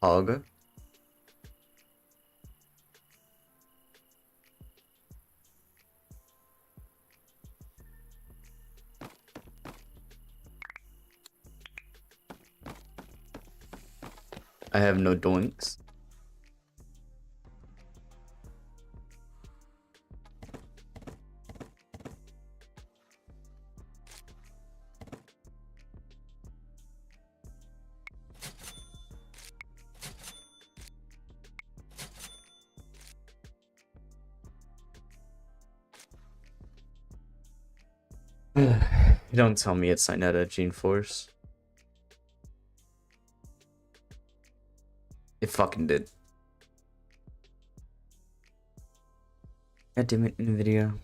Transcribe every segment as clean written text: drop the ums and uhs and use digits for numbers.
Hog. I have no doinks. You don't tell me it's Cynetta Gene Force. It fucking did. God damn it, NVIDIA.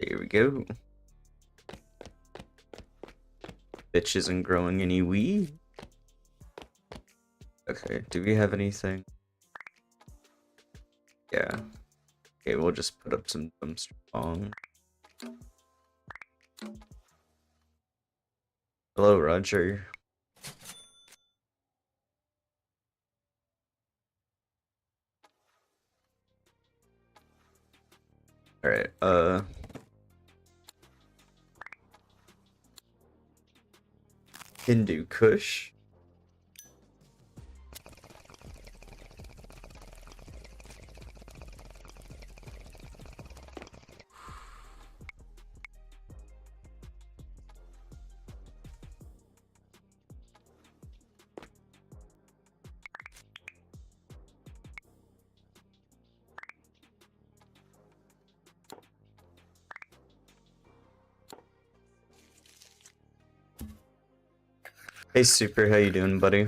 Here we go. Bitch isn't growing any weed. Okay, do we have anything? Yeah. Okay, we'll just put up some dumpster bong. Hello, Roger. Alright, Hindu Kush. Hey, Super, how you doing, buddy?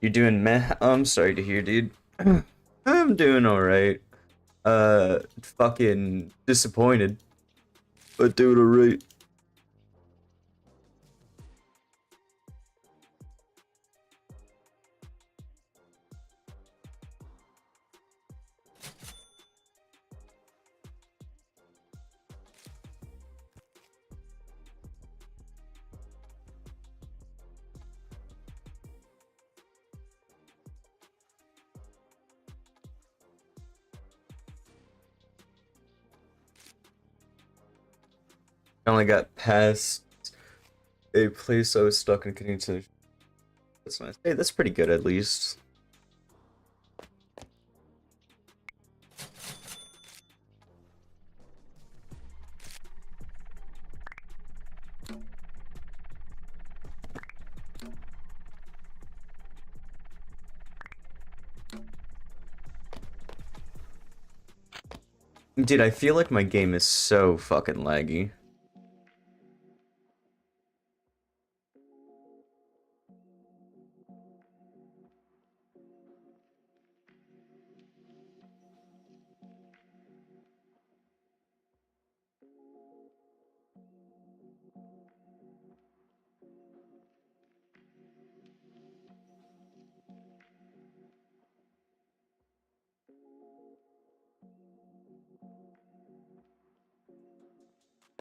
You doing meh? I'm sorry to hear, dude. I'm doing alright. Fucking disappointed, but doing alright. I only got past a place I was stuck in continuing. That's nice. Hey, that's pretty good at least. Dude, I feel like my game is so fucking laggy.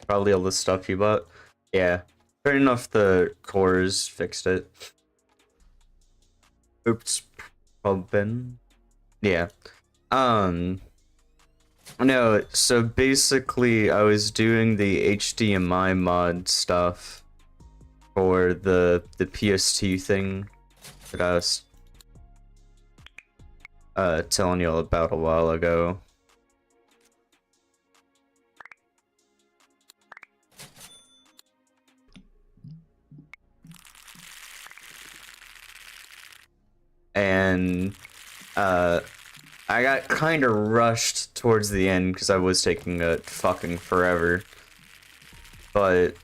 Probably all the stuff you bought. Yeah. Fair enough, the cores fixed it. Oops. Probably. Yeah. Um. No, so basically I was doing the HDMI mod stuff for the PS2 thing that I was telling you all about a while ago. And I got kind of rushed towards the end because I was taking a fucking forever. But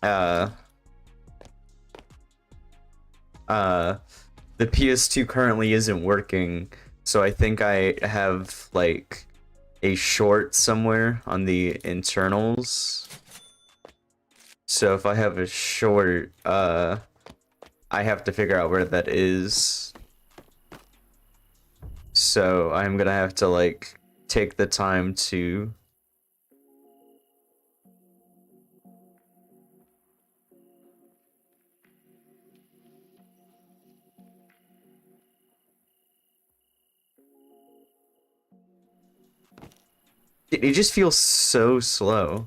the PS2 currently isn't working, so I think I have like a short somewhere on the internals. So if I have a short, I have to figure out where that is. So I'm gonna have to like take the time to it just feels so slow.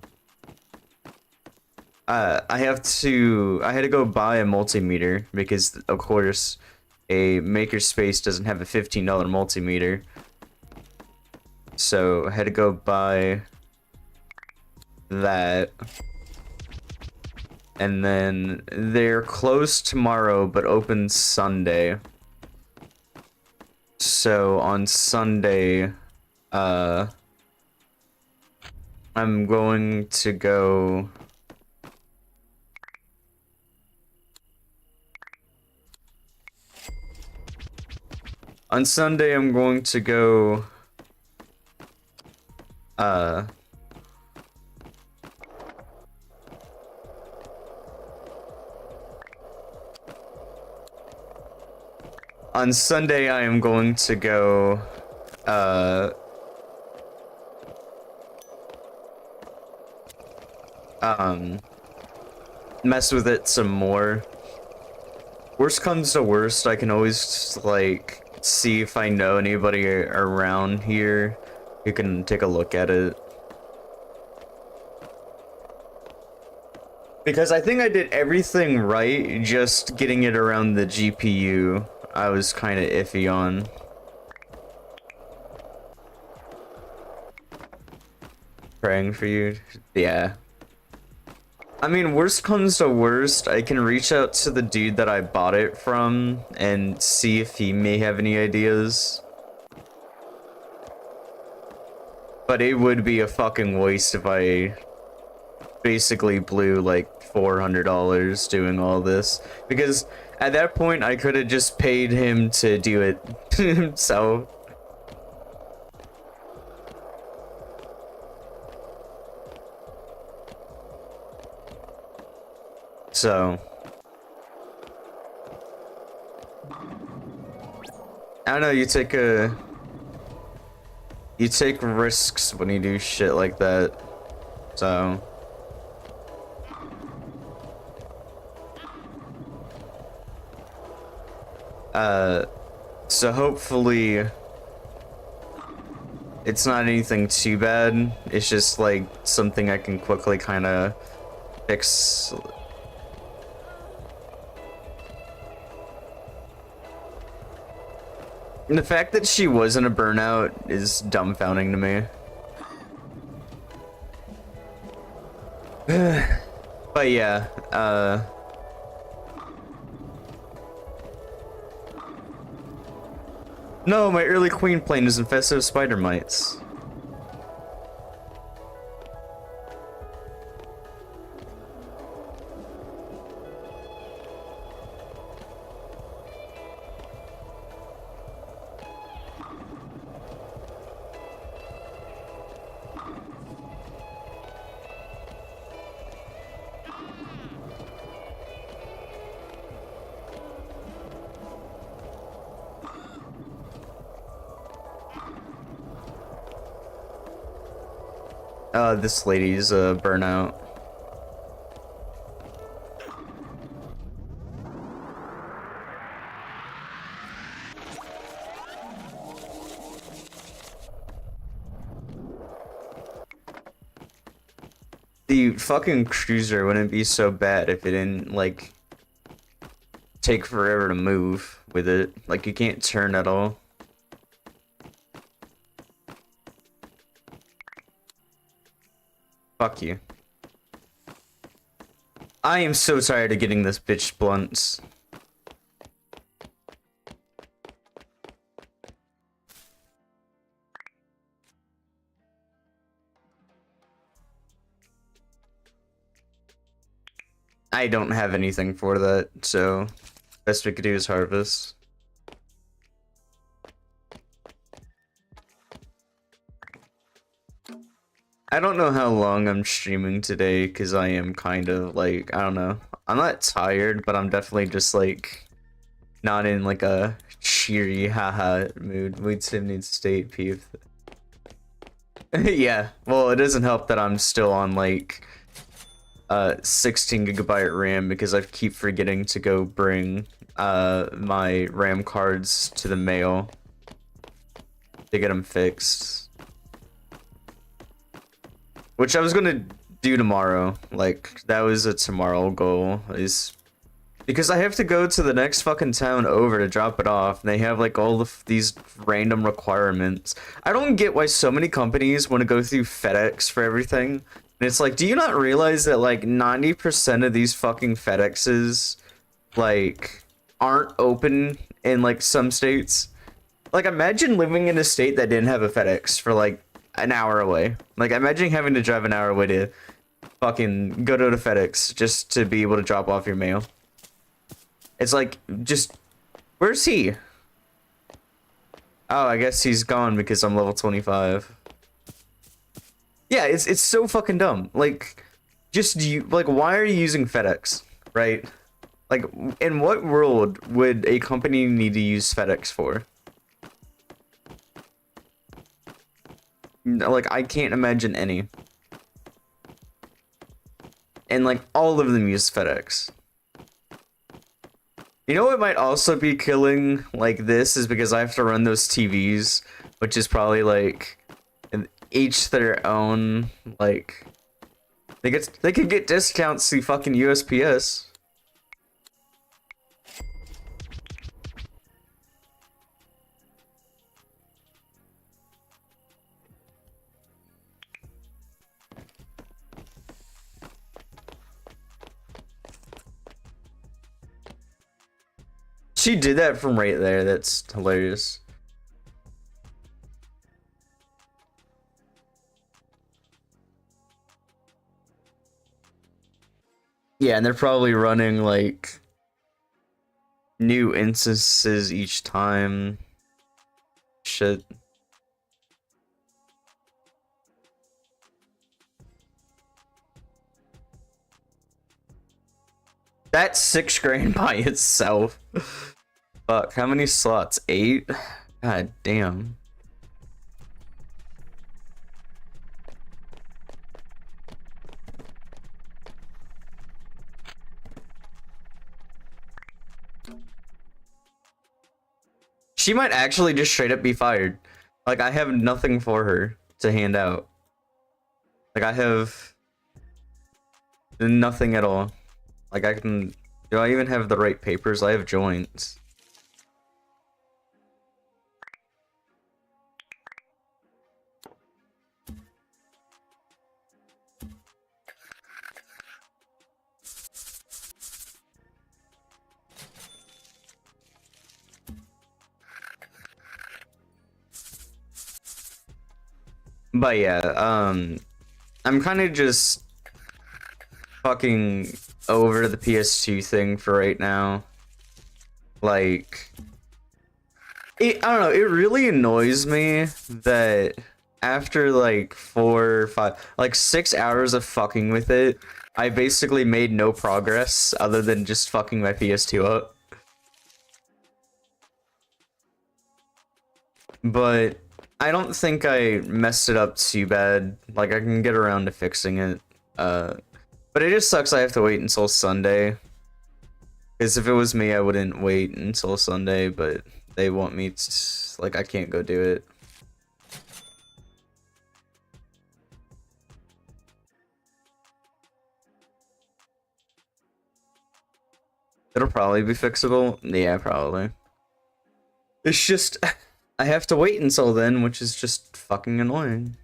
I had to go buy a multimeter because of course a Makerspace doesn't have a $15 multimeter. So I had to go buy that. And then they're closed tomorrow but open Sunday. So on Sunday, I'm going to go on Sunday I'm going to go on Sunday I am going to go mess with it some more. Worst comes to worst, I can always like see if I know anybody around here who can take a look at it. Because I think I did everything right, just getting it around the GPU I was kind of iffy on. Praying for you. Yeah. I mean, worst comes to worst, I can reach out to the dude that I bought it from and see if he may have any ideas. But it would be a fucking waste if I basically blew like $400 doing all this. Because at that point, I could have just paid him to do it himself. So I don't know, you take risks when you do shit like that. So so hopefully it's not anything too bad. It's just like something I can quickly kind of fix. And the fact that she wasn't a burnout is dumbfounding to me. But yeah, no, my early queen plane is infested with spider mites. This lady's burnout. The fucking cruiser wouldn't be so bad if it didn't, like, take forever to move with it. Like, you can't turn at all. Fuck you. I am so tired of getting this bitch blunts. I don't have anything for that, so best we could do is harvest. I don't know how long I'm streaming today because I am kind of like, I don't know. I'm not tired, but I'm definitely just like not in like a cheery haha mood sim needs state peeve. Yeah, well, it doesn't help that I'm still on like 16GB RAM because I keep forgetting to go bring my RAM cards to the mail to get them fixed. Which I was gonna do tomorrow. Like, that was a tomorrow goal, is because I have to go to the next fucking town over to drop it off, and they have like all of these random requirements. I don't get why so many companies want to go through FedEx for everything. And it's like, do you not realize that like 90% of these fucking FedExes like aren't open in like some states? Like, imagine living in a state that didn't have a FedEx for like an hour away. Like, imagine having to drive an hour away to fucking go to the FedEx just to be able to drop off your mail. It's like, just, where's he? Oh, I guess he's gone because I'm level 25. Yeah, it's so fucking dumb. Like, just like, why are you using FedEx, right? Like, in what world would a company need to use FedEx for? Like, I can't imagine any. And like, all of them use FedEx. You know what might also be killing like this is because I have to run those TVs, which is probably like each their own. Like, they could get discounts through fucking USPS. She did that from right there. That's hilarious. Yeah, and they're probably running like new instances each time. Shit. That's $6 by itself. Fuck, how many slots? 8? God damn. She might actually just straight up be fired. Like, I have nothing for her to hand out. Like, I have nothing at all. Like, do I even have the right papers? I have joints. But yeah, I'm kind of just fucking over the PS2 thing for right now. Like, I don't know, it really annoys me that after like 4 or 5, like 6 hours of fucking with it, I basically made no progress other than just fucking my PS2 up. But I don't think I messed it up too bad. Like I can get around to fixing it. But it just sucks I have to wait until Sunday. Because if it was me, I wouldn't wait until Sunday, but they want me to, like, I can't go do it. It'll probably be fixable. Yeah, probably. It's just, I have to wait until then, which is just fucking annoying.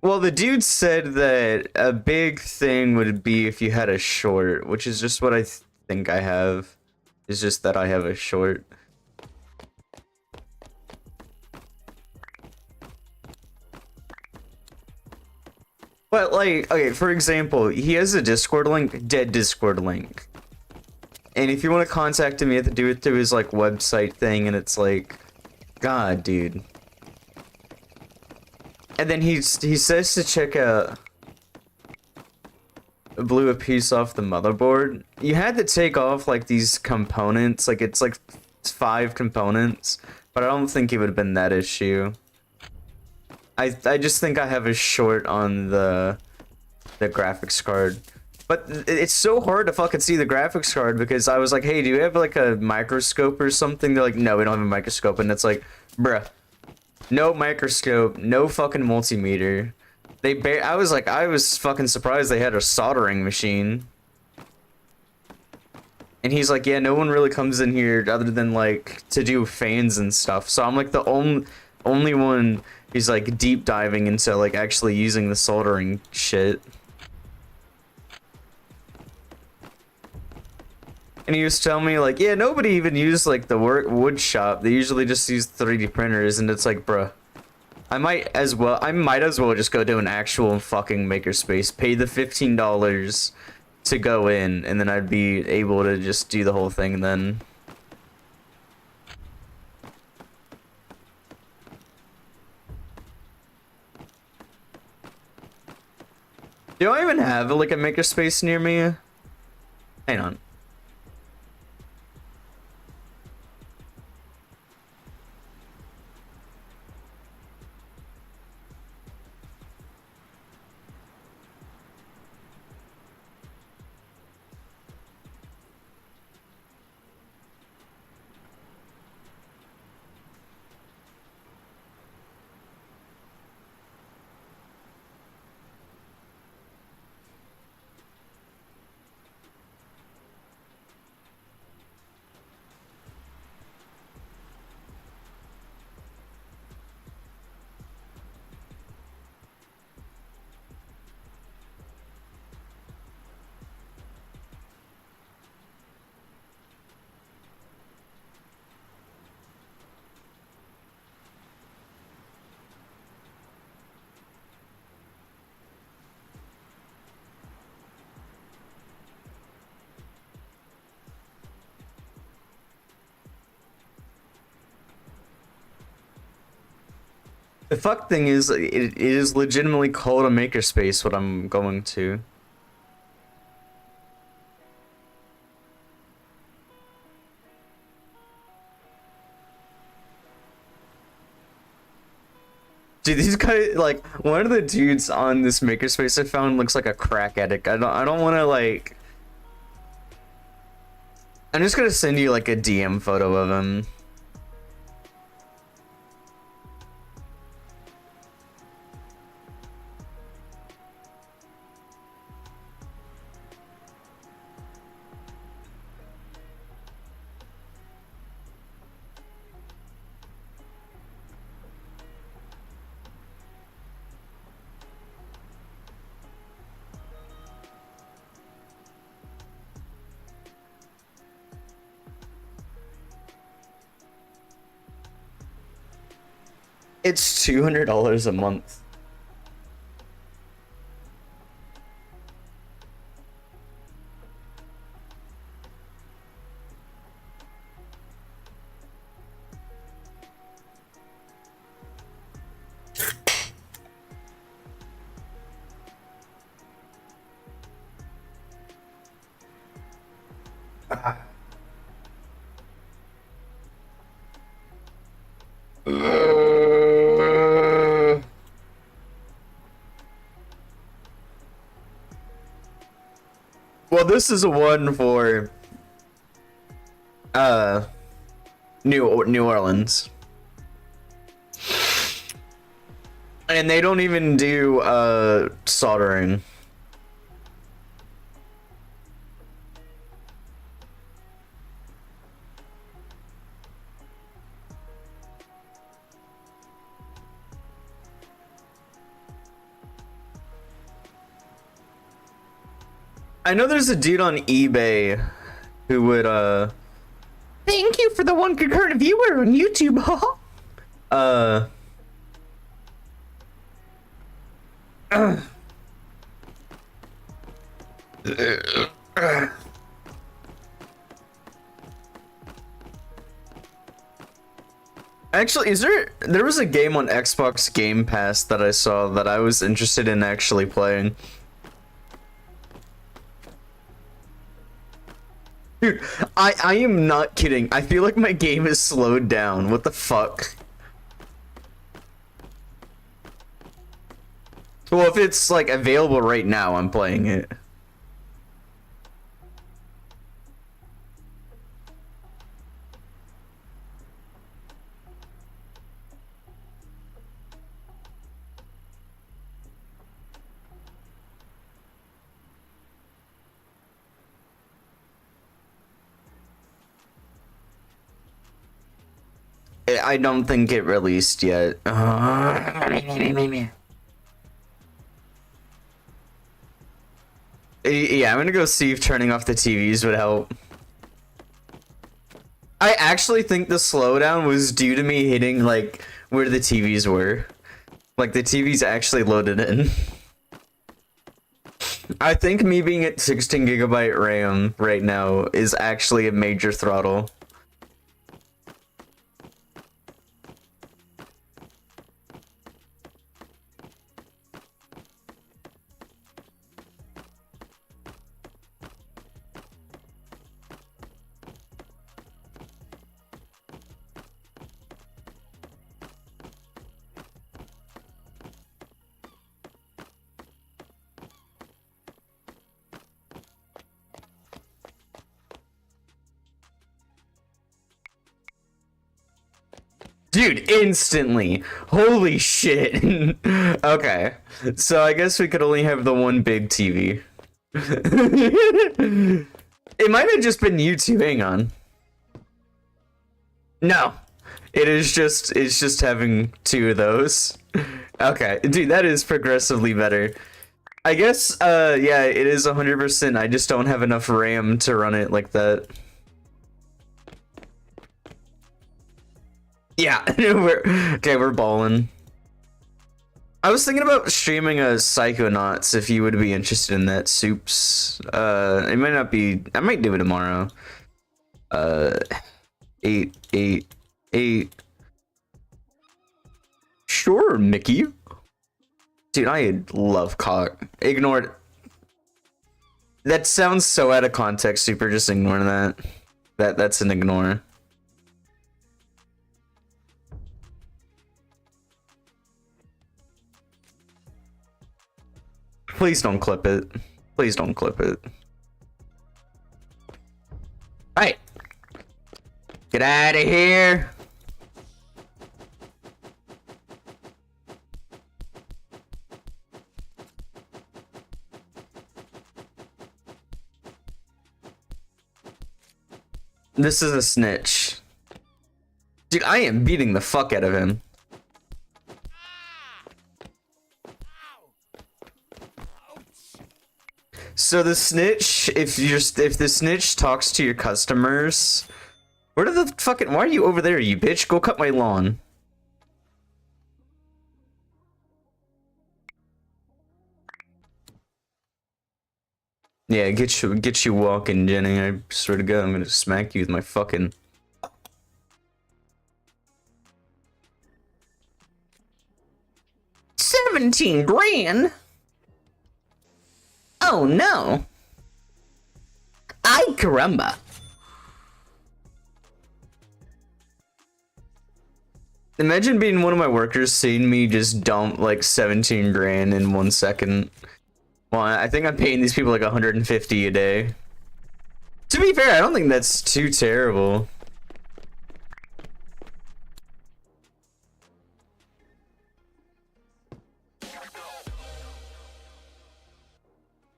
Well, the dude said that a big thing would be if you had a short, which is just what I think I have. It's just that I have a short. But like, okay, for example, he has a Discord link, dead Discord link. And if you want to contact him, you have to do it through his like website thing, and it's like, God, dude. And then he says to check out blew a piece off the motherboard. You had to take off like these components, like it's like 5 components, but I don't think it would have been that issue. I just think I have a short on the graphics card. But it's so hard to fucking see the graphics card because I was like, hey, do you have like a microscope or something? They're like, no, we don't have a microscope. And it's like, bruh, no microscope, no fucking multimeter. I was fucking surprised they had a soldering machine. And he's like, yeah, no one really comes in here other than like to do fans and stuff. So I'm like the only one who's like deep diving into like actually using the soldering shit. And he was telling me like, yeah, nobody even used like the wood shop. They usually just use 3D printers, and it's like, bruh. I might as well just go to an actual fucking makerspace, pay the $15 to go in, and then I'd be able to just do the whole thing then. Do I even have like a makerspace near me? Hang on. The fuck thing is, it is legitimately called a makerspace, what I'm going to. Dude, these guys, like, one of the dudes on this makerspace I found looks like a crack addict. I don't want to, like... I'm just gonna send you, like, a DM photo of him. It's $200 a month. Well, this is a one for uh New Orleans. And they don't even do soldering. I know there's a dude on eBay who would thank you for the one concurrent viewer on YouTube. Actually, there was a game on Xbox Game Pass that I saw that I was interested in actually playing. Dude, I am not kidding. I feel like my game is slowed down. What the fuck? Well, if it's like available right now, I'm playing it. I don't think it released yet. Yeah, I'm gonna go see if turning off the TVs would help. I actually think the slowdown was due to me hitting like where the TVs were. Like the TVs actually loaded in. I think me being at 16GB RAM right now is actually a major throttle. Dude, instantly. Holy shit. Okay. So I guess we could only have the one big TV. It might have just been YouTube. Hang on. No. It's just having two of those. Okay. Dude, that is progressively better. I guess yeah, it is 100%. I just don't have enough RAM to run it like that. Yeah, we're balling. I was thinking about streaming a Psychonauts if you would be interested in that, Soups. It might not be. I might do it tomorrow. 888. Sure, Mickey. Dude, I love cock. Ignore it. That sounds so out of context, Super. Just ignore that. That's an ignore. Please don't clip it. Please don't clip it. Alright. Get out of here. This is a snitch. Dude, I am beating the fuck out of him. So the snitch, if the snitch talks to your customers, why are you over there, you bitch? Go cut my lawn. Yeah, get you walking, Jenny. I swear to God, I'm gonna smack you with my fucking. $17 grand. Oh no. Ay caramba. Imagine being one of my workers, seeing me just dump like 17 grand in 1 second. Well, I think I'm paying these people like 150 a day. To be fair, I don't think that's too terrible.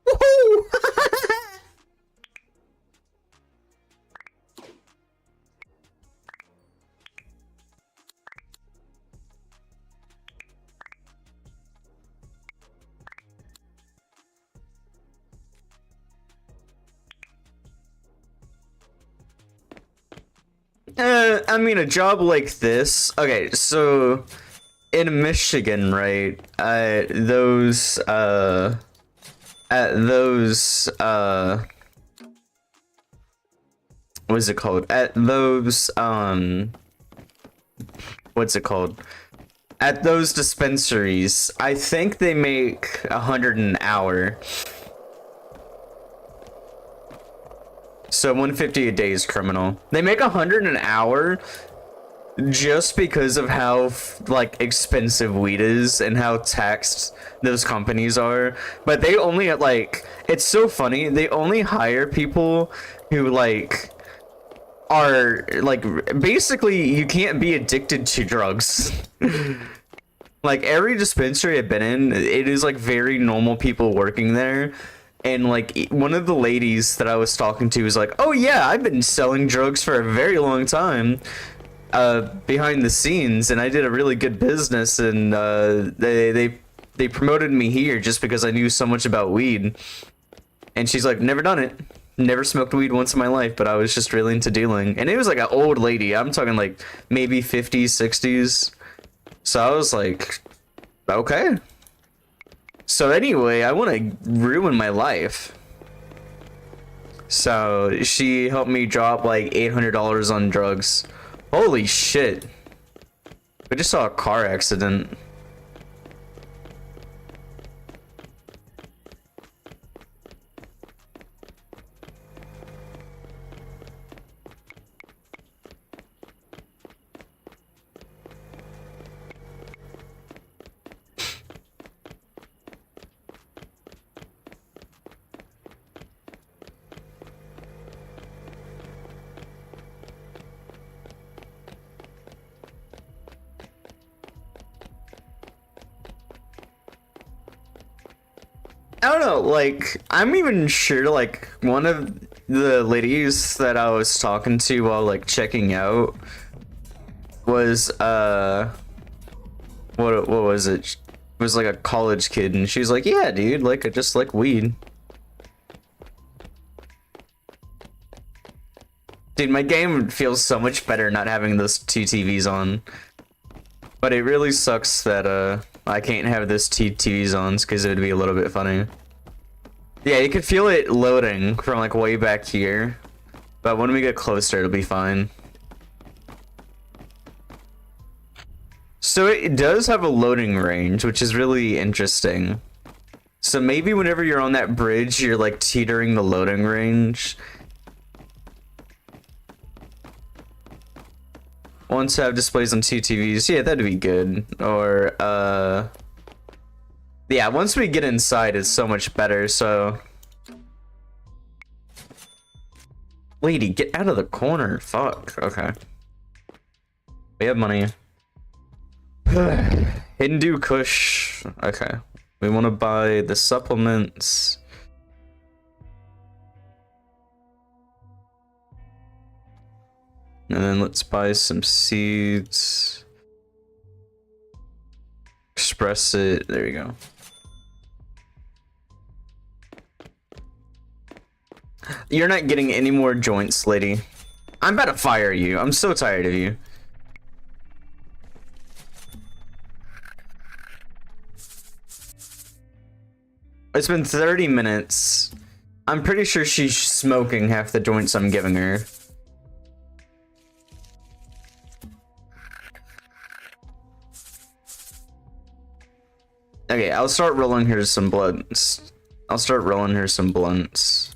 Woohoo! I mean, a job like this. Okay, so in Michigan, right? What's it called? At those, what's it called? At those dispensaries, I think they make 100 an hour. So 150 a day is criminal. They make 100 an hour just because of how like expensive weed is and how taxed those companies are. But they only like, it's so funny. They only hire people who like are like, basically you can't be addicted to drugs. Like every dispensary I've been in, it is like very normal people working there. And like one of the ladies that I was talking to was like, "Oh yeah, I've been selling drugs for a very long time, behind the scenes, and I did a really good business, and they promoted me here just because I knew so much about weed." And she's like, "Never done it, never smoked weed once in my life, but I was just really into dealing." And it was like an old lady. I'm talking like maybe 50s, 60s. So I was like, okay. So anyway, I want to ruin my life. So she helped me drop like $800 on drugs. Holy shit. I just saw a car accident. I don't know, like, I'm even sure, like, one of the ladies that I was talking to while, like, checking out was, what was it? It was, like, a college kid, and she was like, yeah, dude, like, I just like weed. Dude, my game feels so much better not having those two TVs on. But it really sucks that, I can't have those two TVs on, because it would be a little bit funny. Yeah, you could feel it loading from like way back here, but when we get closer, it'll be fine. So it does have a loading range, which is really interesting. So maybe whenever you're on that bridge, you're like teetering the loading range. Once have displays on two TVs, yeah, that'd be good. Or, yeah, once we get inside, it's so much better, so... Lady, get out of the corner. Fuck. Okay. We have money. Hindu Kush. Okay. We want to buy the supplements. And then let's buy some seeds. Express it. There you go. You're not getting any more joints, lady. I'm about to fire you. I'm so tired of you. It's been 30 minutes. I'm pretty sure she's smoking half the joints I'm giving her. Okay, I'll start rolling her some blunts. I'll start rolling her some blunts.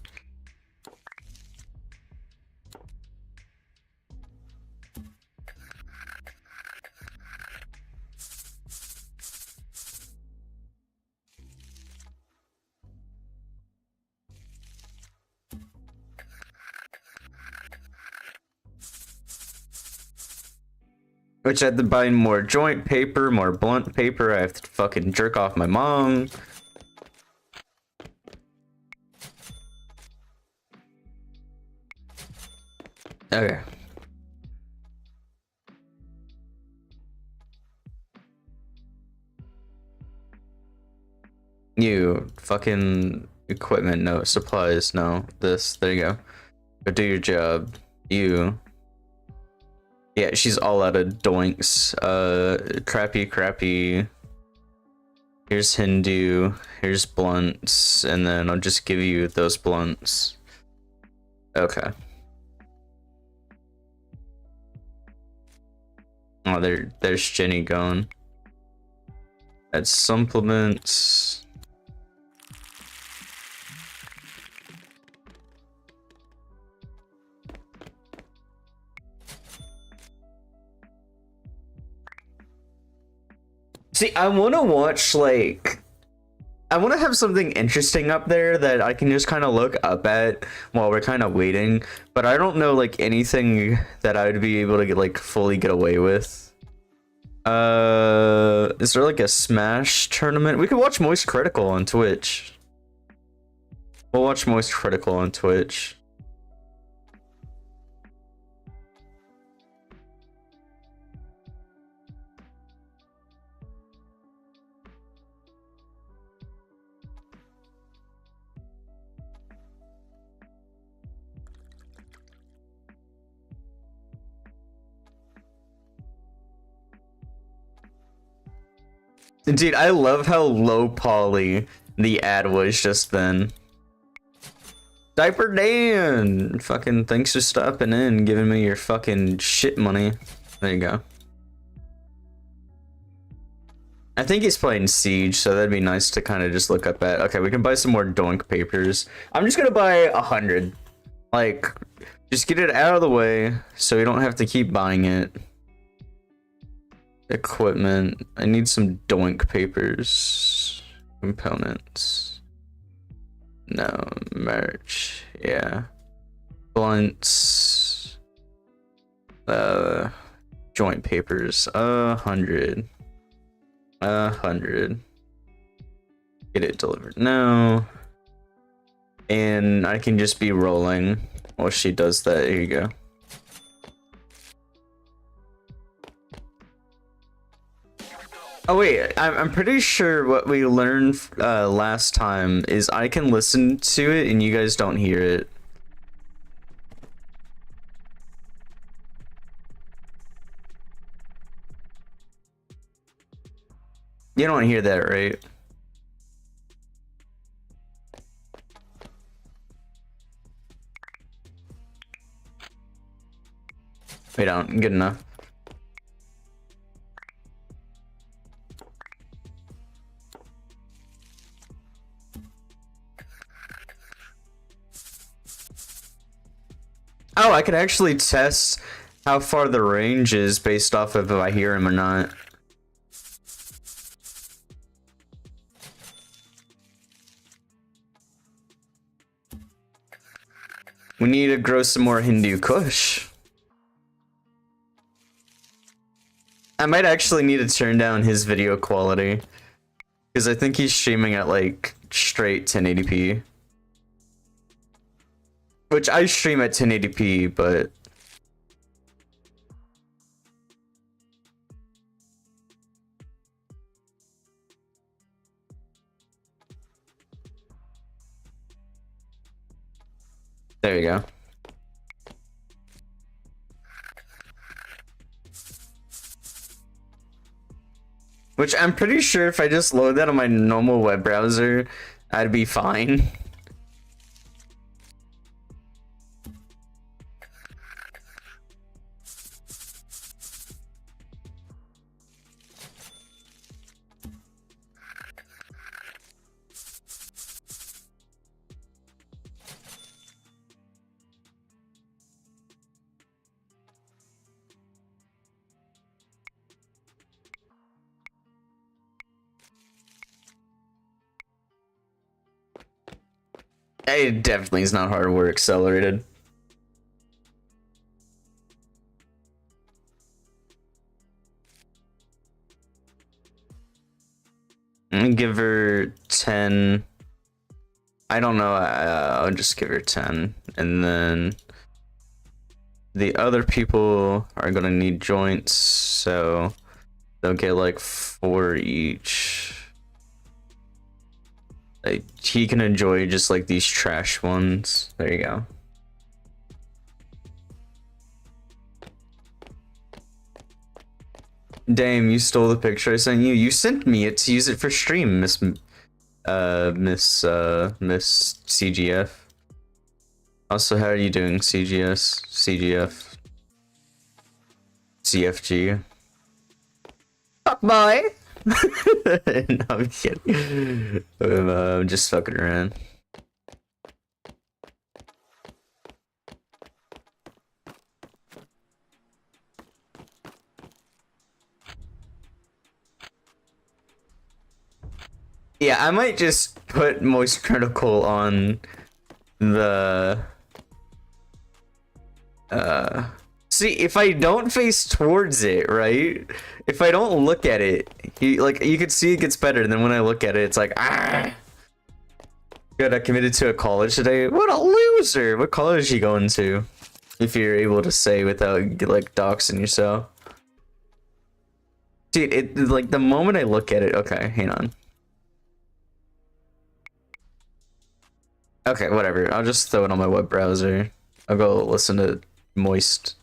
Which I have to buy more joint paper, more blunt paper. I have to fucking jerk off my mom. Okay. You fucking equipment, no. Supplies, no. This, there you go. Go do your job. You. Yeah, she's all out of doinks. Crappy. Here's Hindu. Here's blunts. And then I'll just give you those blunts. Okay. Oh, there's Jenny going. Add supplements. See, I want to watch, like, I want to have something interesting up there that I can just kind of look up at while we're kind of waiting, but I don't know, like, anything that I would be able to get, like, fully get away with. Is there, like, a Smash tournament? We could watch Moist Critical on Twitch. We'll watch Moist Critical on Twitch. Dude, I love how low poly the ad was just then. Diaper Dan! Fucking thanks for stopping in, giving me your fucking shit money. There you go. I think he's playing Siege, so that'd be nice to kind of just look up at. Okay, we can buy some more doink papers. I'm just gonna buy 100. Like, just get it out of the way so we don't have to keep buying it. Equipment. I need some doink papers. Components. No. Merch. Yeah. Blunts. Joint papers. 100. 100. Get it delivered now. And I can just be rolling while she does that. Here you go. Oh wait, I'm pretty sure what we learned last time is I can listen to it and you guys don't hear it. You don't hear that, right? Wait, don't. Good enough. Oh, I can actually test how far the range is based off of if I hear him or not. We need to grow some more Hindu Kush. I might actually need to turn down his video quality, because I think he's streaming at like straight 1080p. Which I stream at 1080p, but there you go. Which I'm pretty sure if I just load that on my normal web browser, I'd be fine. It definitely is not hardware accelerated. I'm gonna give her 10. I don't know. I'll just give her 10, and then the other people are gonna need joints, so they'll get like 4 each. Like, he can enjoy just like these trash ones. There you go. Damn, you stole the picture I sent you. You sent me it to use it for stream, Miss CGF. Also, how are you doing, CGS, CGF, CFG? Fuck boy. No, I'm kidding. I'm just fucking around. Yeah, I might just put Moist Critical on the see, if I don't face towards it, right? If I don't look at it, you can see it gets better, and then when I look at it, it's like, ah. Good, I committed to a college today. What a loser! What college is he going to? If you're able to say without like doxing yourself. Dude, it like the moment I look at it, okay, hang on. Okay, whatever. I'll just throw it on my web browser. I'll go listen to Moist.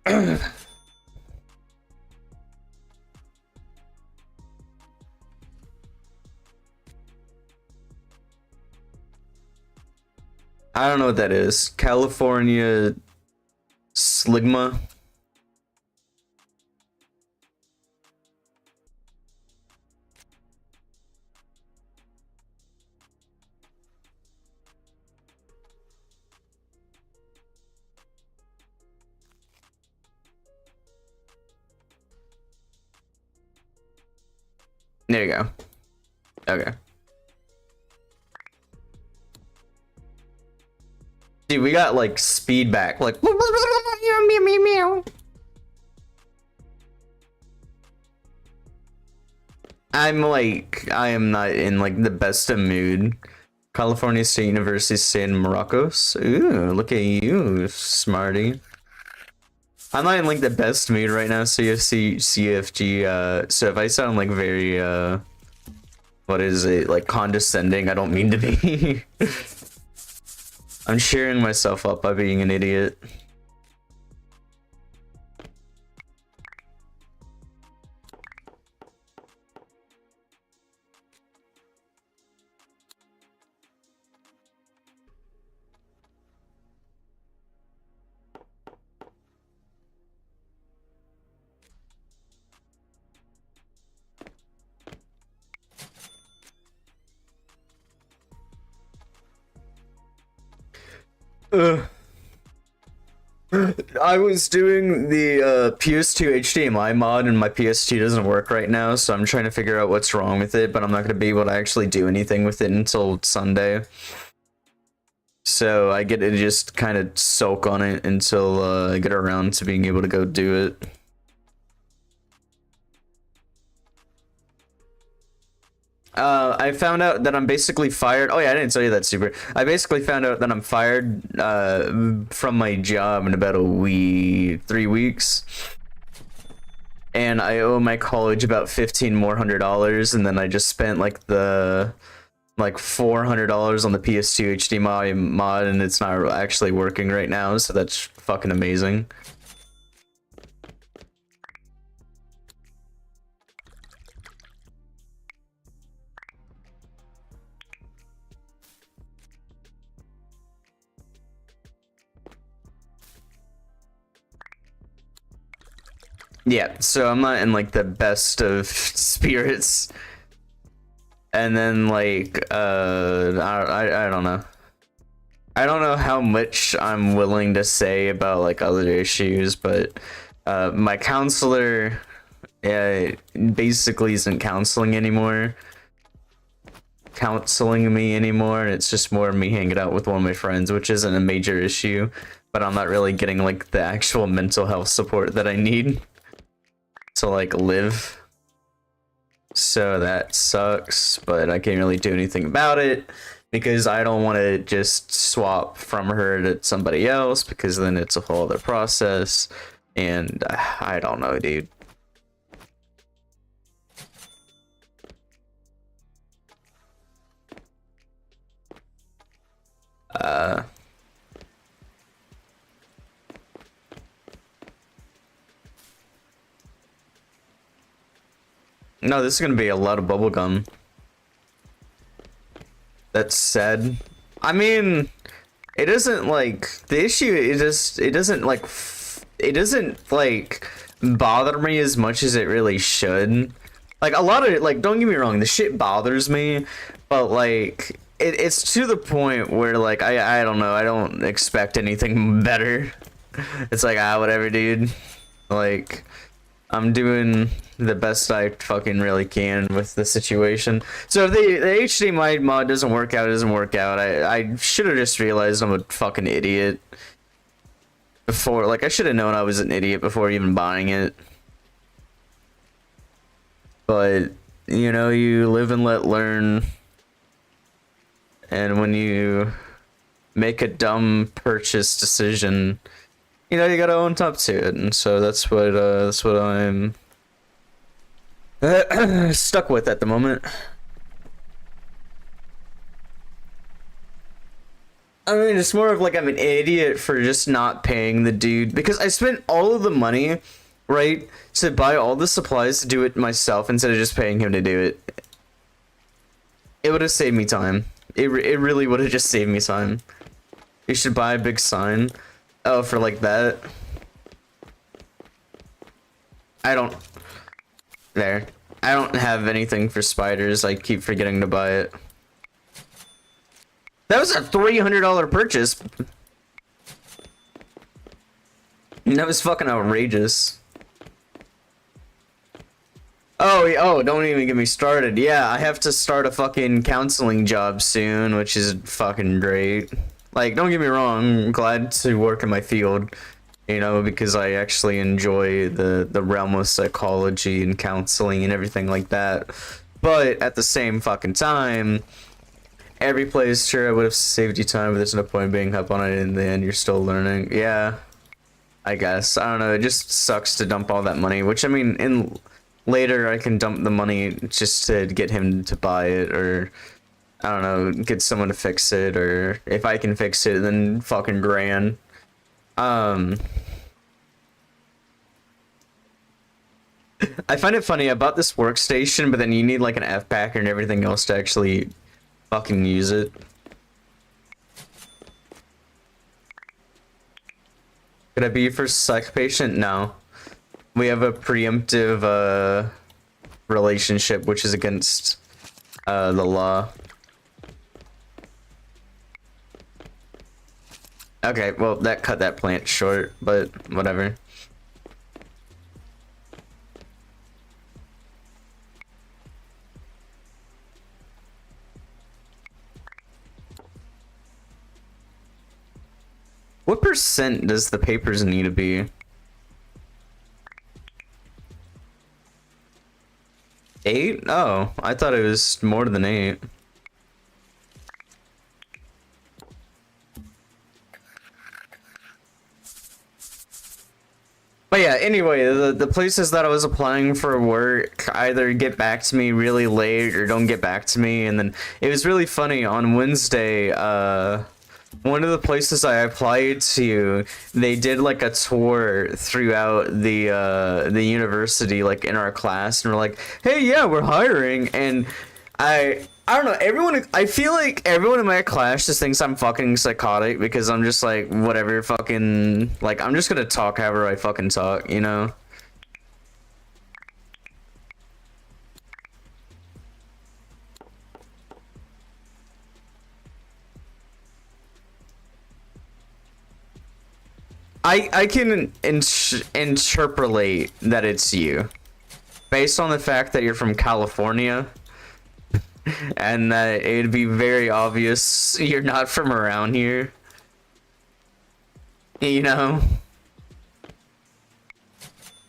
I don't know what that is. California Sligma. There you go. Okay. Dude, we got like speed back, like I am not in like the best of mood. California State University, San Marcos. Ooh, look at you, smarty. I'm not in like the best mood right now, CFG, so if I sound like very, what is it, like condescending, I don't mean to be. I'm cheering myself up by being an idiot. I was doing the PS2 HDMI mod and my PS2 doesn't work right now, so I'm trying to figure out what's wrong with it, but I'm not going to be able to actually do anything with it until Sunday. So I get to just kind of soak on it until I get around to being able to go do it. I found out that I'm basically fired. Oh yeah, I didn't tell you that, Super. I basically found out that I'm fired from my job in about 3 weeks. And I owe my college about $1,500 more, and then I just spent like $400 on the PS2 HDMI mod, and it's not actually working right now, so that's fucking amazing. Yeah, so I'm not in like the best of spirits. And then like I don't know. I don't know how much I'm willing to say about like other issues, but my counselor basically isn't counseling me anymore, and it's just more me hanging out with one of my friends, which isn't a major issue, but I'm not really getting like the actual mental health support that I need to like live. So that sucks, but I can't really do anything about it because I don't want to just swap from her to somebody else because then it's a whole other process. And I don't know, dude. No, this is gonna be a lot of bubblegum. That said, I mean, it isn't like the issue. It doesn't like it doesn't like bother me as much as it really should. Like a lot of it, like don't get me wrong, the shit bothers me, but like it's to the point where like I don't know, I don't expect anything better. It's like whatever, dude. Like I'm doing the best I fucking really can with the situation. So if the HDMI mod doesn't work out, it doesn't work out. I should have just realized I'm a fucking idiot before. Like I should have known I was an idiot before even buying it. But you know, you live and let learn. And when you make a dumb purchase decision, you know, you gotta own up to it. And so that's what I'm stuck with at the moment. I mean, it's more of like I'm an idiot for just not paying the dude because I spent all of the money, right, to buy all the supplies to do it myself instead of just paying him to do it. It would have saved me time. It really would have just saved me time. You should buy a big sign. Oh, for like that. I don't have anything for spiders. I keep forgetting to buy it. That was a $300 purchase. That was fucking outrageous. Oh, don't even get me started. Yeah, I have to start a fucking counseling job soon, which is fucking great. Like, don't get me wrong, I'm glad to work in my field, you know, because I actually enjoy the realm of psychology and counseling and everything like that. But at the same fucking time, every place, sure, I would have saved you time, but there's no point being up on it in the end. You're still learning. Yeah, I guess. I don't know. It just sucks to dump all that money, which, I mean, later I can dump the money just to get him to buy it, or I don't know, get someone to fix it, or if I can fix it, then fucking grand. I find it funny, I bought this workstation, but then you need like an F packer and everything else to actually fucking use it. Could I be your first psych patient? No. We have a preemptive relationship, which is against the law. Okay, well, that cut that plant short, but whatever. What percent does the papers need to be? 8? Oh, I thought it was more than 8. But yeah, anyway, the places that I was applying for work either get back to me really late or don't get back to me, and then it was really funny on Wednesday, one of the places I applied to, they did like a tour throughout the university, like in our class, and we're like, hey, yeah, we're hiring, and I don't know, I feel like everyone in my class just thinks I'm fucking psychotic because I'm just like, whatever, fucking, like, I'm just gonna talk however I fucking talk, you know? I can interpolate that it's you based on the fact that you're from California and that it'd be very obvious you're not from around here, you know?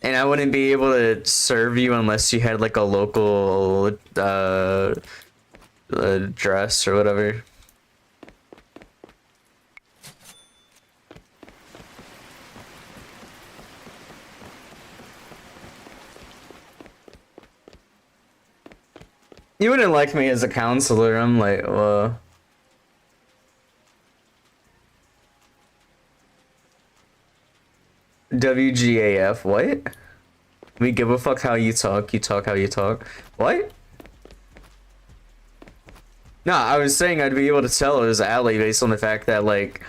And I wouldn't be able to serve you unless you had like a local address or whatever. You wouldn't like me as a counselor. I'm like, WGAF, what? We give a fuck how you talk how you talk. What? No, I was saying I'd be able to tell it was Alley based on the fact that, like,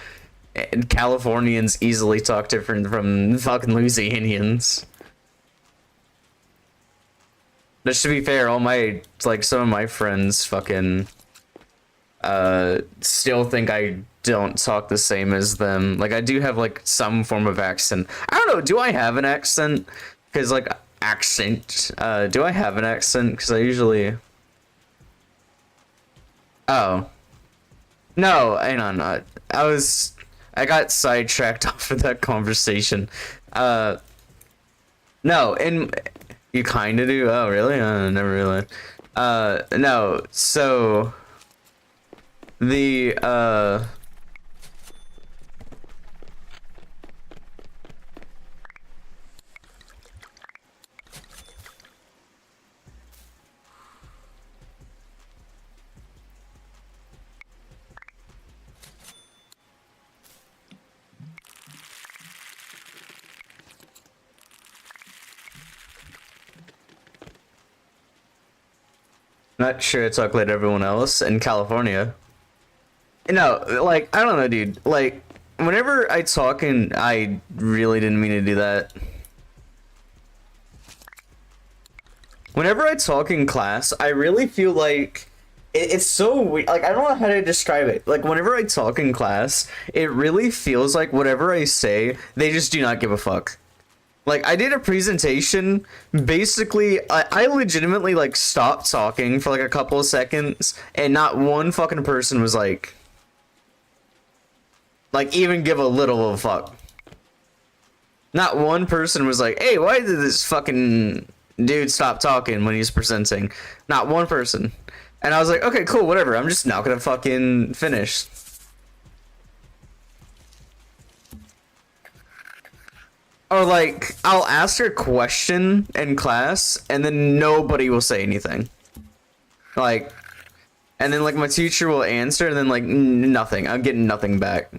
Californians easily talk different from fucking Louisianians. But to be fair, all my, like, some of my friends fucking, still think I don't talk the same as them. Like, I do have, like, some form of accent. I don't know, do I have an accent? Because, like, do I have an accent? Because I usually... Oh. No, hang on. I got sidetracked off of that conversation. No, and you kind of do? Oh, really? I never realized. No, so... The, not sure it's like everyone else in California. No, like, I don't know, dude. Like, whenever I talk and I really didn't mean to do that. Whenever I talk in class, I really feel like it's so weird. Like, I don't know how to describe it. Like, whenever I talk in class, it really feels like whatever I say, they just do not give a fuck. Like, I did a presentation, basically, I legitimately, like, stopped talking for, like, a couple of seconds, and not one fucking person was, like, even give a little of a fuck. Not one person was like, hey, why did this fucking dude stop talking when he's presenting? Not one person. And I was like, okay, cool, whatever, I'm just not gonna fucking finish. Or, like, I'll ask a question in class, and then nobody will say anything. Like, and then, like, my teacher will answer, and then, like, nothing. I'm getting nothing back.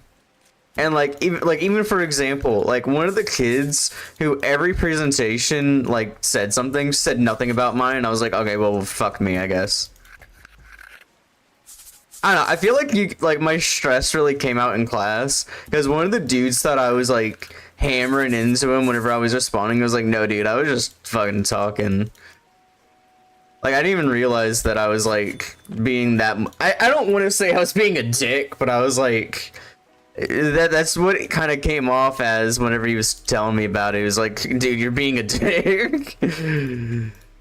And, like, even for example, like, one of the kids who every presentation, like, said something, said nothing about mine, and I was like, okay, well, fuck me, I guess. I don't know, I feel like my stress really came out in class, because one of the dudes thought I was, like, hammering into him whenever I was responding. I was like, no, dude, I was just fucking talking. Like, I didn't even realize that I was, like, being that... I don't want to say I was being a dick, but I was, like... That's what it kind of came off as whenever he was telling me about it. He was like, dude, you're being a dick.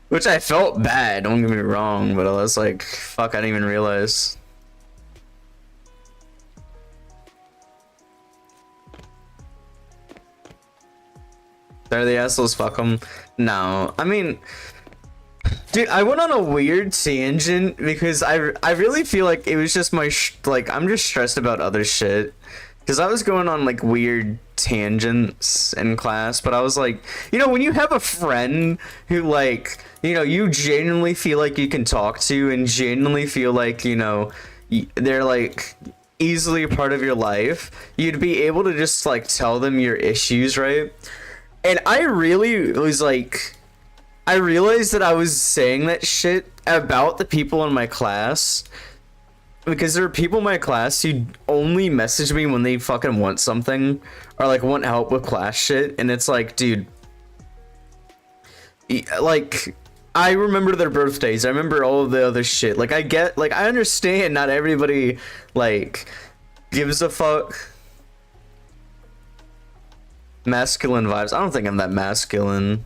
Which I felt bad, don't get me wrong, but I was like, fuck, I didn't even realize. They're the assholes, fuck them. No, I mean... Dude, I went on a weird tangent because I really feel like it was just my like, I'm just stressed about other shit. Because I was going on, like, weird tangents in class, but I was like, you know, when you have a friend who, like, you know, you genuinely feel like you can talk to and genuinely feel like, you know, they're, like, easily a part of your life, you'd be able to just, like, tell them your issues, right? And I really was, like... I realized that I was saying that shit about the people in my class because there are people in my class who only message me when they fucking want something or like want help with class shit, and it's like, dude, like, I remember their birthdays, I remember all of the other shit. Like, I get, like, I understand not everybody like gives a fuck. Masculine vibes. I don't think I'm that masculine.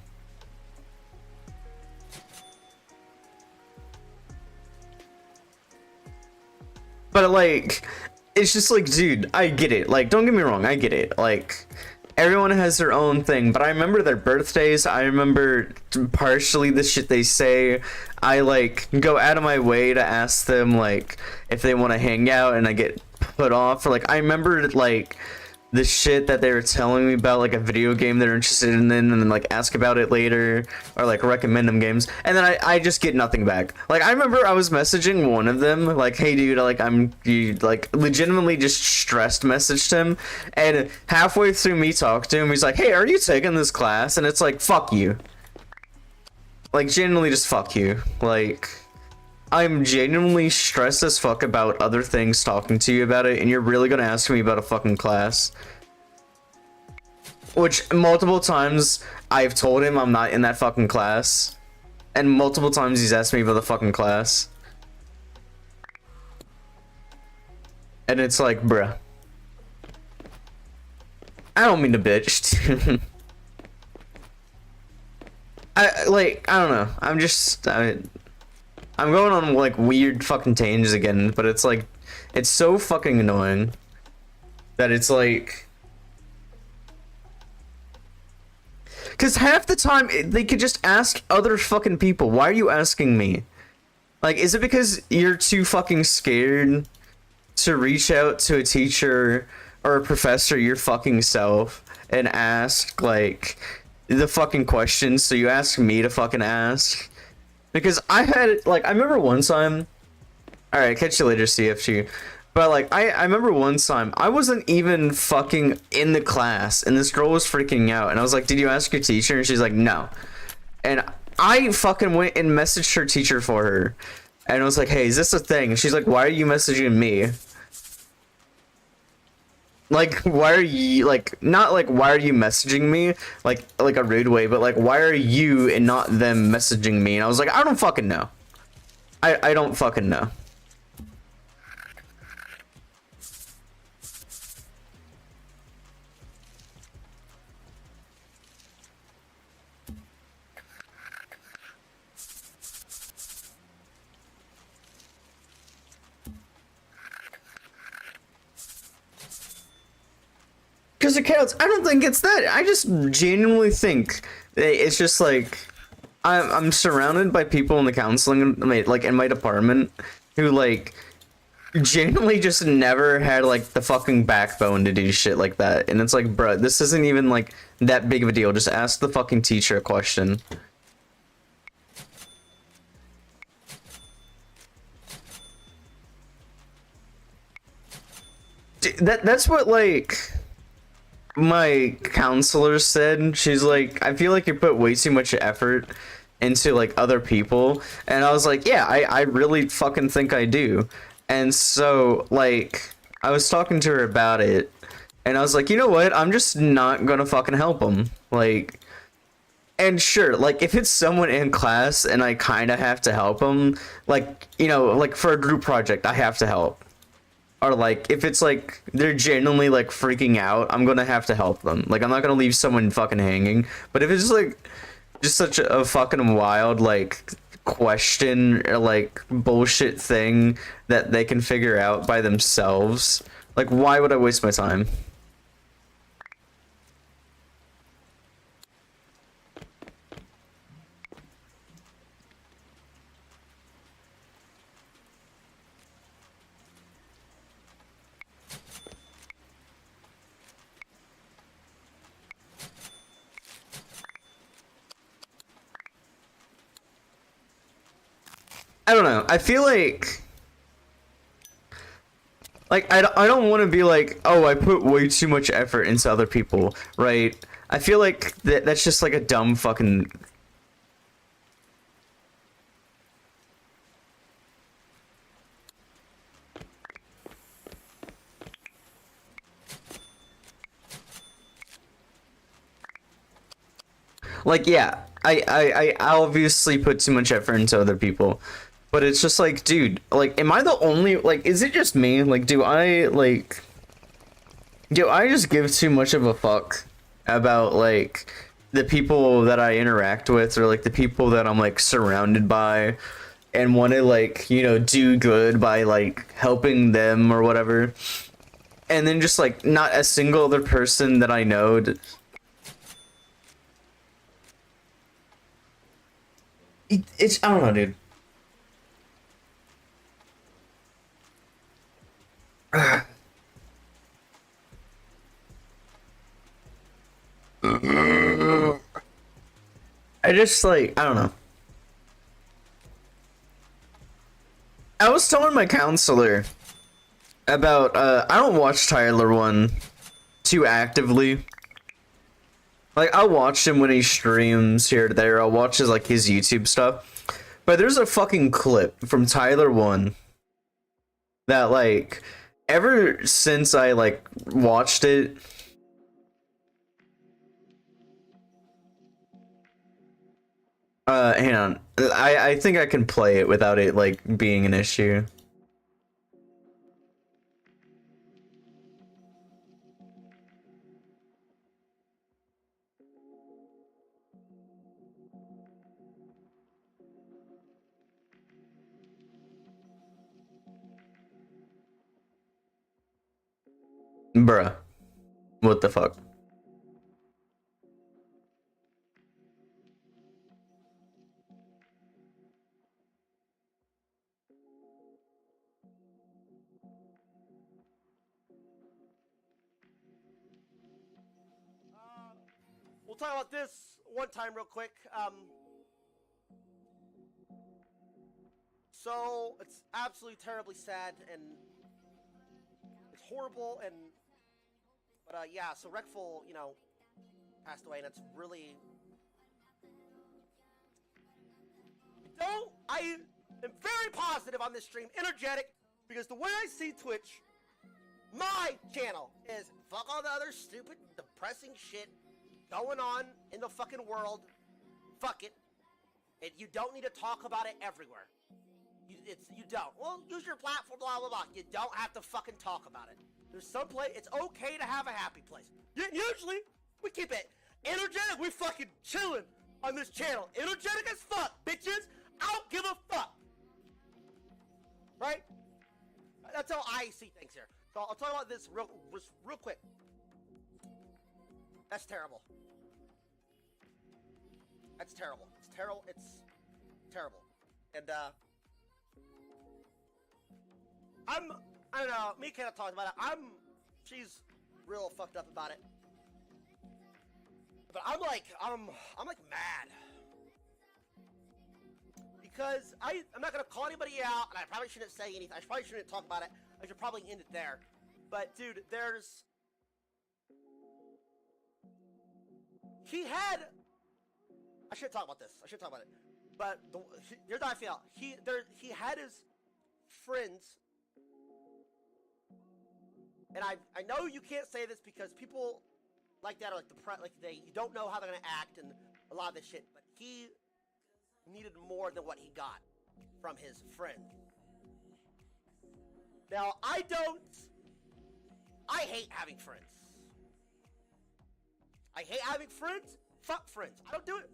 But, like, it's just like, dude, I get it. Like, don't get me wrong, I get it. Like, everyone has their own thing, but I remember their birthdays. I remember partially the shit they say. I like go out of my way to ask them like if they want to hang out, and I get put off. Or like I remember like the shit that they were telling me about, like a video game they're interested in, and then like ask about it later, or like recommend them games, and then I just get nothing back. Like I remember I was messaging one of them like, hey dude, like you like legitimately just stressed messaged him, and halfway through me talking to him, he's like, hey, are you taking this class? And it's like, fuck you. Like genuinely just fuck you. Like I'm genuinely stressed as fuck about other things talking to you about it, and you're really gonna ask me about a fucking class. Which multiple times I've told him I'm not in that fucking class, and multiple times he's asked me about the fucking class. And it's like, bruh. I don't mean to bitch. I don't know. I'm going on like weird fucking tangents again, but it's like, it's so fucking annoying that it's like, because half the time they could just ask other fucking people. Why are you asking me? Like, is it because you're too fucking scared to reach out to a teacher or a professor your fucking self and ask like the fucking questions, so you ask me to fucking ask? Because I had, like, I remember one time, alright, catch you later, CFG, but, like, I remember one time, I wasn't even fucking in the class, and this girl was freaking out, and I was like, did you ask your teacher? And she's like, no. And I fucking went and messaged her teacher for her, and I was like, hey, is this a thing? And she's like, why are you messaging me? Like, why are you, like, not like, why are you messaging me, like a rude way, but like, why are you and not them messaging me? And I was like, I don't fucking know. I don't fucking know. Because it counts. I don't think it's that. I just genuinely think it's just like I'm surrounded by people in the counseling, like in my department, who like genuinely just never had like the fucking backbone to do shit like that. And it's like, bro, this isn't even like that big of a deal. Just ask the fucking teacher a question. That's what like my counselor said. She's like, I feel like you put way too much effort into like other people, and I was like, yeah, I really fucking think I do. And so like I was talking to her about it, and I was like, you know what, I'm just not gonna fucking help them. Like, and sure, like if it's someone in class and I kind of have to help them, like, you know, like for a group project I have to help, or like if it's like they're genuinely like freaking out, I'm gonna have to help them. Like I'm not gonna leave someone fucking hanging. But if it's like just such a fucking wild like question or like bullshit thing that they can figure out by themselves, like why would I waste my time? I don't know. I feel like I don't want to be like, oh, I put way too much effort into other people, right? I feel like that's just like a dumb fucking. Like, yeah, I obviously put too much effort into other people, but it's just like, dude, like, am I the only, like, is it just me? Like, do I just give too much of a fuck about, like, the people that I interact with, or, like, the people that I'm, like, surrounded by, and want to, like, you know, do good by, like, helping them or whatever? and then just like not a single other person that I know. It's I don't know, dude. I just like I don't know. I was telling my counselor about I don't watch Tyler 1 too actively. Like I'll watch him when he streams here or there. I'll watch his like his YouTube stuff. But there's a fucking clip from Tyler 1 that like ever since I like watched it, hang on. I think I can play it without it like being an issue. Bruh. What the fuck? We'll talk about this one time real quick. So it's absolutely terribly sad and it's horrible but yeah, so Wreckful, you know, passed away and it's really I am very positive on this stream, energetic, because the way I see Twitch, my channel is fuck all the other stupid, depressing shit going on in the fucking world. Fuck it. You don't need to talk about it everywhere. You don't. Well, use your platform, blah, blah, blah. You don't have to fucking talk about it. There's some place, it's okay to have a happy place. Usually, we keep it energetic. We fucking chilling on this channel. Energetic as fuck, bitches. I don't give a fuck. Right? That's how I see things here. So I'll talk about this real quick. That's terrible. That's terrible. It's terrible. It's terrible. And I don't know. Me kind of talked about it. She's real fucked up about it. But I'm like mad. Because I'm not gonna call anybody out, and I probably shouldn't say anything. I probably shouldn't talk about it. I should probably end it there. But dude, I should talk about this. I should talk about it. But here's how I feel. He had his friends, and I know you can't say this because people like that are like you don't know how they're gonna act and a lot of this shit. But he needed more than what he got from his friend. Now I hate having friends. I hate having friends. Fuck friends. I don't do it.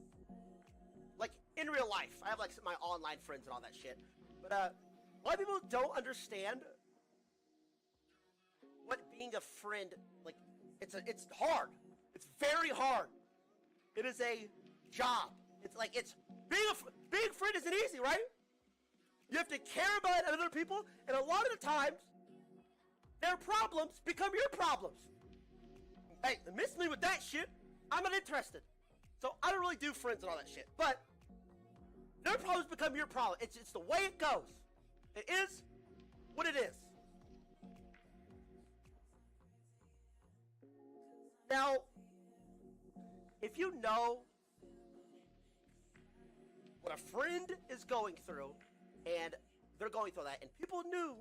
Like, in real life. I have, like, my online friends and all that shit. But, a lot of people don't understand what being a friend, like, it's hard. It's very hard. It is a job. It's like, being a friend isn't easy, right? You have to care about other people, and a lot of the times, their problems become your problems. Hey, miss me with that shit. I'm not interested. So I don't really do friends and all that shit. But their problems become your problem. It's the way it goes. It is what it is. Now, if you know what a friend is going through, and they're going through that, and people knew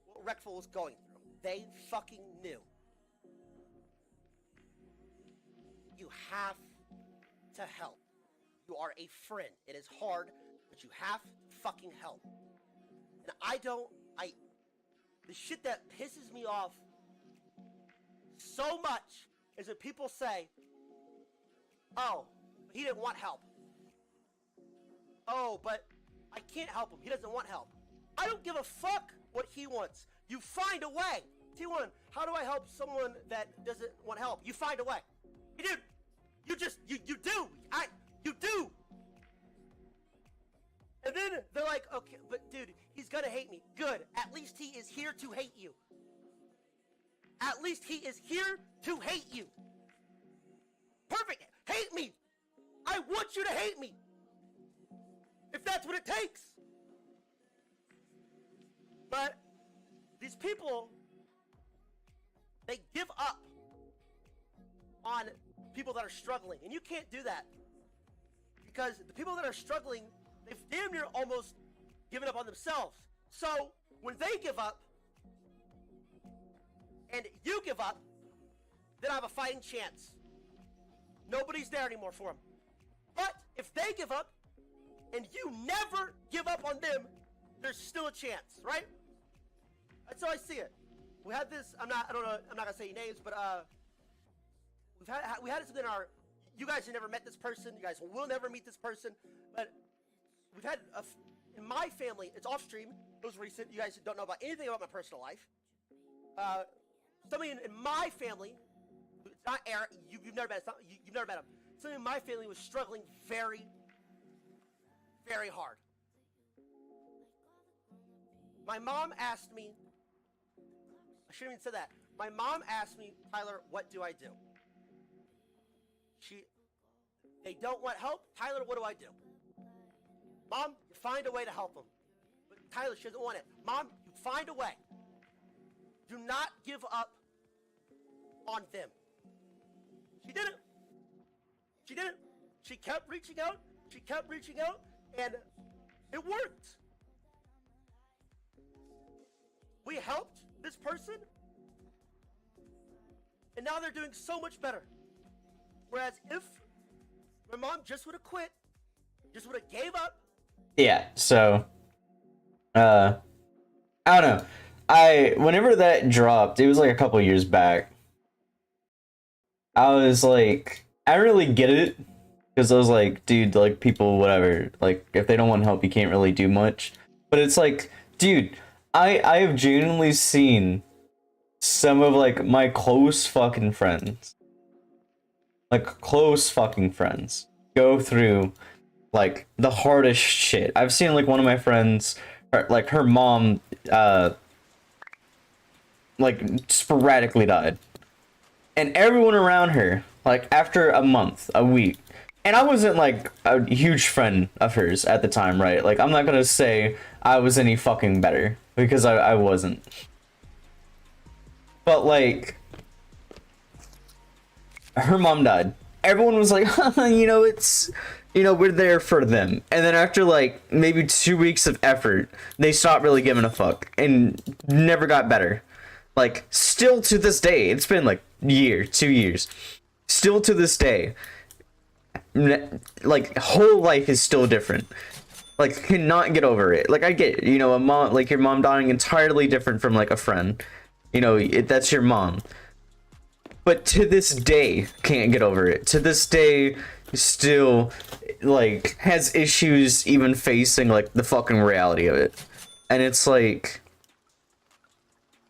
what Wreckful was going through. They fucking knew. You have to help. You are a friend. It is hard, but you have to fucking help. And the shit that pisses me off so much is when people say, oh, he didn't want help. Oh, but I can't help him. He doesn't want help. I don't give a fuck what he wants. You find a way. T1, how do I help someone that doesn't want help? You find a way. You do. You just, you do. You do. And then they're like, okay, but dude, he's gonna hate me. Good. At least he is here to hate you. At least he is here to hate you. Perfect. Hate me. I want you to hate me. If that's what it takes. But these people, they give up on people that are struggling. And you can't do that. Because the people that are struggling, they've damn near almost given up on themselves. So when they give up, and you give up, then I have a fighting chance. Nobody's there anymore for them. But if they give up, and you never give up on them, there's still a chance, right? That's how I see it. We had this. I'm not gonna say names, but we had this in our. You guys have never met this person. You guys will never meet this person. But we've had in my family. It's off stream. It was recent. You guys don't know about anything about my personal life. Somebody in my family. It's not Eric. You've never met. You've never met him. Somebody in my family was struggling very, very hard. My mom asked me. I shouldn't even said that. My mom asked me, Tyler, what do I do? They don't want help. Tyler, what do I do? Mom, you find a way to help them. But Tyler, she doesn't want it. Mom, you find a way. Do not give up on them. She didn't. She didn't. She kept reaching out. She kept reaching out. And it worked. We helped this person. And now they're doing so much better. Whereas if my mom just would have quit, just would have gave up. Yeah, so I don't know. Whenever that dropped, it was like a couple years back. I was like, I don't really get it. Because I was like, dude, like, people, whatever. Like, if they don't want help, you can't really do much. But it's like, dude, I have genuinely seen some of, like, my close fucking friends. Like, close fucking friends. Go through, like, the hardest shit. I've seen, like, one of my friends, her mom, like, sporadically died. And everyone around her, like, after a month, a week, and I wasn't, like, a huge friend of hers at the time, right? Like, I'm not gonna say I was any fucking better, because I wasn't. But, like, her mom died. Everyone was like, you know, it's, you know, we're there for them. And then after, like, maybe 2 weeks of effort, they stopped really giving a fuck, and never got better. Like, still to this day, it's been, like, 2 years. Still to this day, like, whole life is still different. Like, cannot get over it. Like, I get, you know, a mom, like, your mom dying entirely different from, like, a friend. You know, that's your mom. But to this day, can't get over it. To this day, still, like, has issues even facing, like, the fucking reality of it. And it's like,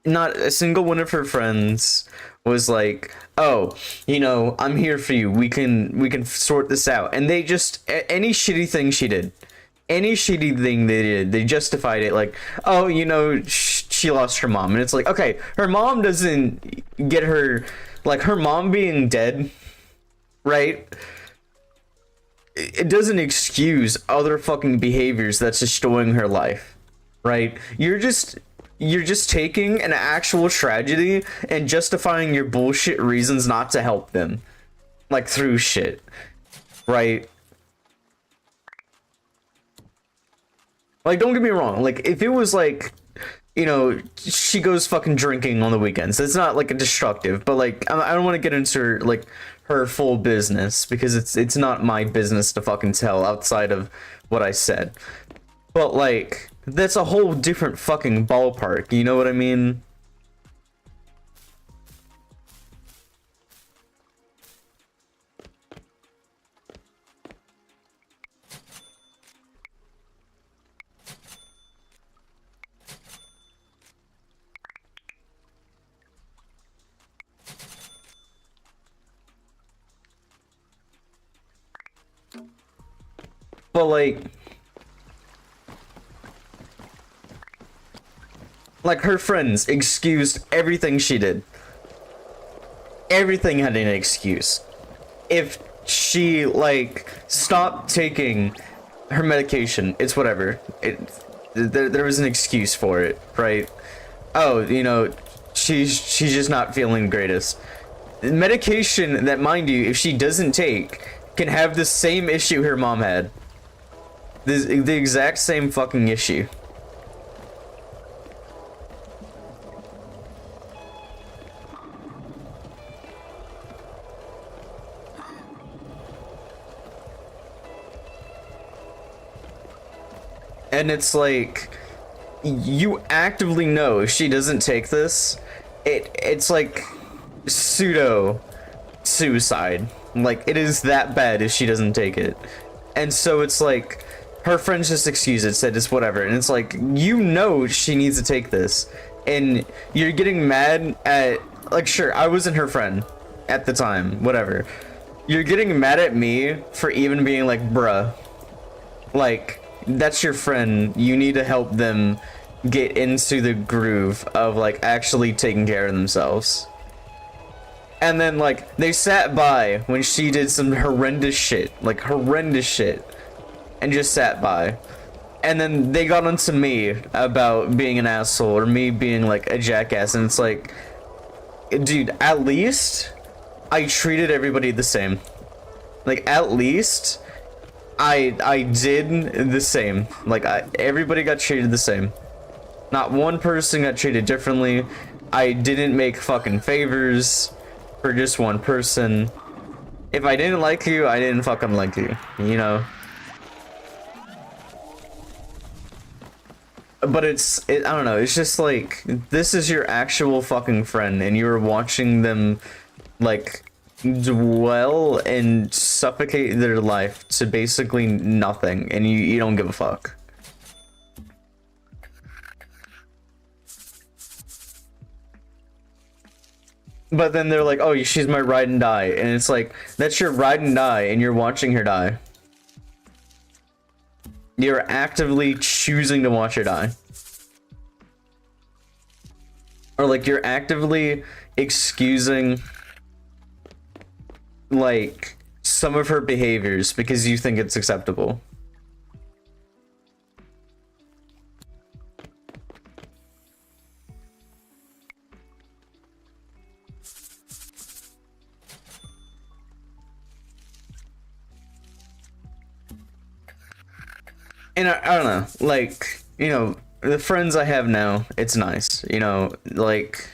not a single one of her friends was like, oh, you know, I'm here for you. We can sort this out. And they just, any shitty thing she did, any shitty thing they did, they justified it like, oh, you know, she lost her mom. And it's like, okay, her mom doesn't get her, like, her mom being dead, right? It doesn't excuse other fucking behaviors that's destroying her life, right? You're just taking an actual tragedy and justifying your bullshit reasons not to help them, like, through shit, right? Like, don't get me wrong, like, if it was like, you know, she goes fucking drinking on the weekends, it's not like a destructive, but like, I don't want to get into like her full business, because it's not my business to fucking tell outside of what I said. But like, that's a whole different fucking ballpark, you know what I mean? But like her friends excused everything she did. Everything had an excuse. If she like stopped taking her medication, it's whatever. There was an excuse for it, right? Oh, you know, she's just not feeling the greatest. Medication that, mind you, if she doesn't take, can have the same issue her mom had. The exact same fucking issue. And it's like, you actively know if she doesn't take this, it's like pseudo suicide. Like, it is that bad if she doesn't take it. And so it's like, her friends just excuse it, said it's whatever. And it's like, you know she needs to take this. And you're getting mad at, like, sure, I wasn't her friend at the time, whatever. You're getting mad at me for even being like, bruh, like, that's your friend. You need to help them get into the groove of like actually taking care of themselves. And then like they sat by when she did some horrendous shit, like horrendous shit, and just sat by. And then they got onto me about being an asshole or me being like a jackass, and it's like, dude, at least I treated everybody the same. Like, at least I did the same. Like, everybody got treated the same. Not one person got treated differently. I didn't make fucking favors for just one person. If I didn't like you, I didn't fucking like you, you know? But I don't know, it's just like, this is your actual fucking friend, and you're watching them, like, dwell and suffocate their life to basically nothing, and you don't give a fuck. But then they're like, oh, she's my ride and die, and it's like, that's your ride and die, and you're watching her die. You're actively choosing to watch her die. Or like, you're actively excusing like some of her behaviors because you think it's acceptable. And I don't know, like, you know, the friends I have now, it's nice, you know, like,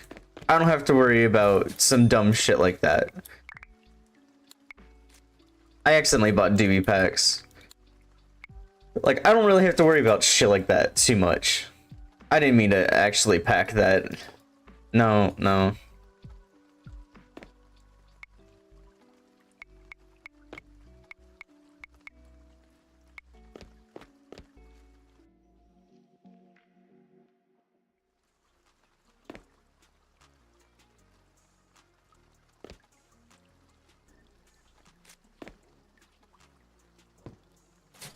I don't have to worry about some dumb shit like that. I accidentally bought DB packs. Like, I don't really have to worry about shit like that too much. I didn't mean to actually pack that. No, no.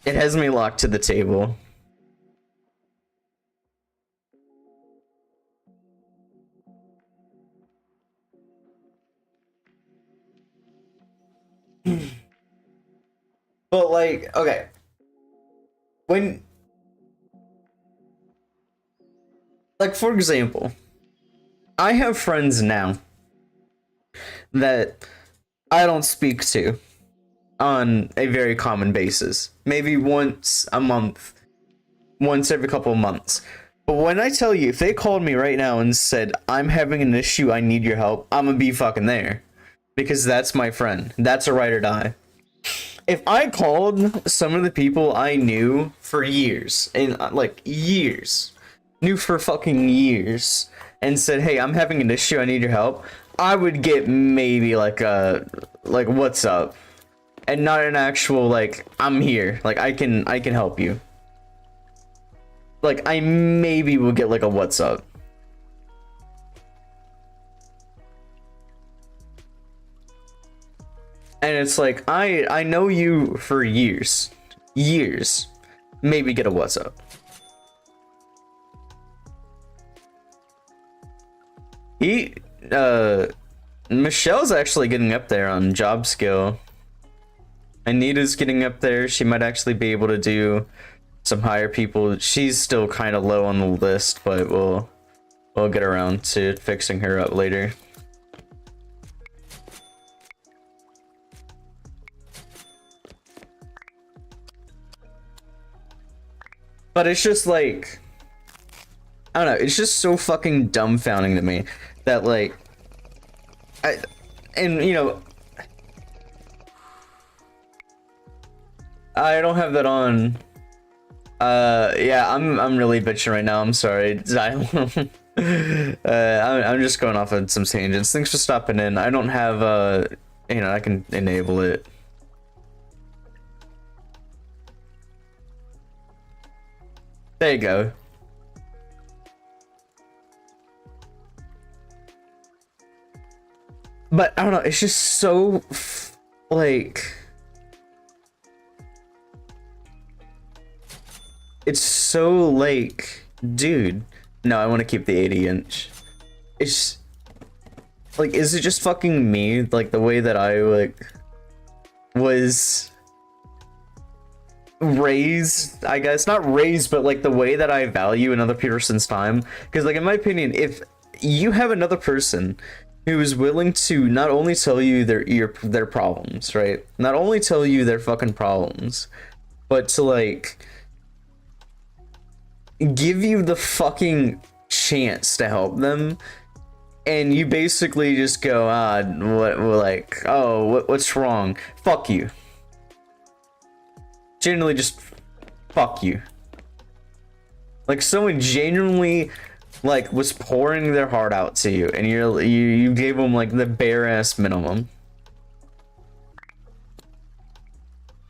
It has me locked to the table. But like, okay. When, like, for example, I have friends now that I don't speak to on a very common basis. Maybe once a month, once every couple of months. But when I tell you, if they called me right now and said, I'm having an issue, I need your help, I'm gonna be fucking there. Because that's my friend. That's a ride or die. If I called some of the people I knew for years, and like years, knew for fucking years, and said, hey, I'm having an issue, I need your help, I would get maybe like a, like, what's up? And not an actual, like, I'm here, like, I can help you. Like, I maybe will get like a what's up. And it's like, I know you for years. years, maybe get a what's up. Michelle's actually getting up there on job skill. Anita's getting up there. She might actually be able to do some higher people. She's still kind of low on the list, but we'll get around to fixing her up later. But it's just like, I don't know, it's just so fucking dumbfounding to me that like, you know, I don't have that on. Yeah, I'm really bitching right now. I'm sorry. I'm just going off on some tangents. Thanks for stopping in. I don't have you know, I can enable it. There you go. But I don't know, it's just so like, it's so like, dude, no, I want to keep the 80-inch. It's like, is it just fucking me, like the way that I like was raised, I guess, not raised, but like the way that I value another person's time? Because like, in my opinion, if you have another person who is willing to not only tell you their problems, right, not only tell you their fucking problems, but to like give you the fucking chance to help them, and you basically just go, what's wrong? Fuck you. Genuinely just fuck you. Like, someone genuinely like was pouring their heart out to you, and you gave them like the bare ass minimum.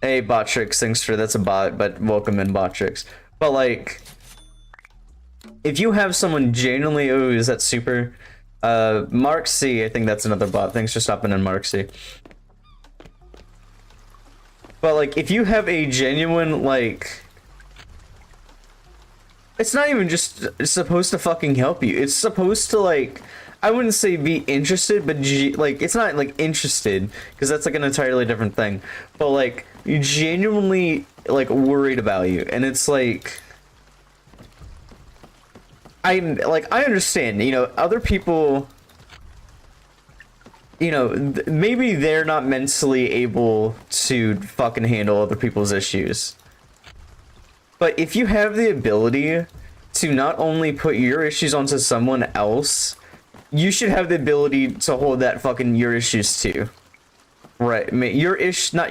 Hey, Botrix, thanks for, that's a bot, but welcome in, Botrix. But like, if you have someone genuinely, oh, is that super? Mark C, I think that's another bot. Thanks for stopping in, Mark C. But like, if you have a genuine, like, it's not even just supposed to fucking help you. It's supposed to, like, I wouldn't say be interested, but like, it's not like interested, because that's like an entirely different thing. But like, you genuinely like worried about you, and it's like, I understand, you know, other people, you know, maybe they're not mentally able to fucking handle other people's issues. But if you have the ability to not only put your issues onto someone else, you should have the ability to hold that fucking your issues too. Right, not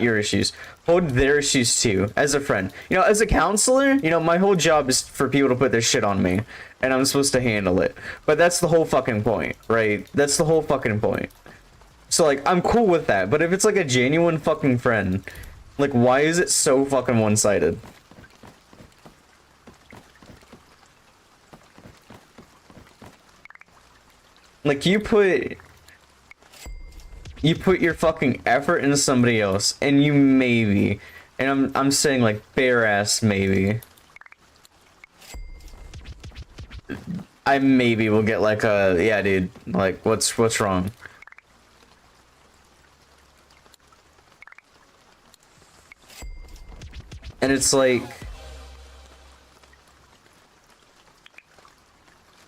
your issues. Hold their issues too, as a friend. You know, as a counselor, you know, my whole job is for people to put their shit on me, and I'm supposed to handle it. But that's the whole fucking point, right? That's the whole fucking point. So like, I'm cool with that, but if it's like a genuine fucking friend, like, why is it so fucking one-sided? Like, you put your fucking effort into somebody else, and you maybe, and I'm saying like bare ass maybe, I maybe will get like a, yeah dude, like what's wrong? And it's like,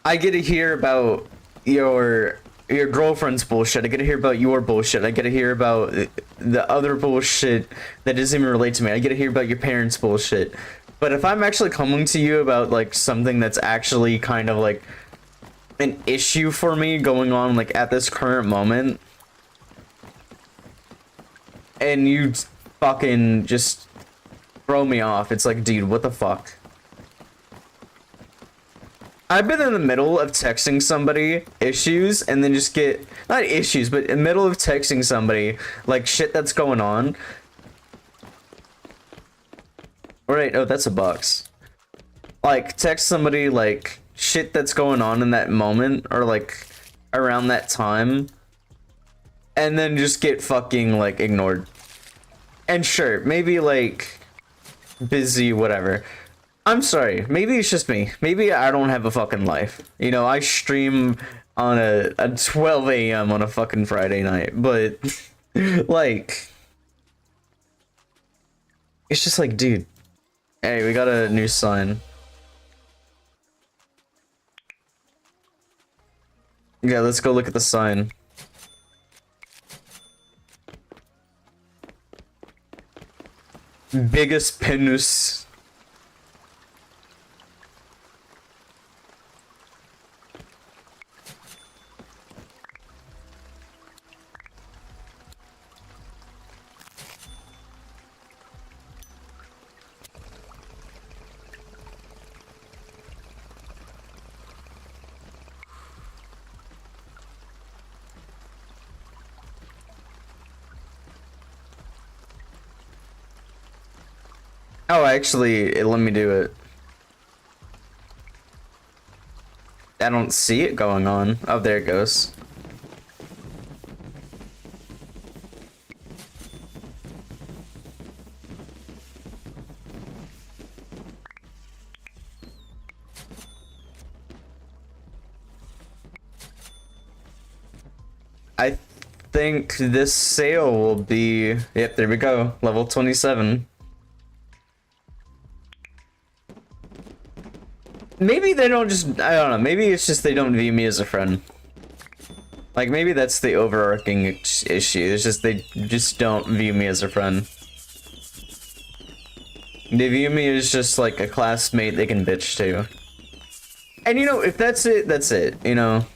I get to hear about your girlfriend's bullshit, I get to hear about your bullshit, I get to hear about the other bullshit that doesn't even relate to me, I get to hear about your parents' bullshit. But if I'm actually coming to you about like something that's actually kind of like an issue for me going on like at this current moment, and you fucking just throw me off, it's like, dude, what the fuck? I've been in the middle of texting somebody issues and then just get, not issues, but in the middle of texting somebody like shit that's going on. Alright, oh, that's a box. Like, text somebody like shit that's going on in that moment or like around that time, and then just get fucking like ignored. And sure, maybe like busy, whatever. I'm sorry. Maybe it's just me. Maybe I don't have a fucking life. You know, I stream on a 12 a.m. on a fucking Friday night, but like, it's just like, dude. Hey, we got a new sign. Yeah, let's go look at the sign. Biggest penis. Oh, actually, it let me do it. I don't see it going on. Oh, there it goes. I think this sale will be... Yep, there we go. Level 27. Maybe they don't just... I don't know. Maybe it's just they don't view me as a friend. Like, maybe that's the overarching issue. It's just they just don't view me as a friend. They view me as just like a classmate they can bitch to. And you know, if that's it, that's it, you know?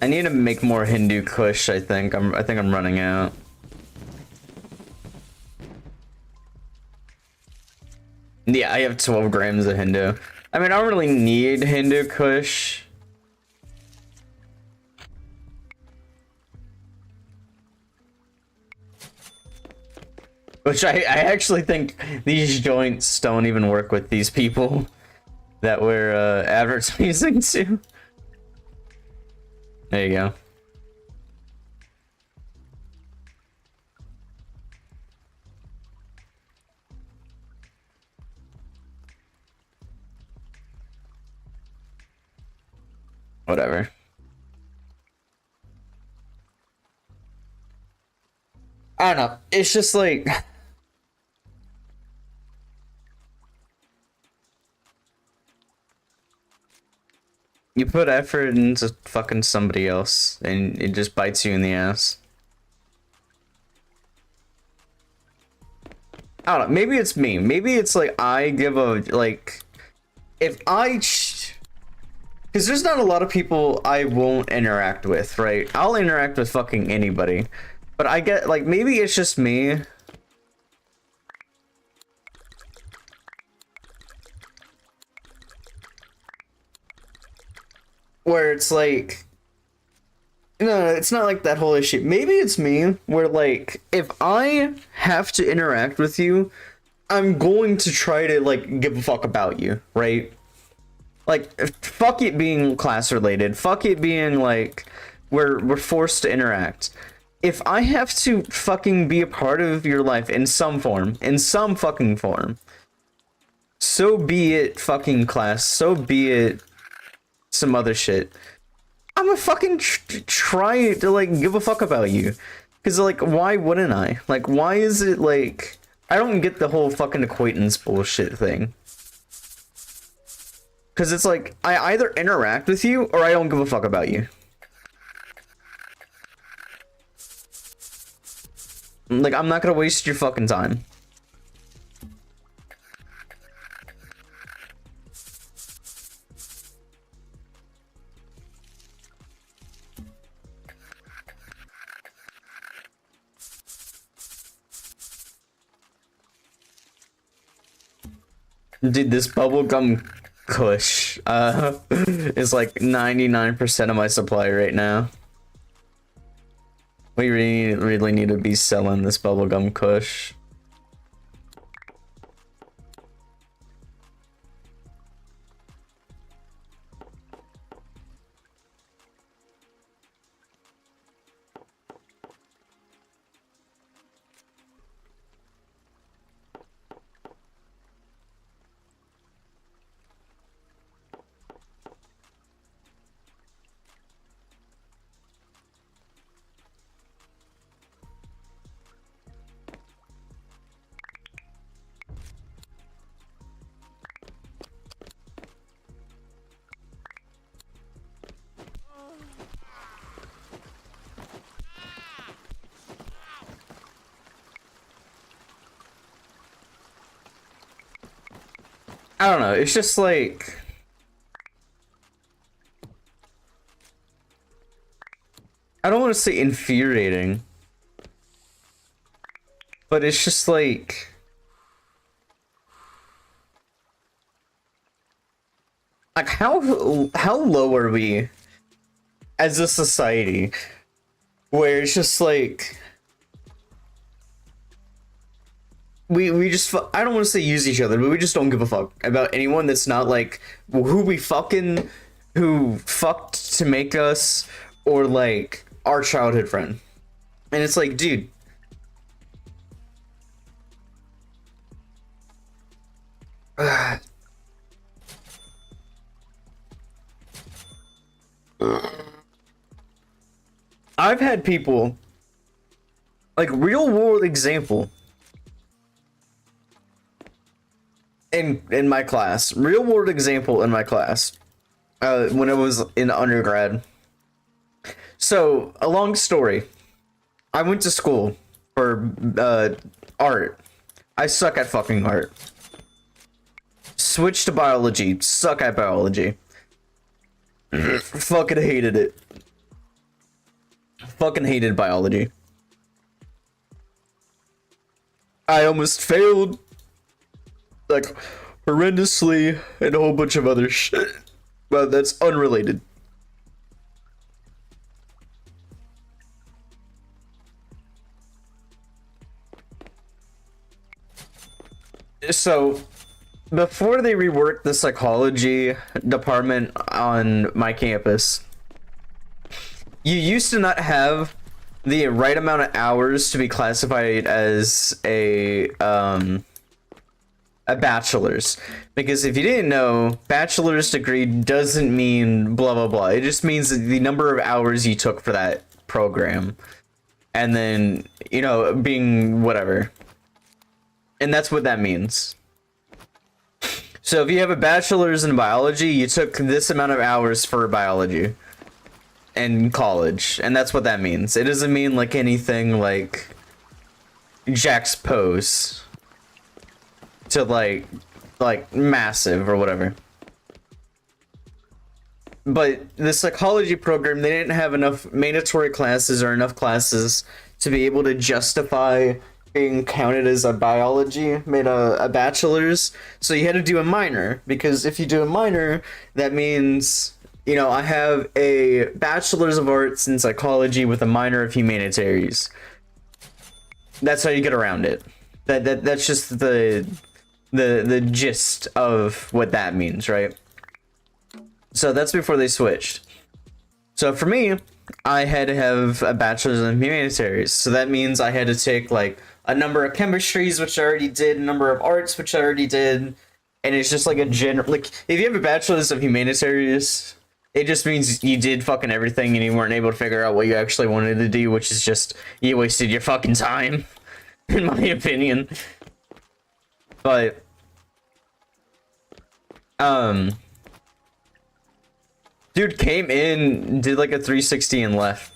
I need to make more Hindu Kush, I think. I think I'm running out. Yeah, I have 12 grams of Hindu. I mean, I don't really need Hindu Kush. Which I actually think these joints don't even work with these people that we're advertising to. There you go. Whatever. I don't know. It's just like... You put effort into fucking somebody else, and it just bites you in the ass. I don't know, maybe it's me. Maybe it's like I give a, like... If I... Because there's not a lot of people I won't interact with, right? I'll interact with fucking anybody. But I get, like, maybe it's just me. Where it's like, no, it's not like that whole issue. Maybe it's me where, like, if I have to interact with you, I'm going to try to, like, give a fuck about you, right? Like, fuck it being class related. Fuck it being, like, we're forced to interact. If I have to fucking be a part of your life in some form, in some fucking form, so be it fucking class, so be it some other shit. I'm gonna fucking try to, like, give a fuck about you. Because, like, why wouldn't I? Like, why is it, like... I don't get the whole fucking acquaintance bullshit thing. Because it's like, I either interact with you, or I don't give a fuck about you. Like, I'm not gonna waste your fucking time. Dude, this bubblegum kush is like 99% of my supply right now. We really need to be selling this bubblegum kush. I don't know, it's just like... I don't want to say infuriating, but it's just like... Like, how low are we as a society where it's just like... We just, I don't want to say use each other, but we just don't give a fuck about anyone that's not like who we fucking, who fucked to make us, or like our childhood friend. And it's like, dude. I've had people, like real world example, in my class, real world example in my class, when I was in undergrad. So, a long story. I went to school for art. I suck at fucking art. Switched to biology. Suck at biology. Fucking hated it. Fucking hated biology. I almost failed. Like, horrendously, and a whole bunch of other shit. But that's unrelated. So, before they reworked the psychology department on my campus, you used to not have the right amount of hours to be classified as a bachelor's, because if you didn't know, bachelor's degree doesn't mean blah blah blah. It just means the number of hours you took for that program, and then, you know, being whatever, and that's what that means. So if you have a bachelor's in biology, you took this amount of hours for biology in college, and that's what that means. It doesn't mean like anything like Jack's pose to like massive or whatever. But the psychology program, they didn't have enough mandatory classes or enough classes to be able to justify being counted as a biology, made a bachelor's. So you had to do a minor, because if you do a minor, that means, you know, I have a bachelor's of arts in psychology with a minor of humanities. That's how you get around it. That's just the gist of what that means, right? So that's before they switched. So for me, I had to have a bachelor's in humanities. So that means I had to take like a number of chemistries, which I already did, a number of arts, which I already did. And it's just like a general, like, if you have a bachelor's of humanities, it just means you did fucking everything and you weren't able to figure out what you actually wanted to do, which is just, you wasted your fucking time, in my opinion. But, dude came in, did like a 360 and left.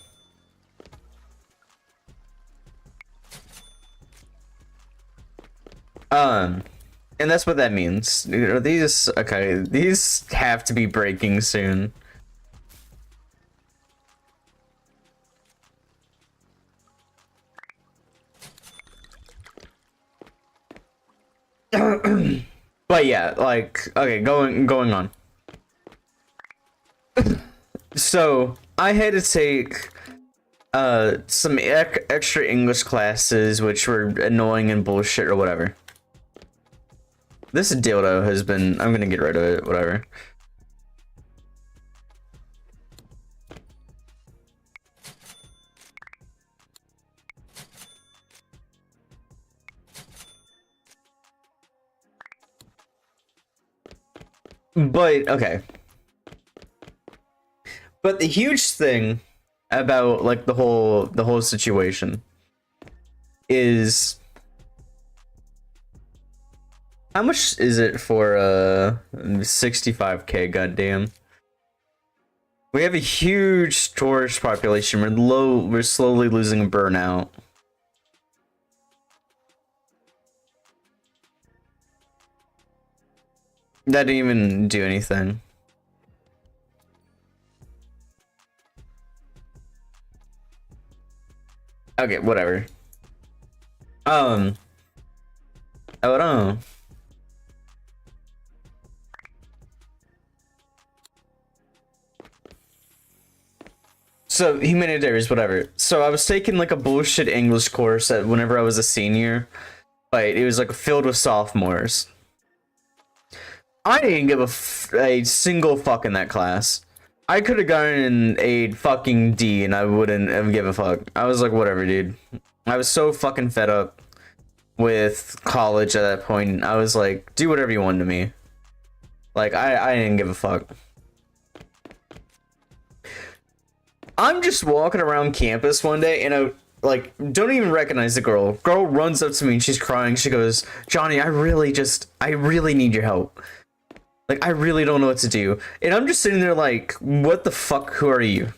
And that's what that means. Are these, okay, these have to be breaking soon. But yeah, like, okay, going on. So I had to take some extra English classes which were annoying and bullshit or whatever. This dildo has been, I'm gonna get rid of it, whatever. But okay. But the huge thing about like the whole situation is how much is it for 65K, goddamn. We have a huge tourist population. We're slowly losing burnout. That didn't even do anything. Okay, whatever. I don't know. So humanitarians, whatever. So I was taking like a bullshit English course at whenever I was a senior, but it was like filled with sophomores. I didn't give a single fuck in that class. I could have gotten a fucking D and I wouldn't have give a fuck. I was like, whatever, dude. I was so fucking fed up with college at that point. I was like, do whatever you want to me. Like, I didn't give a fuck. I'm just walking around campus one day and I like don't even recognize the girl. Girl runs up to me and she's crying. She goes, Johnny, I really need your help. Like, I really don't know what to do. And I'm just sitting there like, what the fuck, who are you?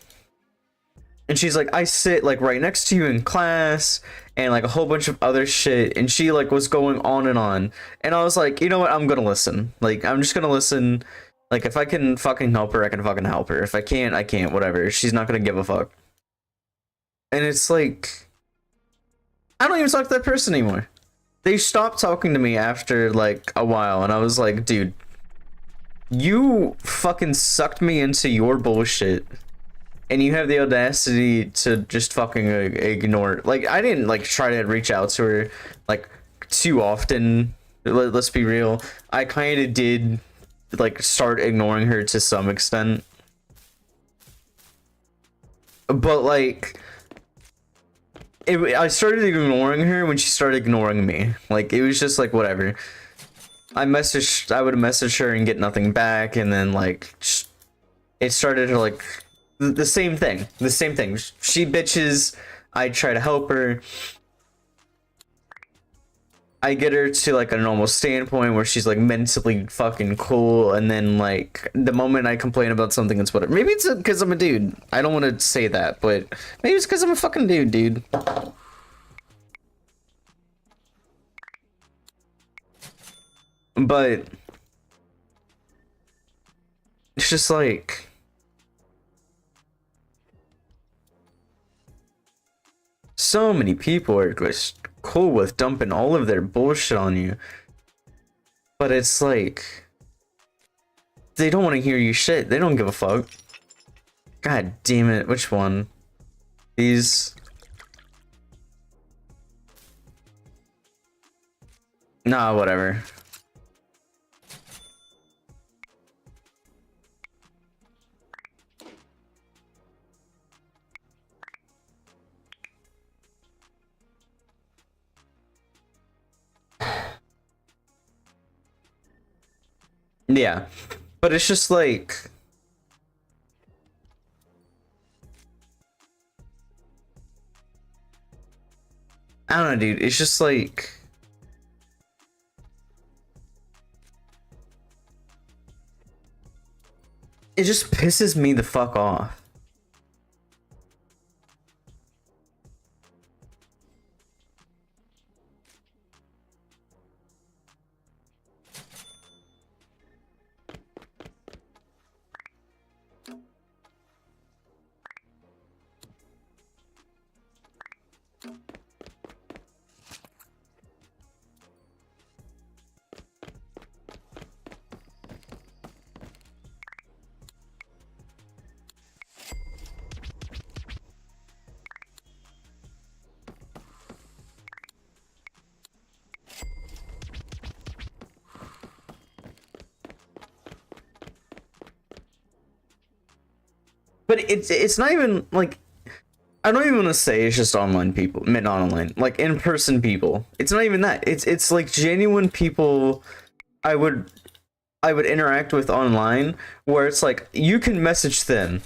And she's like, I sit like right next to you in class and like a whole bunch of other shit. And she like was going on and on. And I was like, you know what? I'm gonna listen. Like, I'm just gonna listen. Like, if I can fucking help her, I can fucking help her. If I can't, I can't. Whatever. She's not gonna give a fuck. And it's like, I don't even talk to that person anymore. They stopped talking to me after like a while. And I was like, dude, you fucking sucked me into your bullshit. And you have the audacity to just fucking ignore it. Like, I didn't like try to reach out to her like too often. Let's be real. I kind of did like start ignoring her to some extent. But like I started ignoring her when she started ignoring me. Like, it was just like whatever. I would message her and get nothing back, and then like it started to like the same thing. She bitches, I try to help her. I get her to like a normal standpoint where she's like mentally fucking cool, and then like the moment I complain about something, it's whatever. Maybe it's because I'm a dude. I don't want to say that, but maybe it's because I'm a fucking dude. But it's just like so many people are just cool with dumping all of their bullshit on you, but it's like they don't want to hear you shit. They don't give a fuck. God damn it, which one? These? Nah, whatever. Yeah, but it's just like I don't know, dude. It's just like it just pisses me the fuck off. But it's not even like, I don't even want to say it's just online people, not online, like in person people. It's not even that. It's like genuine people I would interact with online, where it's like you can message them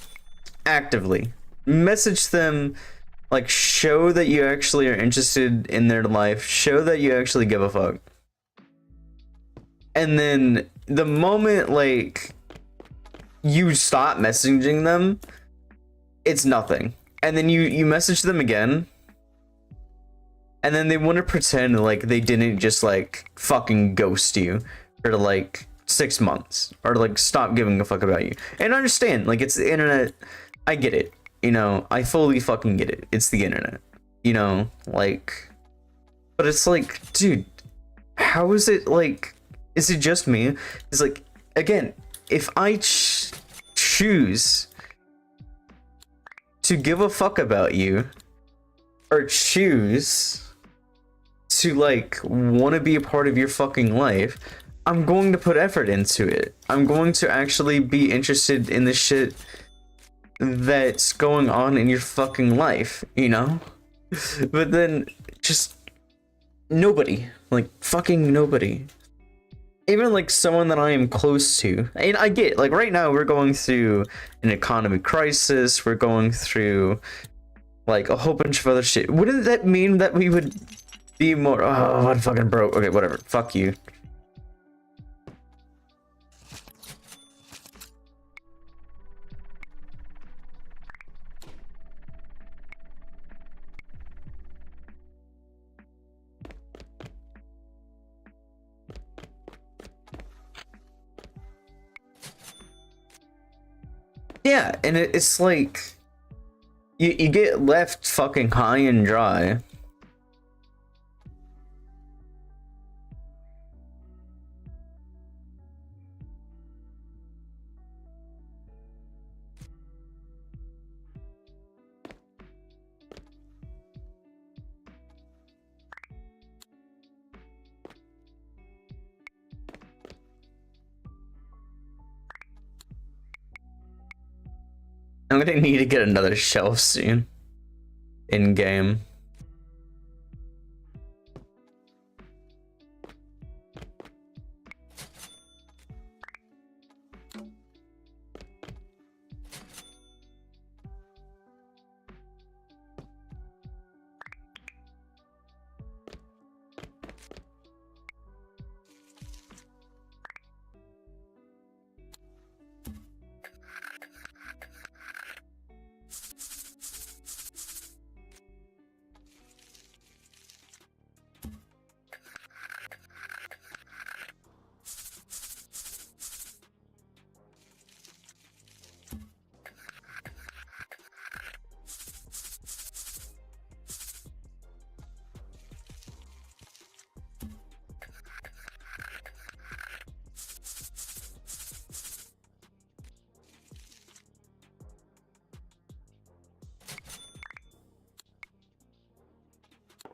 actively, message them, like show that you actually are interested in their life, show that you actually give a fuck. And then the moment like you stop messaging them, it's nothing. And then you message them again, and then they want to pretend like they didn't just like fucking ghost you for like 6 months, or like stop giving a fuck about you. And I understand, like, it's the internet. I get it, you know, I fully fucking get it. It's the internet, you know, like, but it's like, dude, how is it like, is it just me? It's like, again, if I choose to give a fuck about you, or choose to like want to be a part of your fucking life, I'm going to put effort into it. I'm going to actually be interested in the shit that's going on in your fucking life, you know? But then just nobody, like fucking nobody. Even like someone that I am close to. And I get, like, right now we're going through an economy crisis, we're going through like a whole bunch of other shit. Wouldn't that mean that we would be more, oh, I'm fucking broke. Okay, whatever, fuck you. Yeah, and it's like you get left fucking high and dry. I'm gonna need to get another shelf soon in game.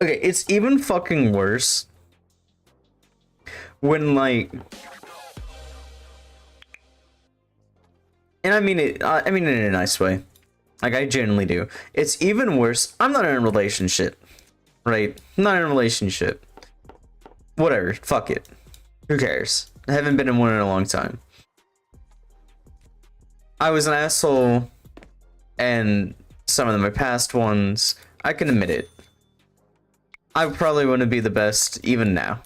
Okay, it's even fucking worse when like, and I mean it, I mean it in a nice way. Like, I genuinely do. It's even worse. I'm not in a relationship, right? I'm not in a relationship. Whatever, fuck it. Who cares? I haven't been in one in a long time. I was an asshole, and some of my past ones, I can admit it. I probably wouldn't be the best even now.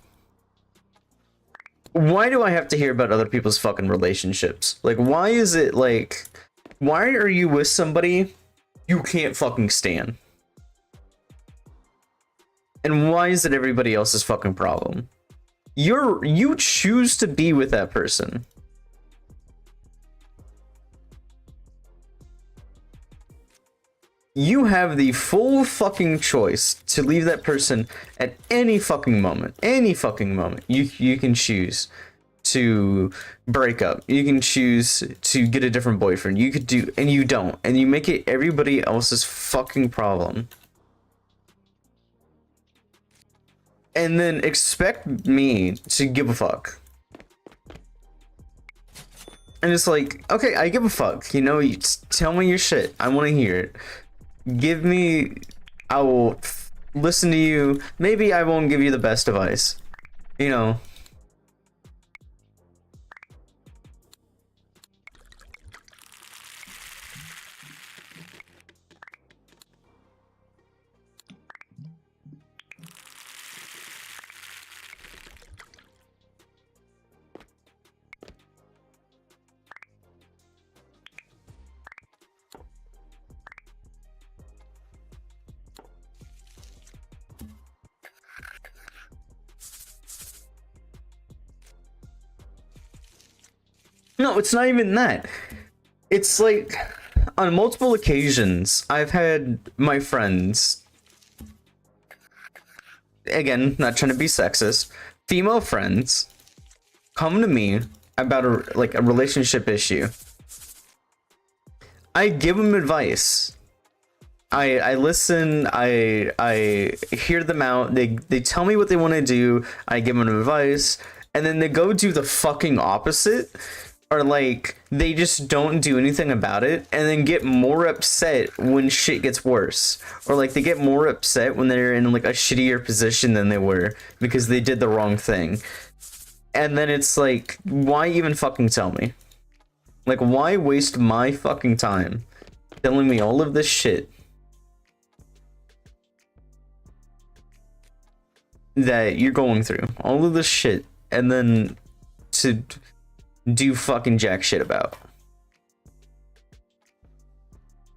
Why do I have to hear about other people's fucking relationships? Like, why is it like, why are you with somebody you can't fucking stand? And why is it everybody else's fucking problem? You choose to be with that person. You have the full fucking choice to leave that person at any fucking moment. Any fucking moment. You can choose to break up. You can choose to get a different boyfriend. You could do, and you don't. And you make it everybody else's fucking problem. And then expect me to give a fuck. And it's like, okay, I give a fuck. You know, you tell me your shit. I want to hear it. Give me, I will listen to you. Maybe I won't give you the best advice. You know. No, it's not even that. It's like, on multiple occasions, I've had my friends, again, not trying to be sexist, female friends, come to me about a relationship issue. I give them advice. I listen, I hear them out, they tell me what they want to do, I give them advice, and then they go do the fucking opposite. Or like they just don't do anything about it and then get more upset when shit gets worse, or like they get more upset when they're in like a shittier position than they were because they did the wrong thing. And then it's like, why even fucking tell me? Like, why waste my fucking time telling me all of this shit that you're going through, all of this shit, and then to do fucking jack shit about?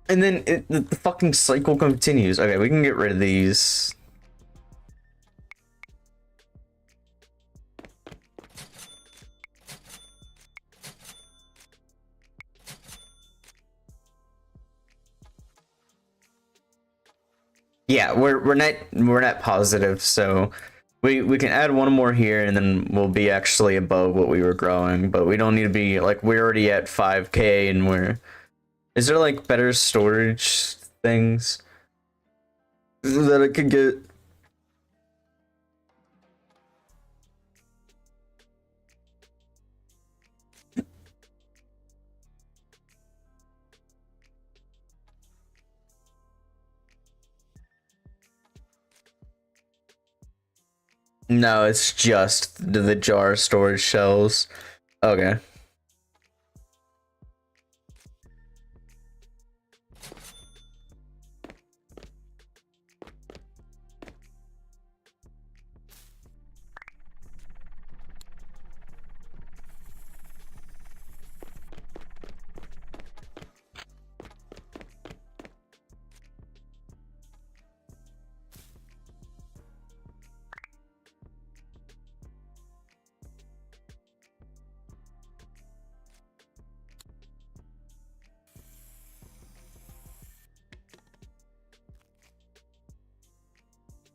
And then the fucking cycle continues. Okay, we can get rid of these. Yeah, we're not positive, so we can add one more here and then we'll be actually above what we were growing, but we don't need to be like, we're already at 5k and we're, is there like better storage things that I could get? No, it's just the jar storage shells. Okay.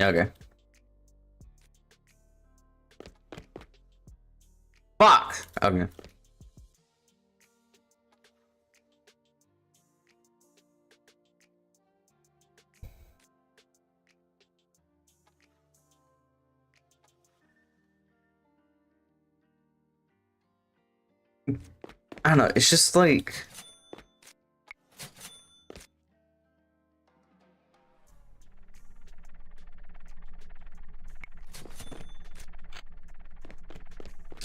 Okay. Fuck! Okay. I don't know, it's just like...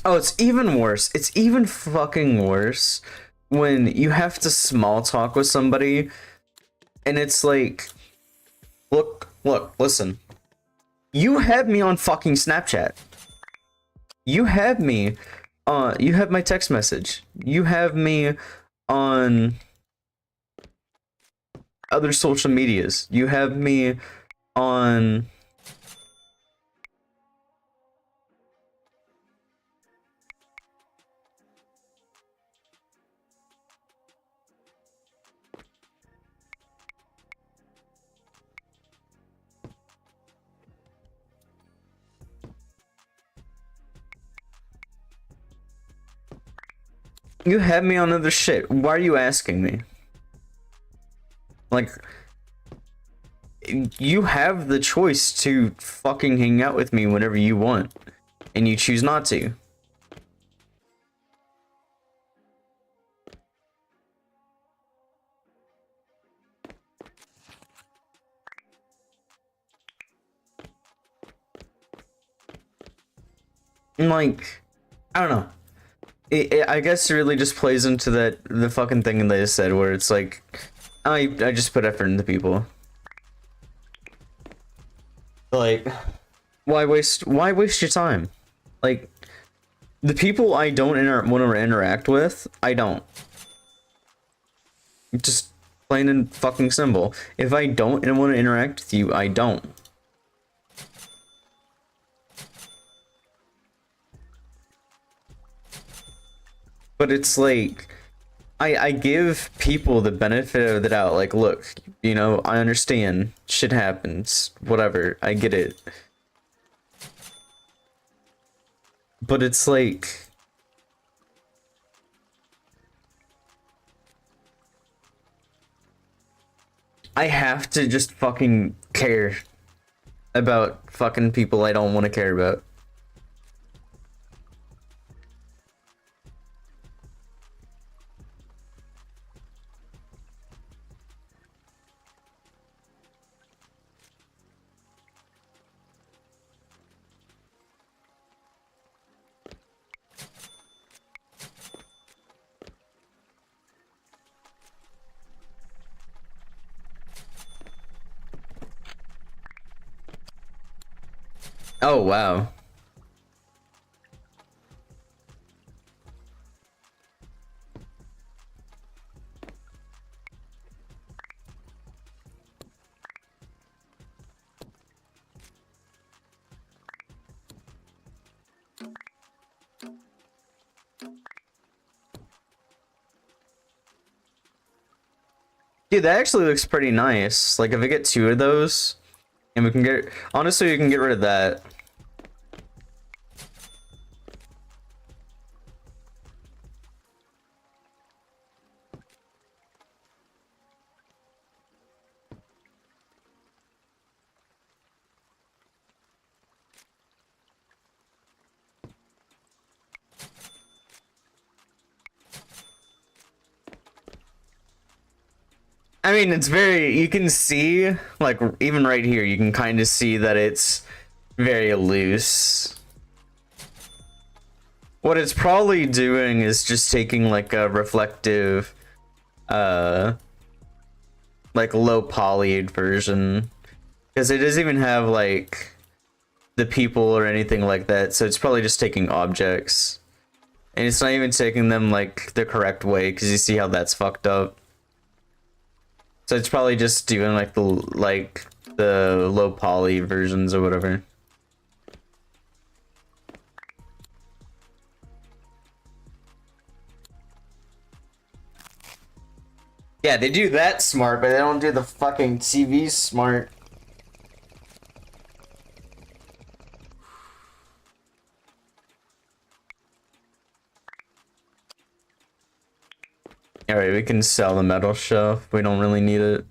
Oh, it's even worse. It's even fucking worse when you have to small talk with somebody and it's like, look, listen. You have me on fucking Snapchat. You have me, you have my text message. You have me on other social medias. You have me on... You have me on other shit. Why are you asking me? Like, you have the choice to fucking hang out with me whenever you want, and you choose not to. And like, I don't know. I guess it really just plays into the fucking thing that I said, where it's like, I just put effort into people. Like, why waste your time? Like, the people I don't want to interact with, I don't. Just plain and fucking simple. If I don't want to interact with you, I don't. But it's like, I give people the benefit of the doubt. Like, look, you know, I understand. Shit happens. Whatever. I get it. But it's like, I have to just fucking care about fucking people I don't want to care about. Oh, wow. Dude, that actually looks pretty nice. Like, if I get 2 of those, and we can get... Honestly, we can get rid of that. I mean, it's very... You can see, like, even right here, you can kind of see that it's very loose. What it's probably doing is just taking, like, a reflective, like, low polyed version. Because it doesn't even have, like, the people or anything like that, so it's probably just taking objects. And it's not even taking them, like, the correct way, because you see how that's fucked up. So it's probably just doing like the low poly versions or whatever. Yeah, they do that smart, but they don't do the fucking TV smart. Alright, we can sell the metal shelf. We don't really need it.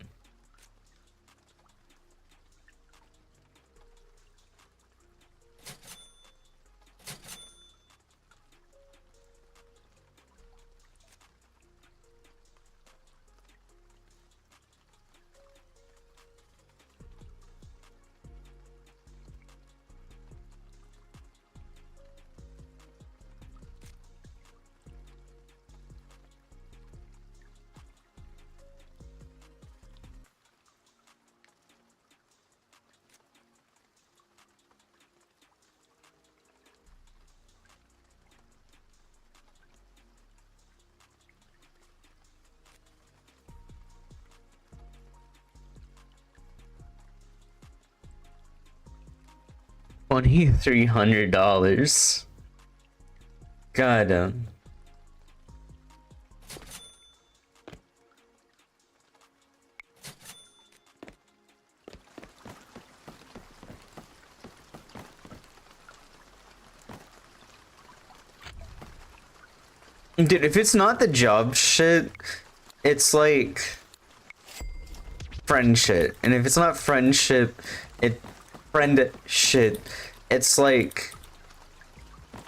$2,300. God damn. Dude, if it's not the job shit, it's like friend shit. And if it's not friendship, friend shit, it's like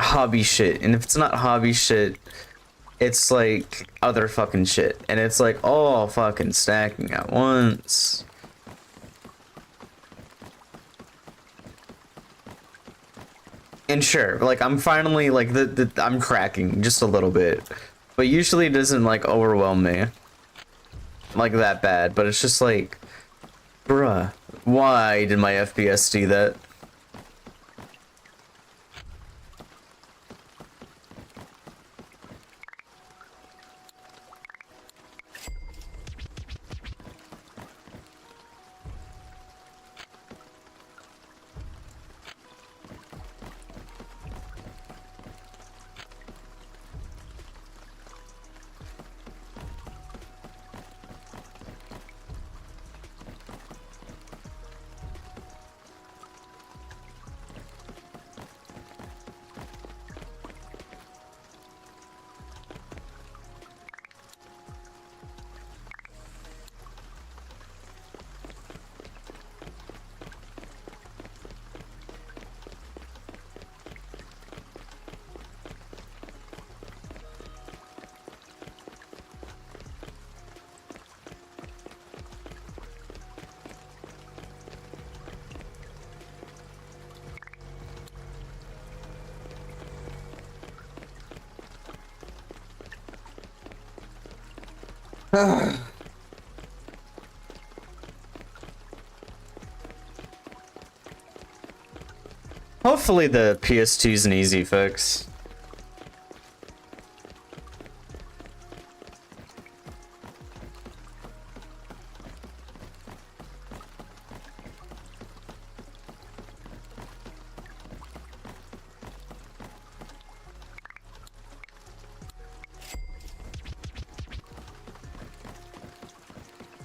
hobby shit. And if it's not hobby shit, it's like other fucking shit. And it's like all fucking stacking at once. And sure, like I'm finally like I'm cracking just a little bit, but usually it doesn't like overwhelm me like that bad. But it's just like, bruh, why did my FPS do that? Hopefully the PS2 is an easy fix.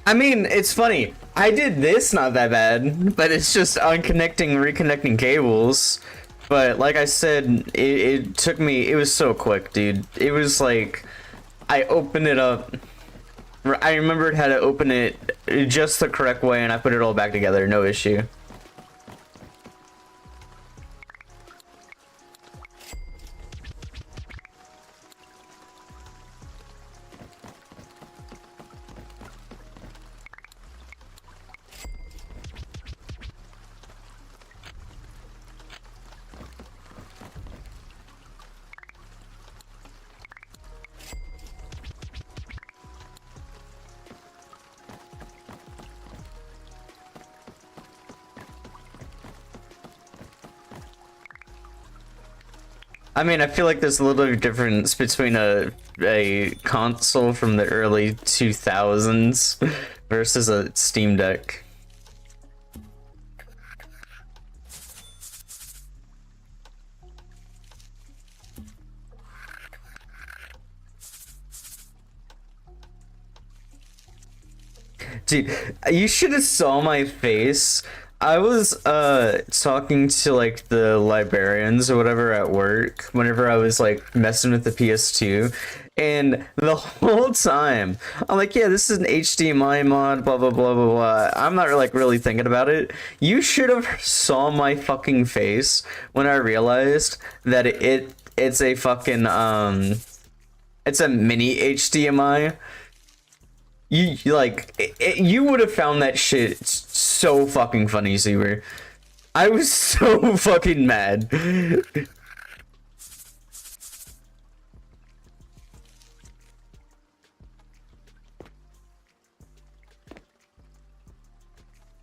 I mean, it's funny. I did this not that bad, but it's just unconnecting, reconnecting cables. But like I said, it took me, it was so quick, dude. It was like, I opened it up. I remembered how to open it just the correct way, and I put it all back together, no issue. I mean, I feel like there's a little bit of difference between a console from the early 2000s versus a Steam Deck. Dude, you should have saw my face. I was talking to like the librarians or whatever at work whenever I was like messing with the PS2, and the whole time I'm like, yeah, this is an HDMI mod, blah blah blah blah blah. I'm not like really thinking about it. You should have saw my fucking face when I realized that it's a fucking it's a mini HDMI. You like you would have found that shit so fucking funny, Seaver. I was so fucking mad.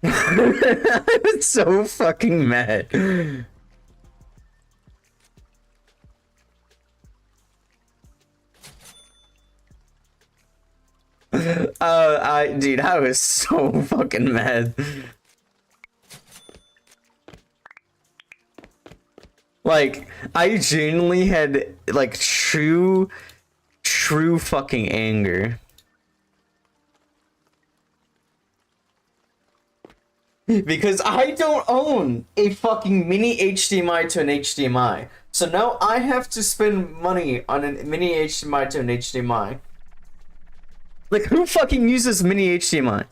I was so fucking mad. Dude, I was so fucking mad. Like, I genuinely had like true fucking anger. Because I don't own a fucking mini HDMI to an HDMI. So now I have to spend money on a mini HDMI to an HDMI. Like, who fucking uses mini HDMI?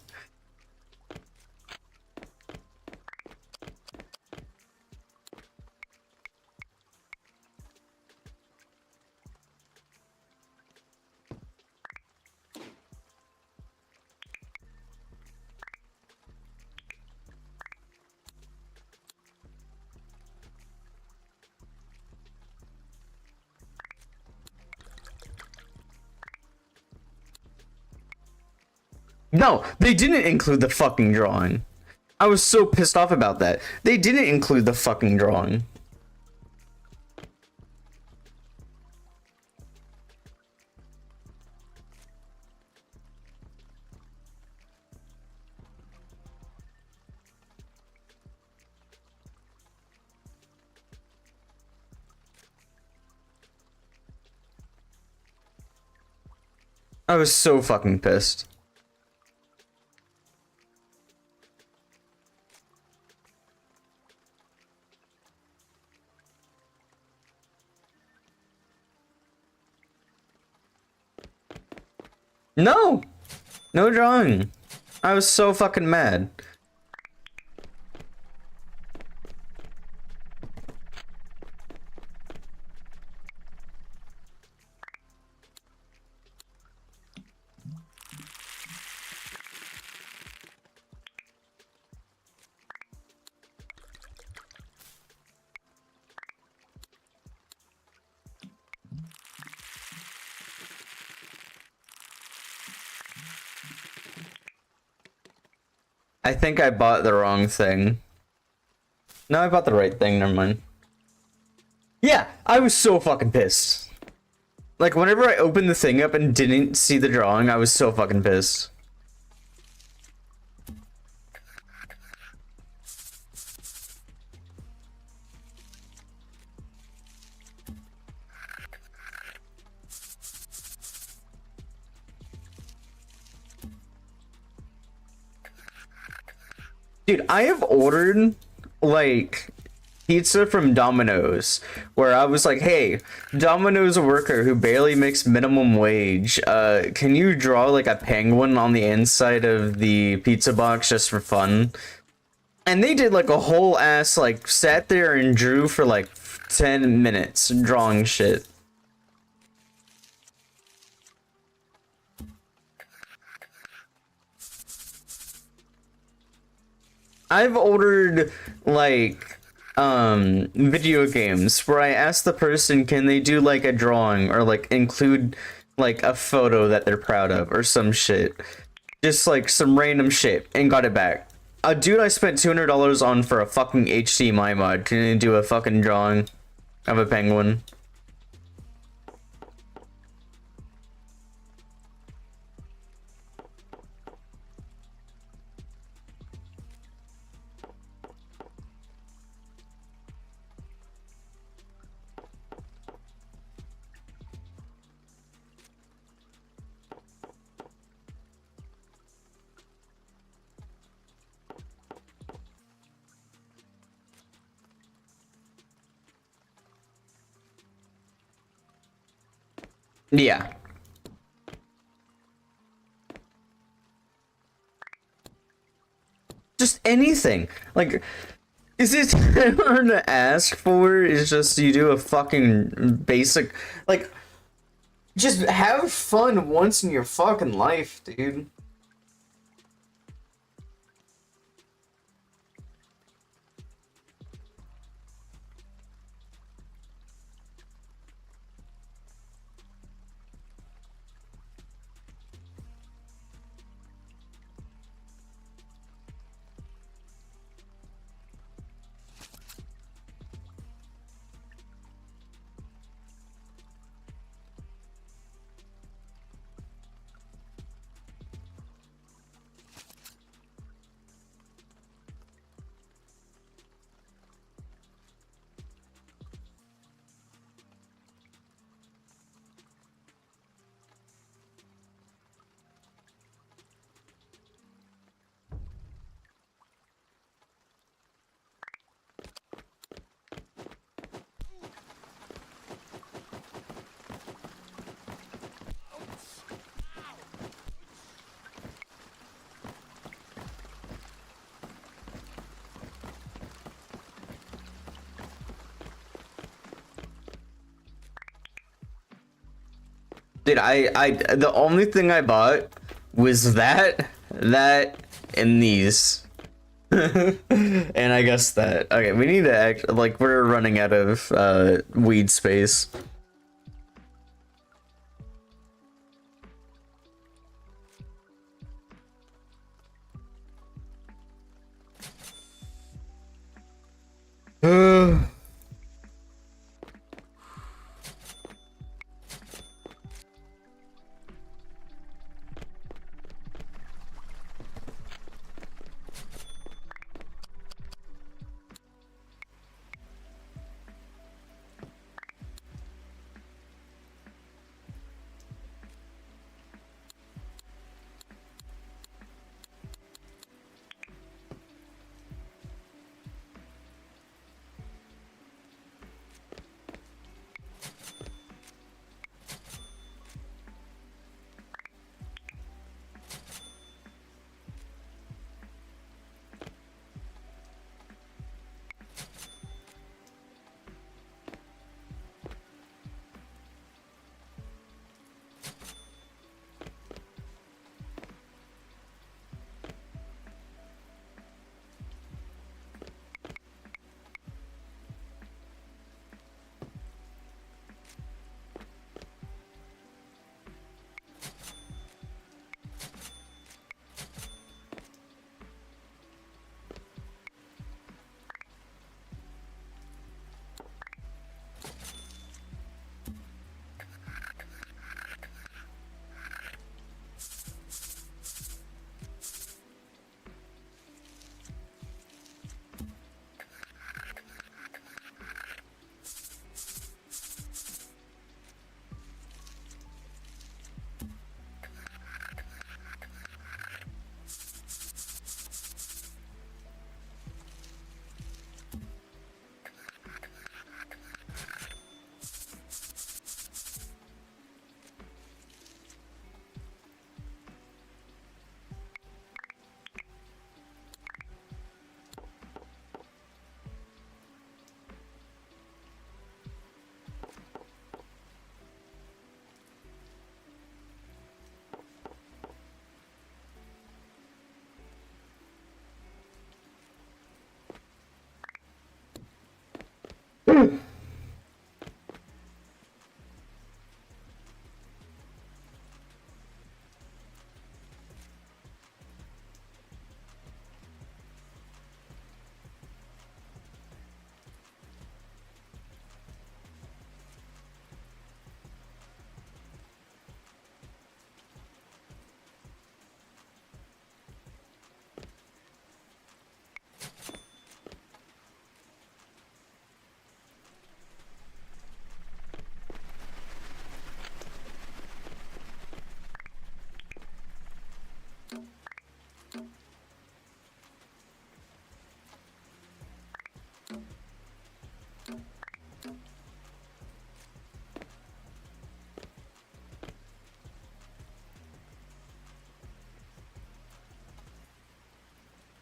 No, they didn't include the fucking drawing. I was so pissed off about that. They didn't include the fucking drawing. I was so fucking pissed. No! No drawing. I was so fucking mad. I think I bought the wrong thing. No, I bought the right thing, never mind. Yeah, I was so fucking pissed. Like, whenever I opened the thing up and didn't see the drawing, I was so fucking pissed. Dude, I have ordered, like, pizza from Domino's, where I was like, hey, Domino's worker who barely makes minimum wage, can you draw, like, a penguin on the inside of the pizza box just for fun? And they did, like, a whole ass, like, sat there and drew for, like, 10 minutes drawing shit. I've ordered, like, video games where I ask the person, can they do, like, a drawing or, like, include, like, a photo that they're proud of or some shit. Just, like, some random shit, and got it back. A dude I spent $200 on for a fucking HDMI mod can do a fucking drawing of a penguin. Yeah. Just anything. Like, is it hard to ask for? Is just you do a fucking basic, like, just have fun once in your fucking life, dude. Dude, the only thing I bought was that, and these. And I guess that. Okay, we need to act, like, we're running out of, weed space.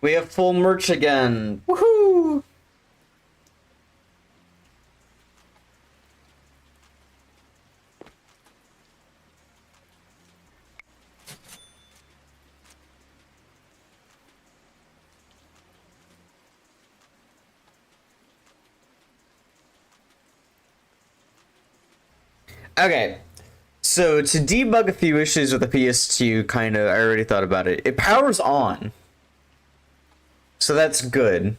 We have full merch again. Woohoo! Okay, so to debug a few issues with the PS2, kind of, I already thought about it. It powers on, so that's good.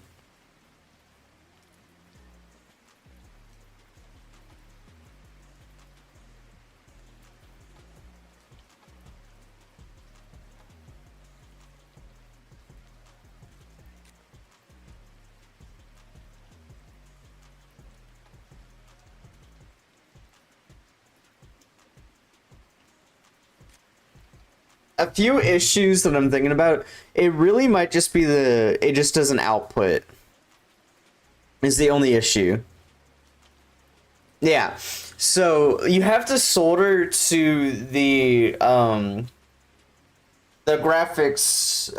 A few issues that I'm thinking about, it really might just be it just doesn't output. Is the only issue. Yeah. So you have to solder to the graphics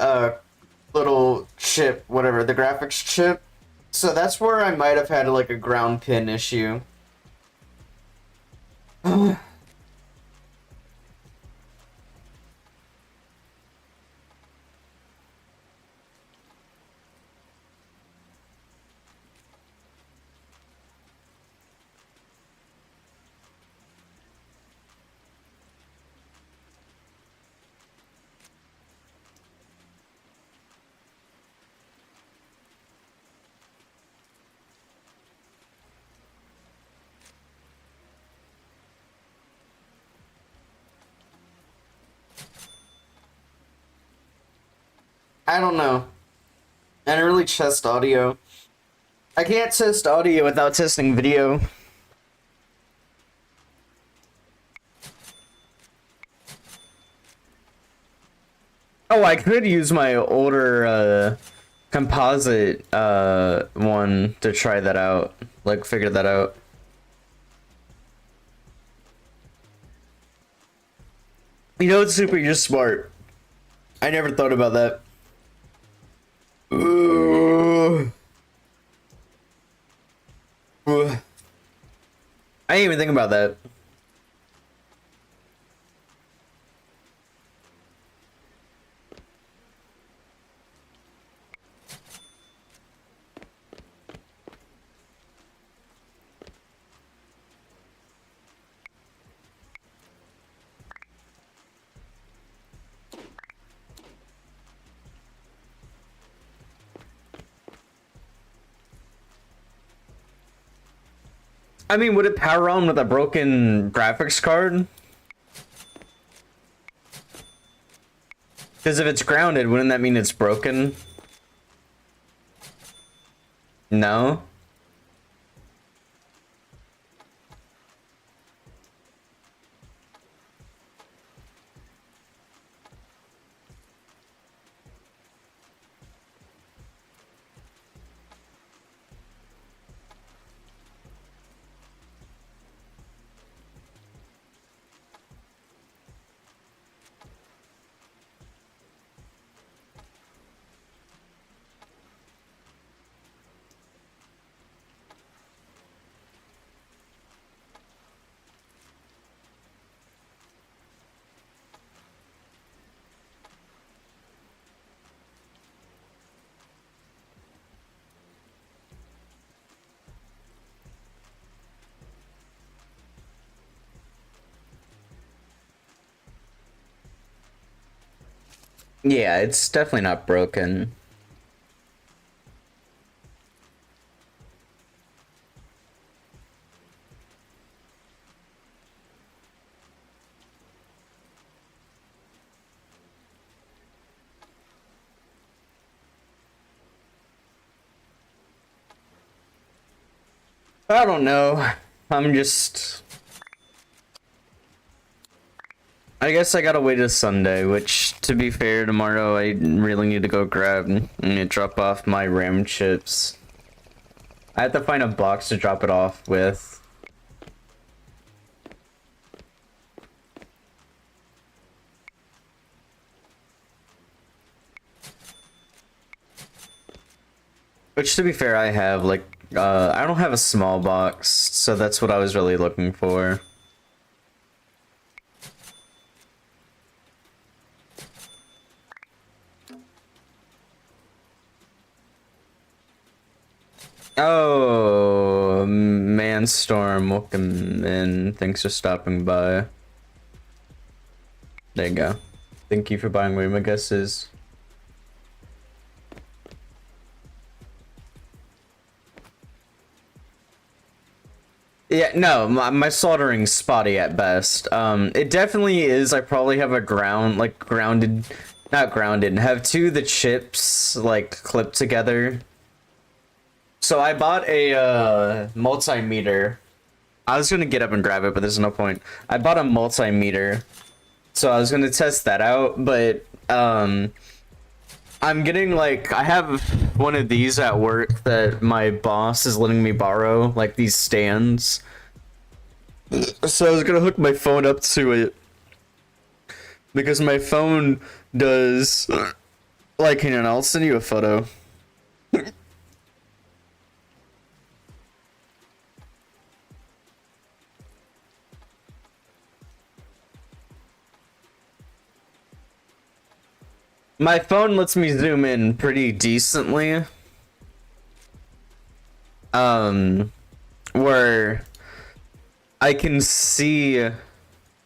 little chip, whatever, the graphics chip. So that's where I might have had like a ground pin issue. I don't know. I don't really test audio. I can't test audio without testing video. Oh, I could use my older composite one to try that out. Like, figure that out. You know, it's super, you're smart. I never thought about that. Ugh. Ugh. I didn't even think about that. I mean, would it power on with a broken graphics card? Because if it's grounded, wouldn't that mean it's broken? No? Yeah, it's definitely not broken. I don't know. I'm just... I guess I gotta wait till Sunday, which, to be fair, tomorrow I really need to go grab and drop off my RAM chips. I have to find a box to drop it off with. Which, to be fair, I have, like, I don't have a small box, so that's what I was really looking for. Oh, Manstorm, welcome in. Thanks for stopping by. There you go. Thank you for buying where my guess is. Yeah, no, my soldering's spotty at best. It definitely is. I probably have a not grounded, have two of the chips, like, clipped together. So I bought a, multimeter. I was gonna get up and grab it, but there's no point. I bought a multimeter. So I was gonna test that out, but, I'm getting, like, I have one of these at work that my boss is letting me borrow, like these stands. So I was gonna hook my phone up to it. Because my phone does, like, hang on, I'll send you a photo. My phone lets me zoom in pretty decently. Where I can see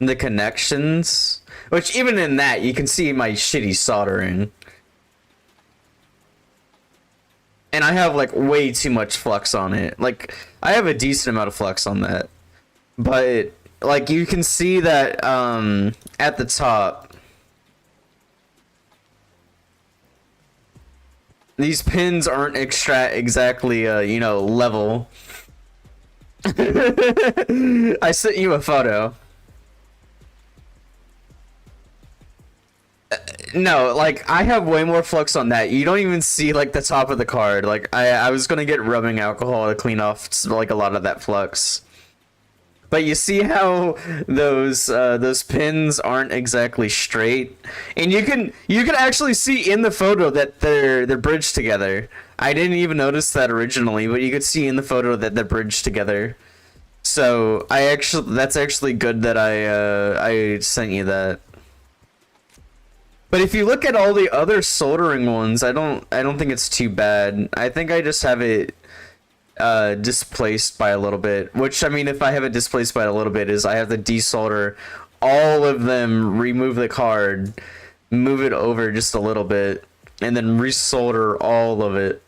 the connections, which even in that, you can see my shitty soldering. And I have, like, way too much flux on it. Like, I have a decent amount of flux on that. But, like, you can see that, at the top, these pins aren't exactly, you know, level. I sent you a photo. No, like, I have way more flux on that. You don't even see, like, the top of the card. Like, I was gonna get rubbing alcohol to clean off, like, a lot of that flux. But you see how those pins aren't exactly straight, and you can actually see in the photo that they're bridged together. I didn't even notice that originally, but you could see in the photo that they're bridged together. So that's actually good that I sent you that. But if you look at all the other soldering ones, I don't think it's too bad. I think I just have it displaced by a little bit, which, I mean, if I have it displaced by a little bit, is I have to desolder all of them, remove the card, move it over just a little bit, and then resolder all of it.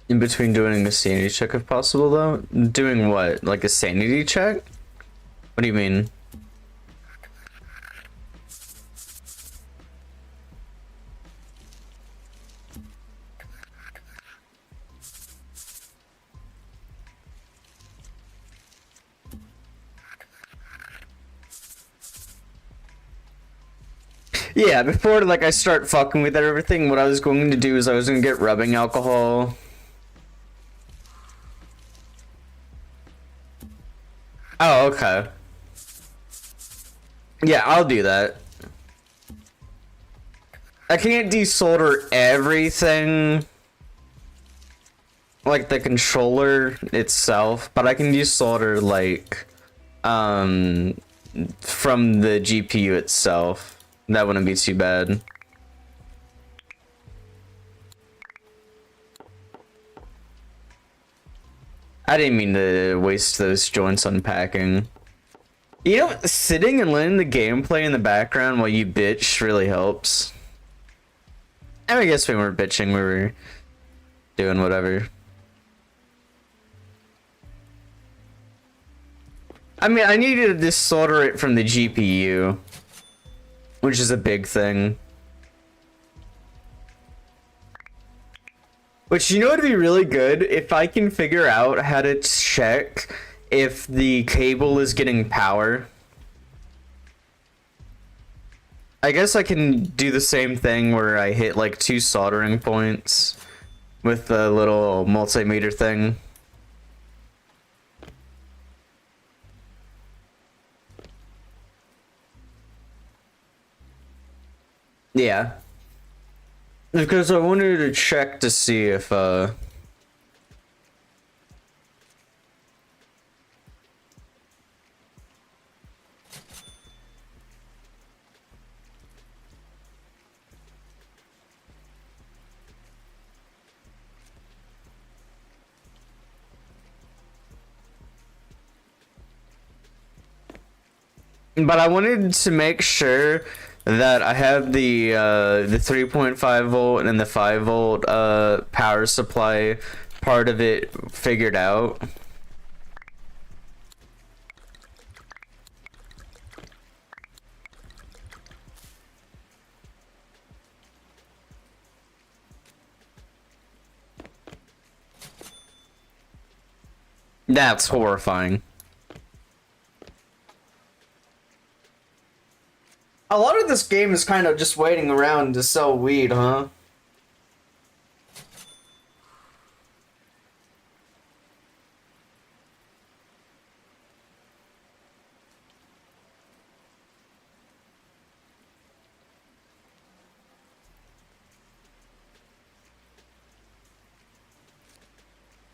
In between doing a sanity check if possible, though? Doing what? Like a sanity check? What do you mean? Yeah, before, like, I start fucking with everything, what I was going to do is I was going to get rubbing alcohol. Oh, okay. Yeah, I'll do that. I can't desolder everything, like the controller itself, but I can desolder, like, from the GPU itself. That wouldn't be too bad. I didn't mean to waste those joints unpacking. You know, sitting and letting the gameplay in the background while you bitch really helps. And I guess we weren't bitching, we were doing whatever. I mean, I needed to desolder it from the GPU, which is a big thing. Which, you know, would be really good if I can figure out how to check if the cable is getting power. I guess I can do the same thing where I hit like 2 soldering points with the little multimeter thing. Yeah. Because I wanted to check to see if but I wanted to make sure that I have the 3.5 volt and the 5 volt power supply part of it figured out. That's horrifying. A lot of this game is kind of just waiting around to sell weed, huh?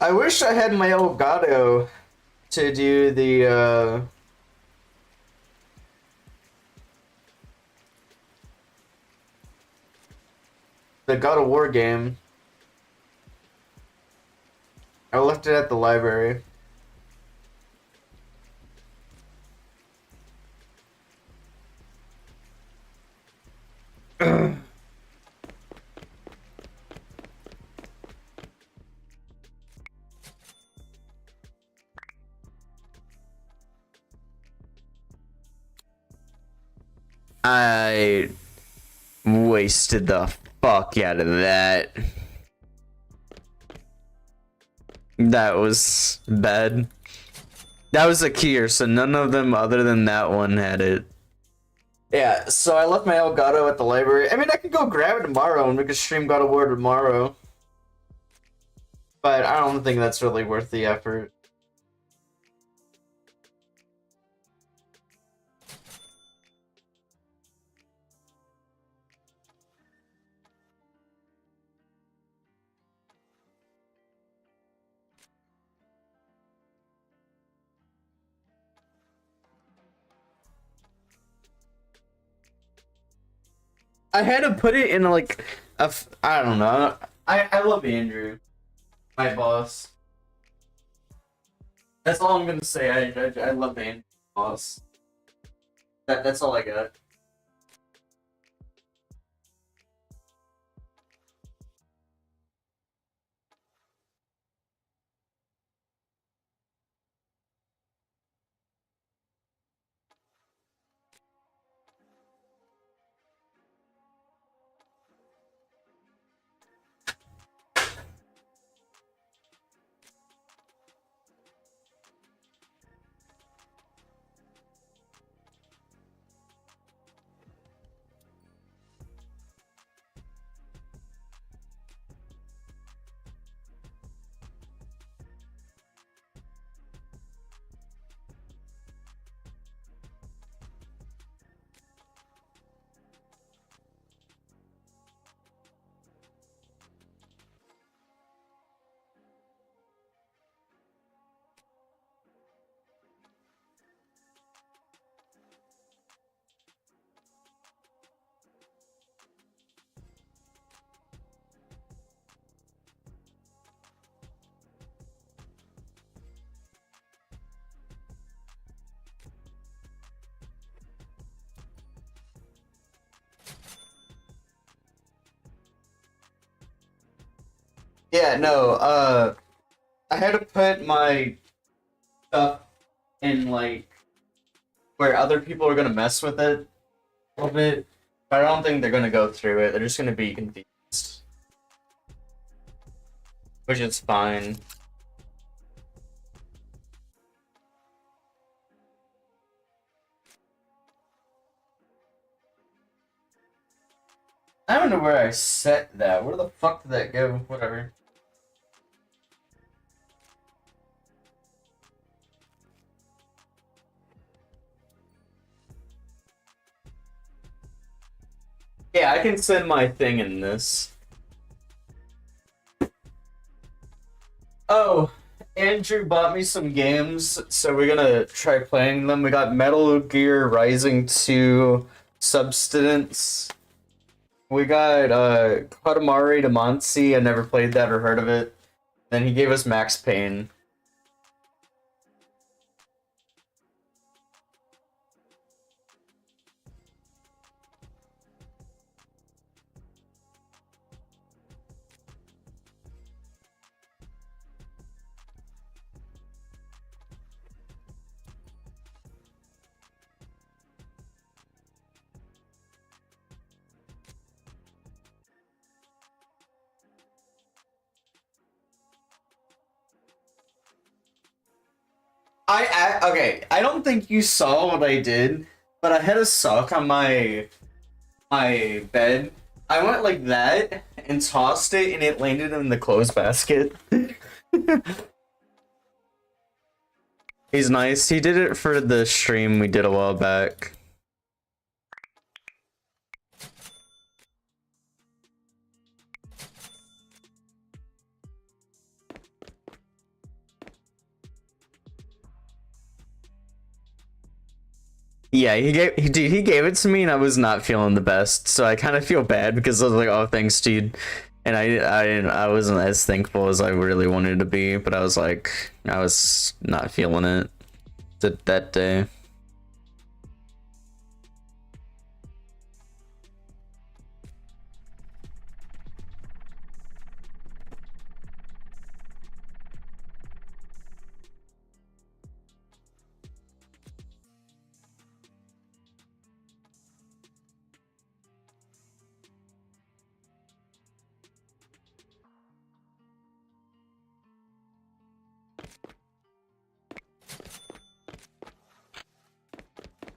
I wish I had my Elgato to do the God of War game. I left it at the library. I wasted the fuck out of that. That was bad. That was a keyer, so none of them other than that one had it. Yeah, so I left my Elgato at the library. I mean, I could go grab it tomorrow and we could stream God of War tomorrow. But I don't think that's really worth the effort. I had to put it in like I don't know. I love Andrew, my boss. That's all I'm gonna say. I love Andrew, boss. That's all I got. Yeah, no, I had to put my stuff in like where other people are gonna mess with it a little bit. But I don't think they're gonna go through it. They're just gonna be confused, which is fine. I don't know where I set that. Where the fuck did that go? Whatever. Yeah, I can send my thing in this. Oh, Andrew bought me some games, so we're gonna try playing them. We got Metal Gear Rising 2 Substance. We got Katamari Damacy. I never played that or heard of it. Then he gave us Max Payne. Okay, I don't think you saw what I did, but I had a sock on my bed. I went like that and tossed it, and it landed in the clothes basket. He's nice. He did it for the stream we did a while back. Yeah, he gave it to me, and I was not feeling the best, so I kind of feel bad because I was like, "Oh, thanks, dude," and I wasn't as thankful as I really wanted to be, but I was like, I was not feeling it that day.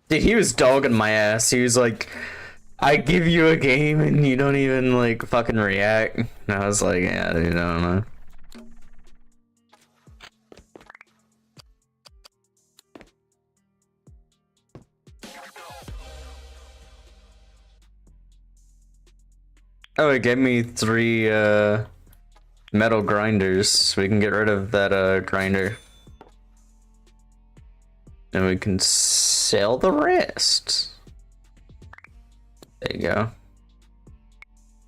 Dude, he was dogging my ass. He was like, I give you a game and you don't even like fucking react. And I was like, yeah, dude, I don't know. Oh, it gave me 3 metal grinders, so we can get rid of that grinder. And we can sell the rest. There you go.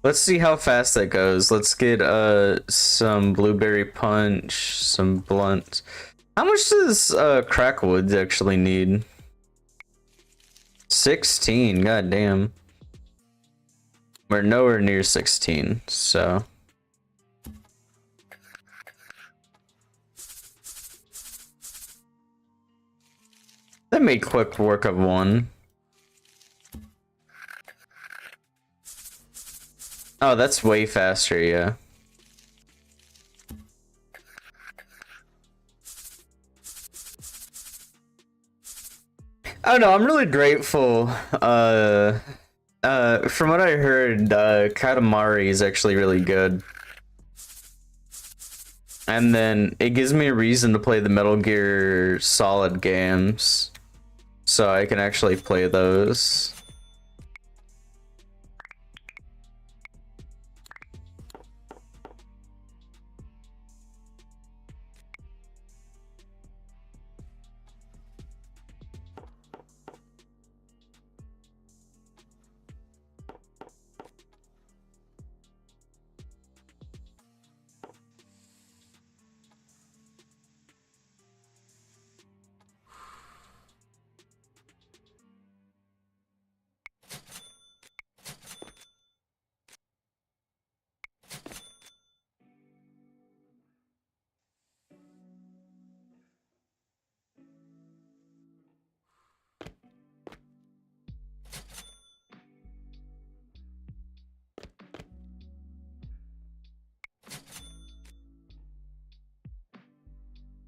Let's see how fast that goes. Let's get some blueberry punch, some blunt. How much does crackwood actually need? 16, god damn. We're nowhere near 16, so that made quick work of 1. Oh, that's way faster, yeah. Oh no, I'm really grateful. From what I heard, Katamari is actually really good. And then it gives me a reason to play the Metal Gear Solid games. So I can actually play those.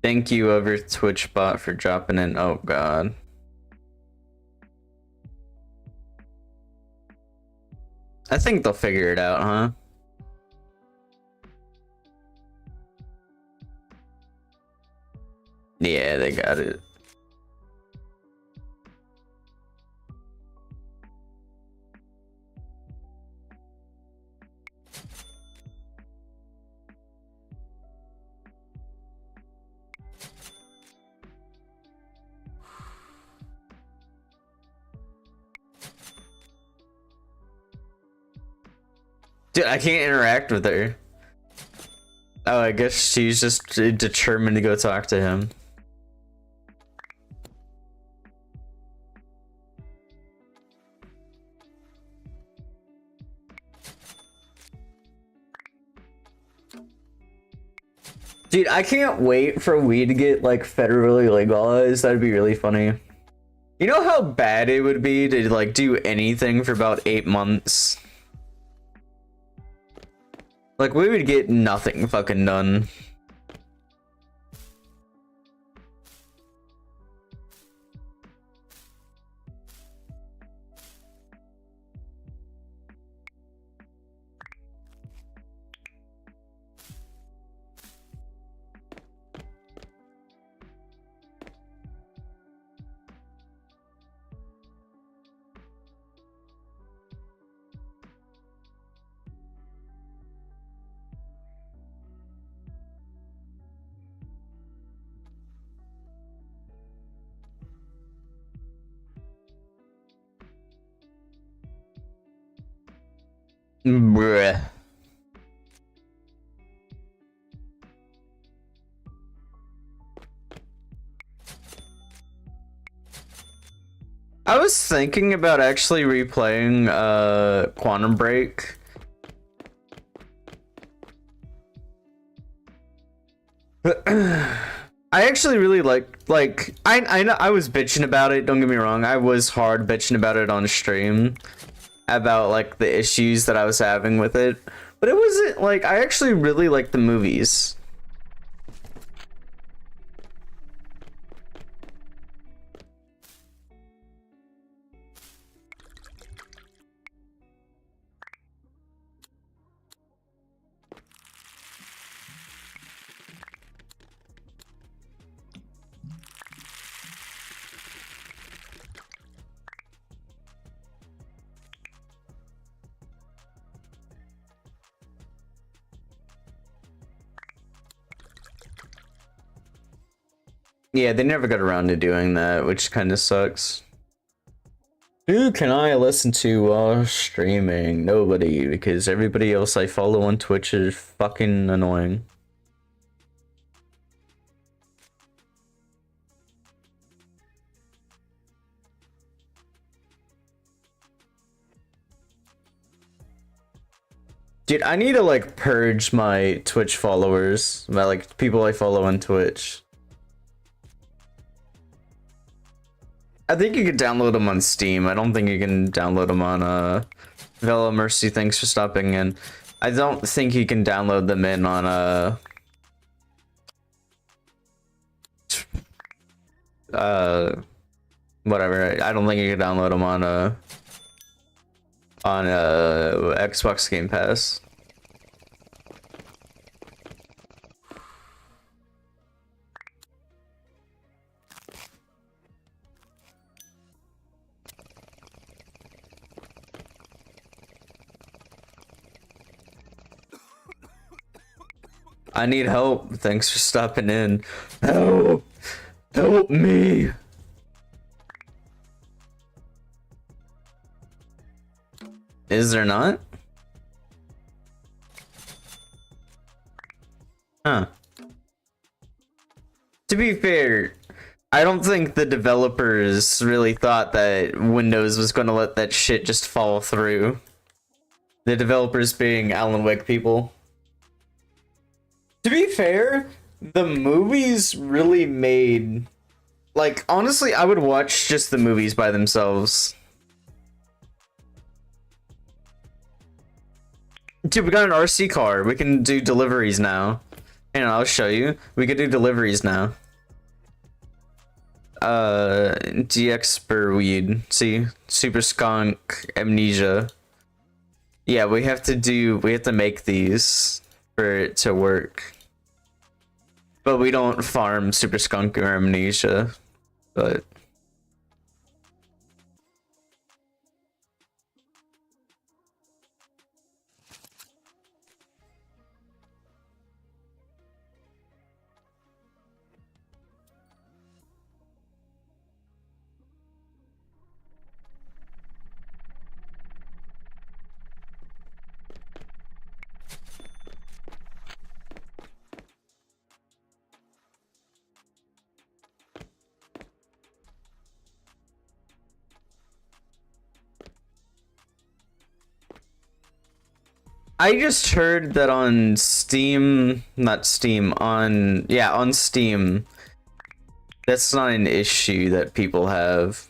Thank you over Twitch bot for dropping in. Oh god. I think they'll figure it out, huh? Yeah, they got it. Dude, I can't interact with her. Oh, I guess she's just determined to go talk to him. Dude, I can't wait for weed to get like federally legalized. That'd be really funny. You know how bad it would be to like do anything for about 8 months? Like, we would get nothing fucking done. Bruh. I was thinking about actually replaying Quantum Break. I actually really like I know I was bitching about it, don't get me wrong. I was hard bitching about it on stream about like the issues that I was having with it. But it wasn't like I actually really liked the movies. Yeah, they never got around to doing that, which kind of sucks. Who can I listen to while streaming? Nobody, because everybody else I follow on Twitch is fucking annoying. Dude, I need to like purge my Twitch followers, my like people I follow on Twitch. I think you can download them on Steam. I don't think you can download them on Vela Mercy. Thanks for stopping in. I don't think you can download them in on whatever. I don't think you can download them on Xbox Game Pass. I need help. Thanks for stopping in. Help! Help me! Is there not? Huh. To be fair, I don't think the developers really thought that Windows was going to let that shit just fall through. The developers being Alan Wake people. To be fair, the movies really made... Like, honestly, I would watch just the movies by themselves. Dude, we got an RC car. We can do deliveries now. And I'll show you. We could do deliveries now. DX per weed. See? Super Skunk, Amnesia. Yeah, we have to make these for it to work. But we don't farm Super Skunk or Amnesia. But I just heard that on Steam, not Steam, on Steam, that's not an issue that people have.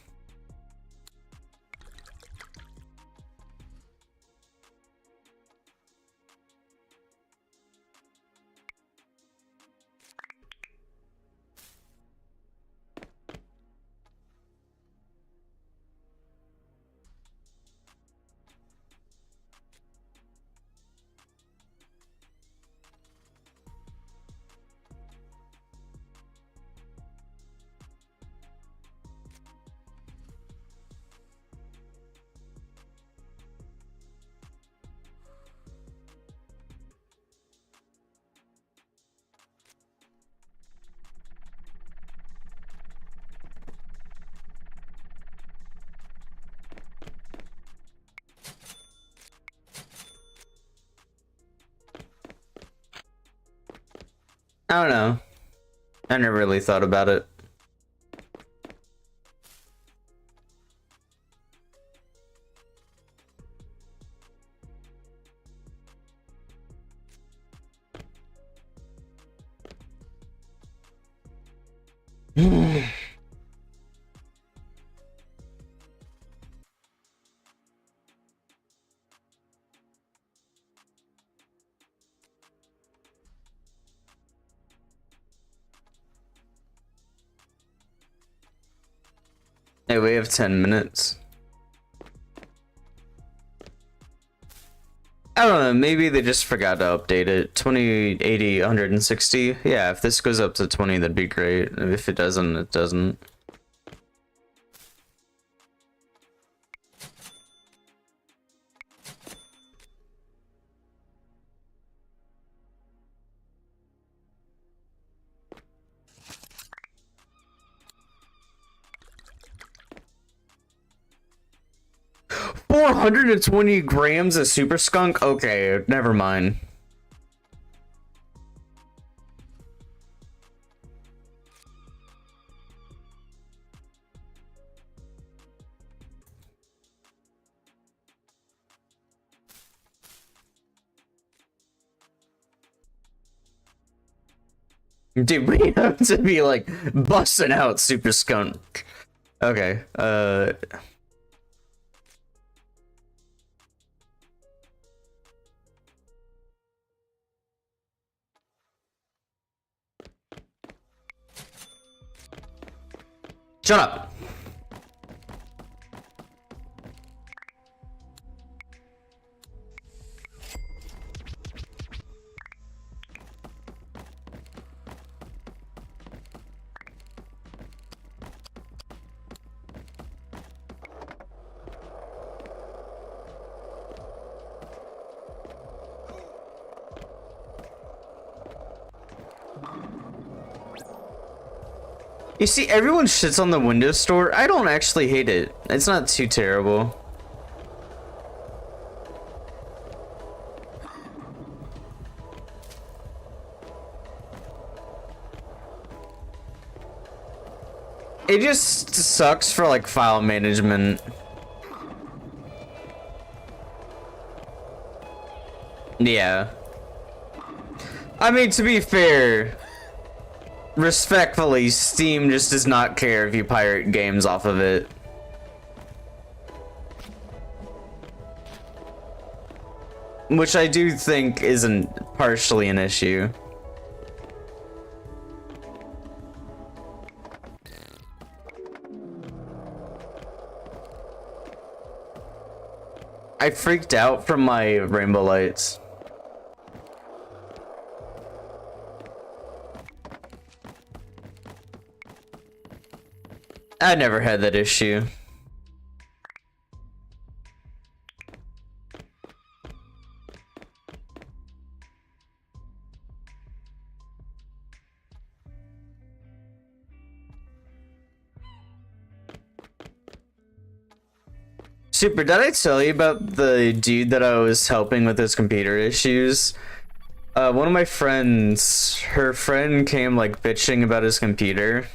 I don't know. I never really thought about it. Hey, we have 10 minutes. I don't know, maybe they just forgot to update it. 20, 80, 160. Yeah, if this goes up to 20, that'd be great. If it doesn't, it doesn't. $420 of Super Skunk? Okay, never mind. Dude, we have to be like busting out Super Skunk. Okay, shut up. You see, everyone shits on the Windows Store. I don't actually hate it. It's not too terrible. It just sucks for like file management. Yeah. I mean, to be fair, respectfully, Steam just does not care if you pirate games off of it. Which I do think isn't partially an issue. I freaked out from my rainbow lights. I never had that issue. Super, did I tell you about the dude that I was helping with his computer issues? One of my friends, her friend came like bitching about his computer.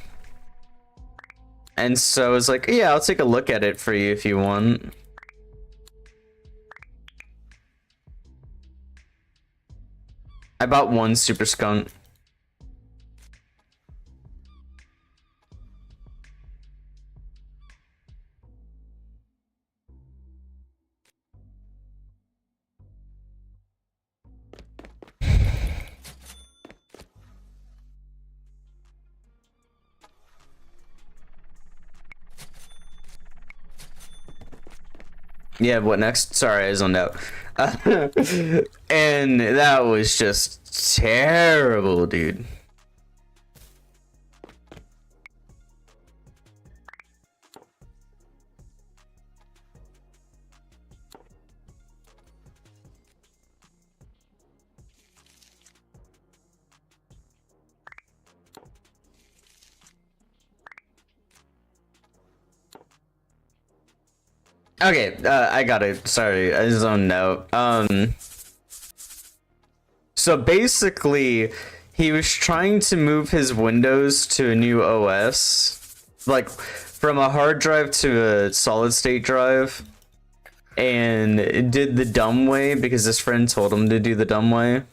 And so I was like, yeah, I'll take a look at it for you if you want. I bought one super skunk. Yeah, what next? Sorry, I zoned out. And that was just terrible, dude. Okay, I got it. Sorry, I zoned out. So basically, he was trying to move his Windows to a new OS, like from a hard drive to a solid state drive, and it did the dumb way because his friend told him to do the dumb way.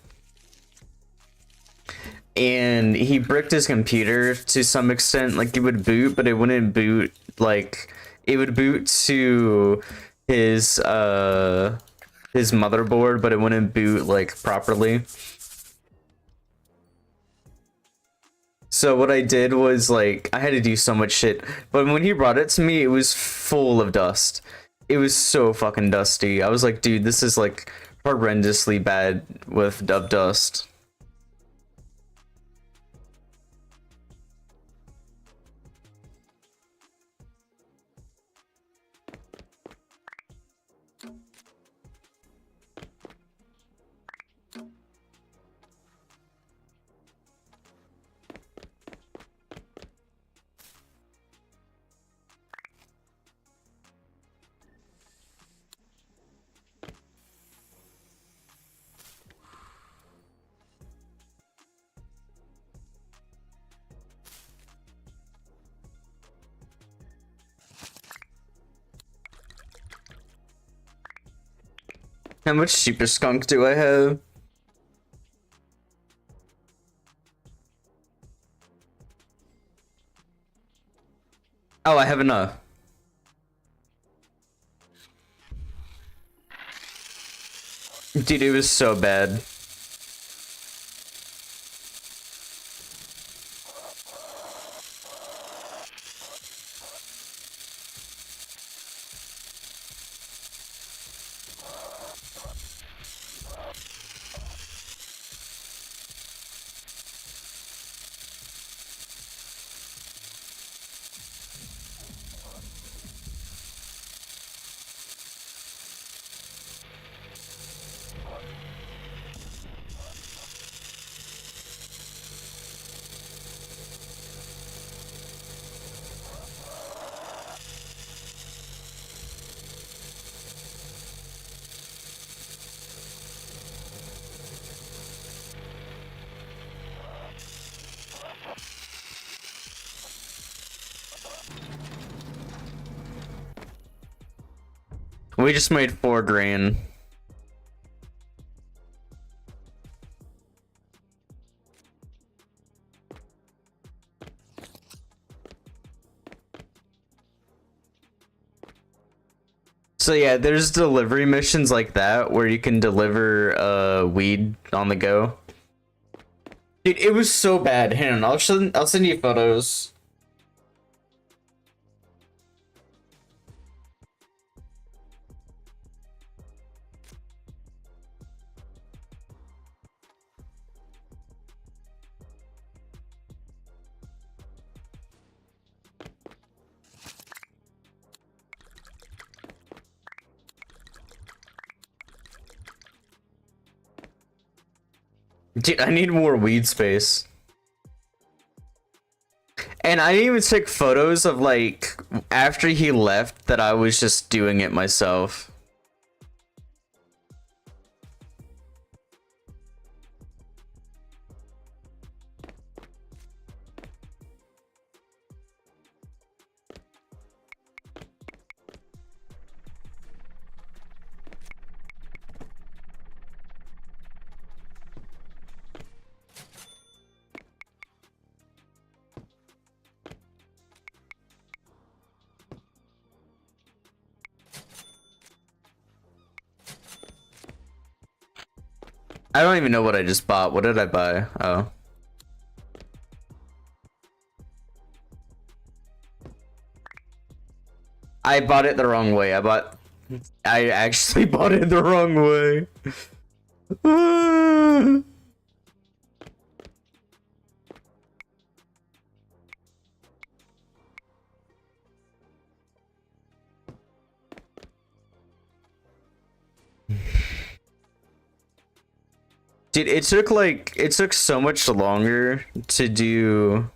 And he bricked his computer to some extent, like it would boot, but it wouldn't boot, like it would boot to his motherboard, but it wouldn't boot like properly. So what I did was like I had to do so much shit, but when he brought it to me, it was full of dust. It was so fucking dusty. I was like, dude, this is like horrendously bad with dust. How much super skunk do I have? Oh, I have enough. Dude, it was so bad. We just made 4 grand. So yeah, there's delivery missions like that where you can deliver weed on the go. Dude, it was so bad. Hang on, I'll send you photos. Dude, I need more weed space. And I didn't even take photos of, like, after he left that I was just doing it myself. I don't even know what I just bought. What did I buy? Oh. I bought it the wrong way. I actually bought it the wrong way. Dude, it took so much longer to do.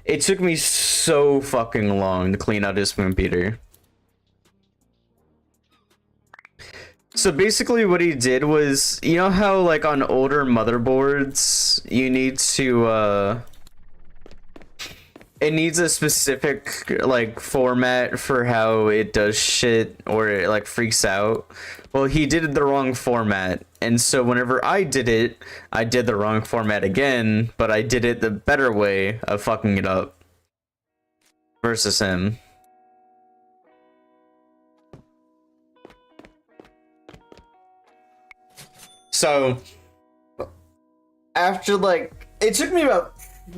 It took me so fucking long to clean out his computer. So basically what he did was, you know how like on older motherboards, you need to, it needs a specific like format for how it does shit or it like freaks out. Well, he did the wrong format. And so whenever I did it, I did the wrong format again, but I did it the better way of fucking it up versus him. So after like, it took me about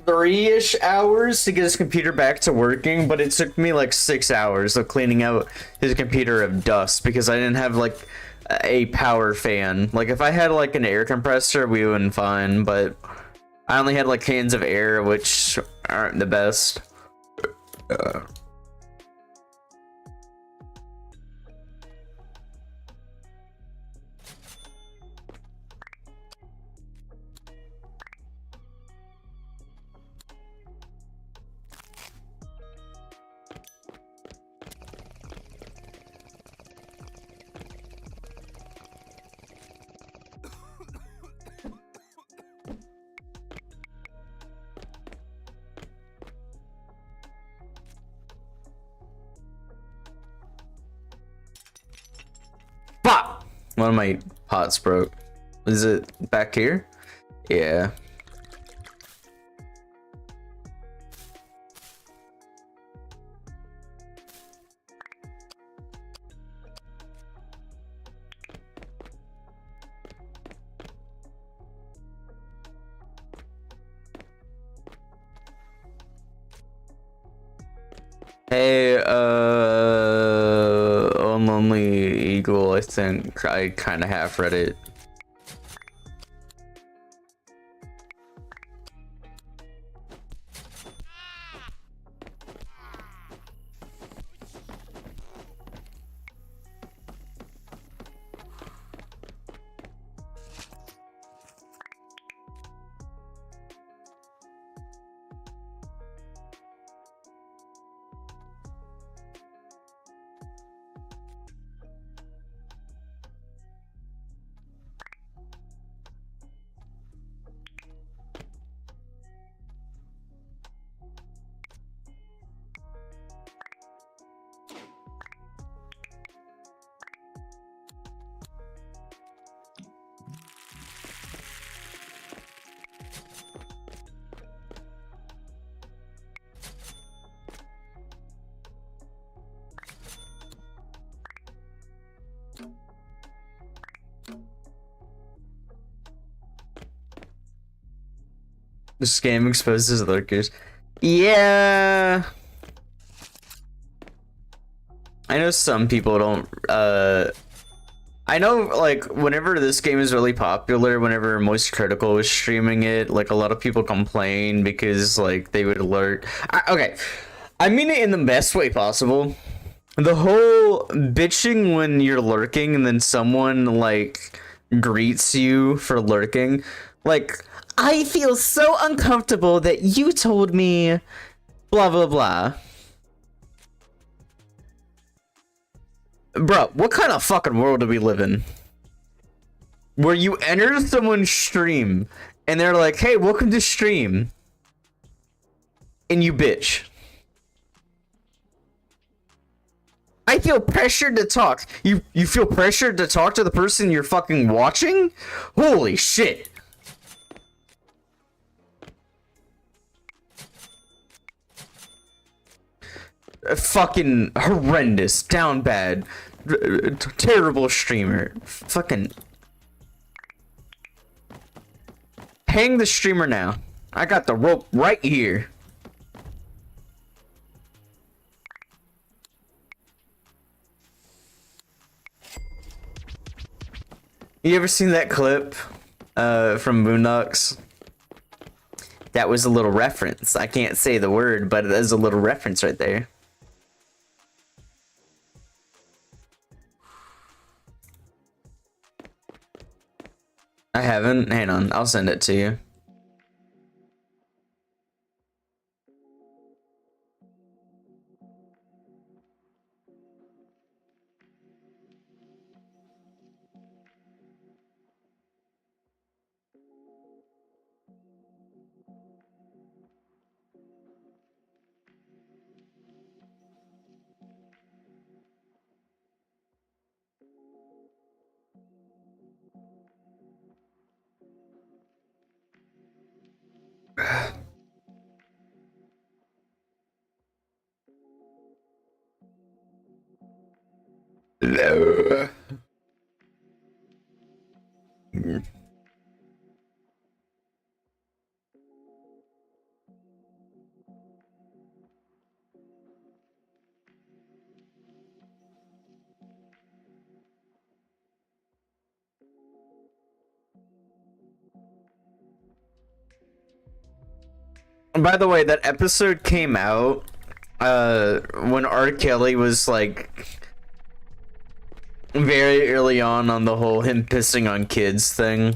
3-ish hours to get his computer back to working, but it took me like 6 hours of cleaning out his computer of dust because I didn't have like a power fan. Like if I had like an air compressor, we would been fine, but I only had like cans of air, which aren't the best. Fuck! One of my pots broke. Is it back here? Yeah. Hey, Lonely Eagle, I think I kind of half read it. The scam exposes lurkers. Yeah. I know some people don't, I know, like, whenever this game is really popular, whenever Moist Critical was streaming it, like, a lot of people complain because, like, they would lurk. Okay, I mean it in the best way possible. The whole bitching when you're lurking and then someone like greets you for lurking. Like, I feel so uncomfortable that you told me blah blah blah. Bro, what kind of fucking world do we live in? Where you enter someone's stream and they're like, hey, welcome to stream. And you bitch. I feel pressured to talk. You feel pressured to talk to the person you're fucking watching? Holy shit. Fucking horrendous, down bad, terrible streamer. Fucking hang the streamer now. I got the rope right here. You ever seen that clip from Boondocks? That was a little reference. I can't say the word, but there's a little reference right there. I haven't. Hang on, I'll send it to you. No. By the way, that episode came out when R. Kelly was like very early on the whole him pissing on kids thing.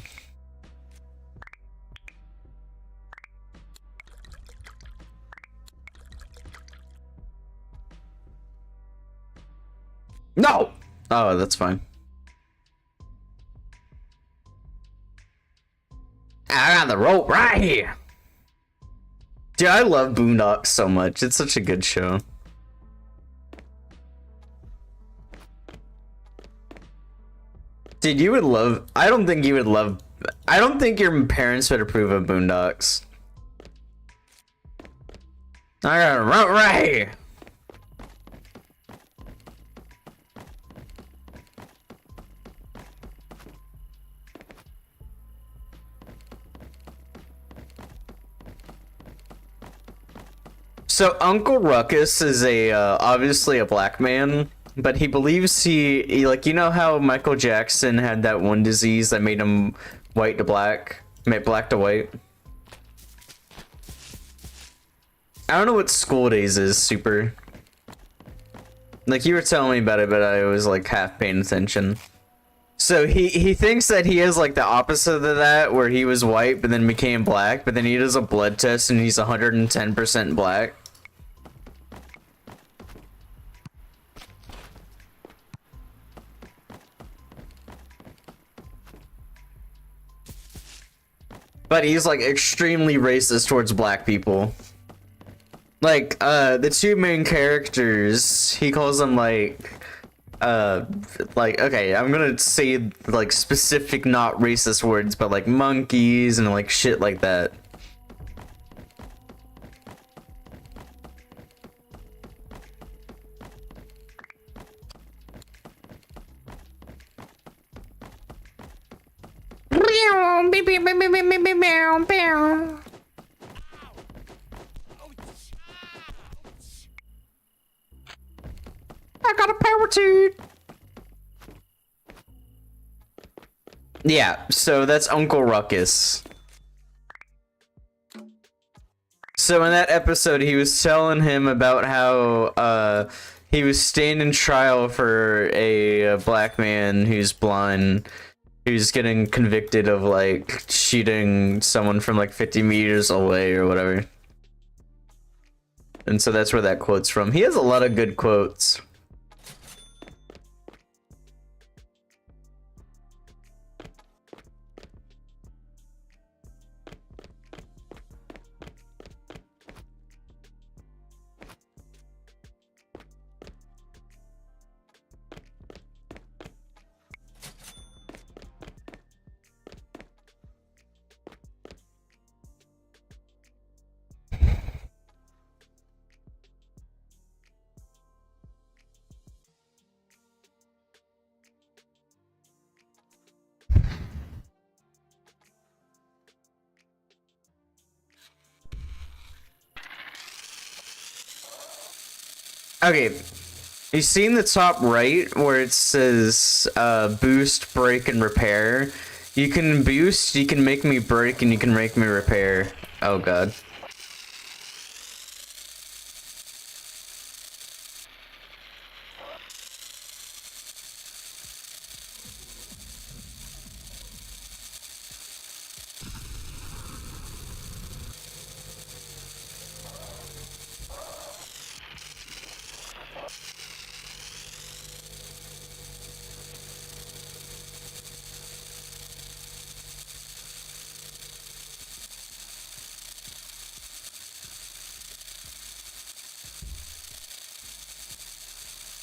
No! Oh, that's fine. I got the rope right here. Dude, I love Boondocks so much. It's such a good show. Dude, you would love... I don't think you would love... I don't think your parents would approve of Boondocks. I got a rope right here. So Uncle Ruckus is a obviously a black man, but he believes he like, you know how Michael Jackson had that one disease that made him white to black, made black to white. I don't know what School Days is, super. Like, you were telling me about it, but I was like half paying attention. So he thinks that he is like the opposite of that, where he was white but then became black, but then he does a blood test and he's 110% black. But he's like extremely racist towards black people. Like, the two main characters, he calls them like, okay, I'm gonna say like specific not racist words, but like monkeys and like shit like that. I got a parachute. Yeah, so that's Uncle Ruckus. So in that episode, he was telling him about how He was standing trial for a black man who's blind, who's getting convicted of like shooting someone from like 50 meters away or whatever. And so that's where that quote's from. He has a lot of good quotes. Okay, you see in the top right where it says boost, break, and repair? You can boost, you can make me break, and you can make me repair. Oh god.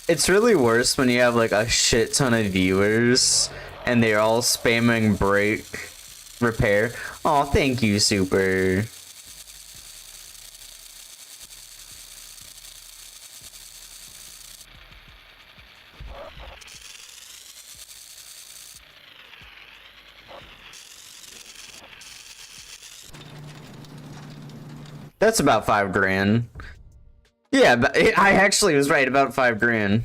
It's really worse when you have like a shit ton of viewers and they're all spamming break, repair. Oh, thank you, Super. That's about 5 grand. Yeah, but I actually was right, about 5 grand.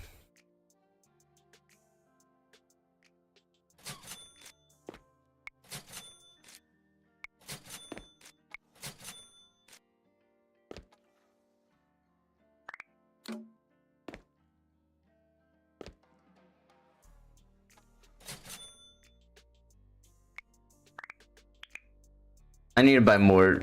I need to buy more.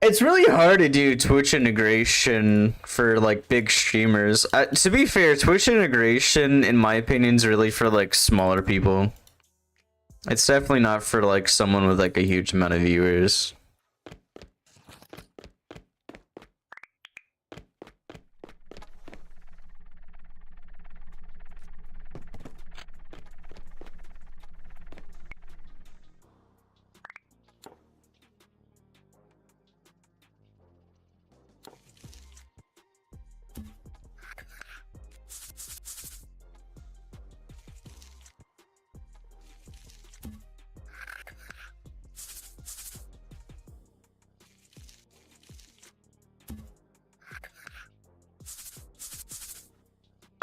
It's really hard to do Twitch integration for like big streamers. To be fair, Twitch integration, in my opinion, is really for like smaller people. It's definitely not for like someone with like a huge amount of viewers.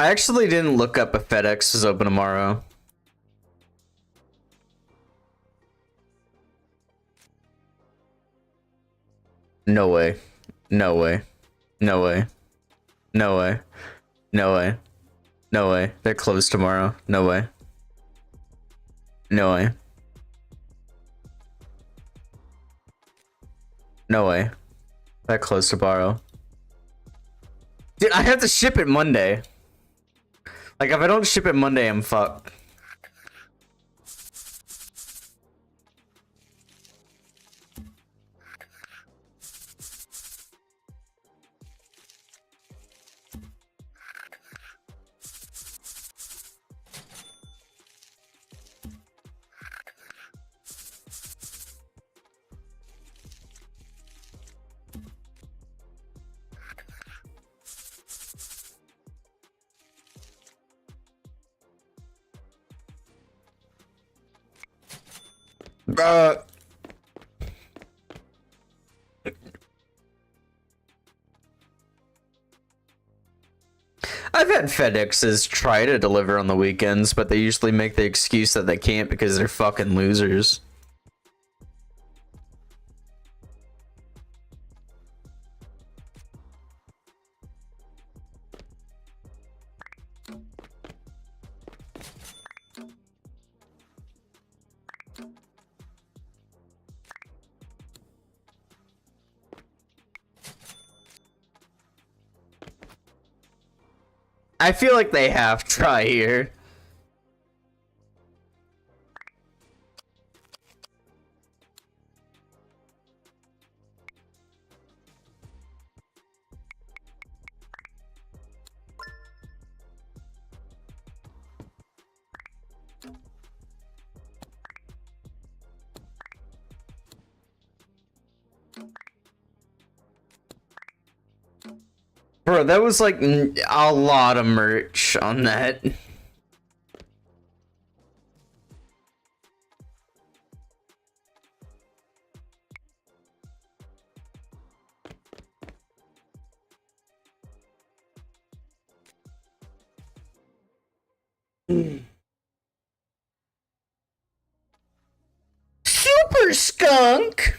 I actually didn't look up if FedEx is open tomorrow. No way. No way. No way. No way. No way. No way. They're closed tomorrow. No way. No way. No way. They're closed tomorrow. Dude, I have to ship it Monday. Like, if I don't ship it Monday, I'm fucked. I've had FedExes try to deliver on the weekends, but they usually make the excuse that they can't because they're fucking losers. I feel like they have try here. Bro, that was like a lot of merch on that. Super skunk.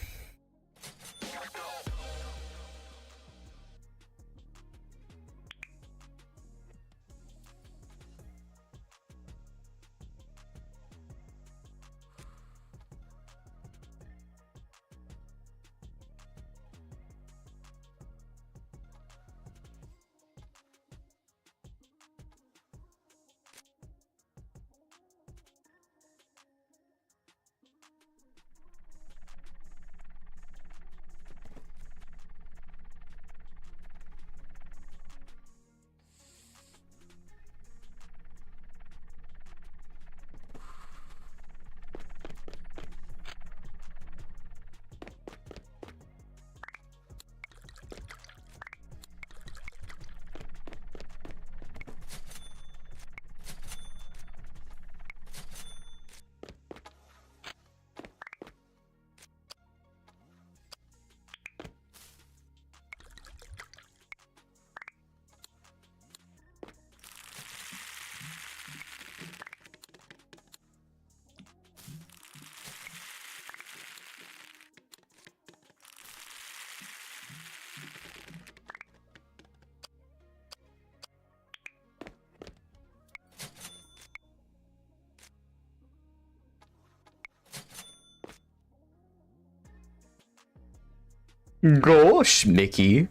Gosh, Mickey.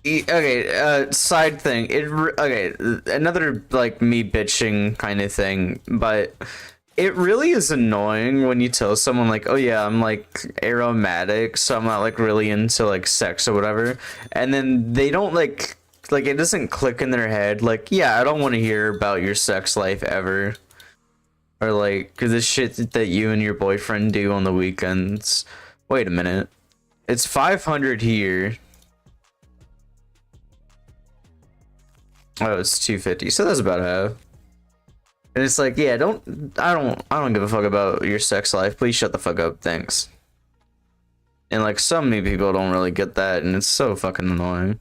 Okay, side thing. Okay, another like me bitching kind of thing, but it really is annoying when you tell someone like, "Oh yeah, I'm like aromatic, so I'm not like really into like sex or whatever," and then they don't like it doesn't click in their head like, "Yeah, I don't want to hear about your sex life ever," or like, "Cause this shit that you and your boyfriend do on the weekends." Wait a minute, it's 500 here. Oh, it's 250, so that's about half. And it's like, yeah, I don't give a fuck about your sex life. Please shut the fuck up, thanks. And like some new people don't really get that, and it's so fucking annoying.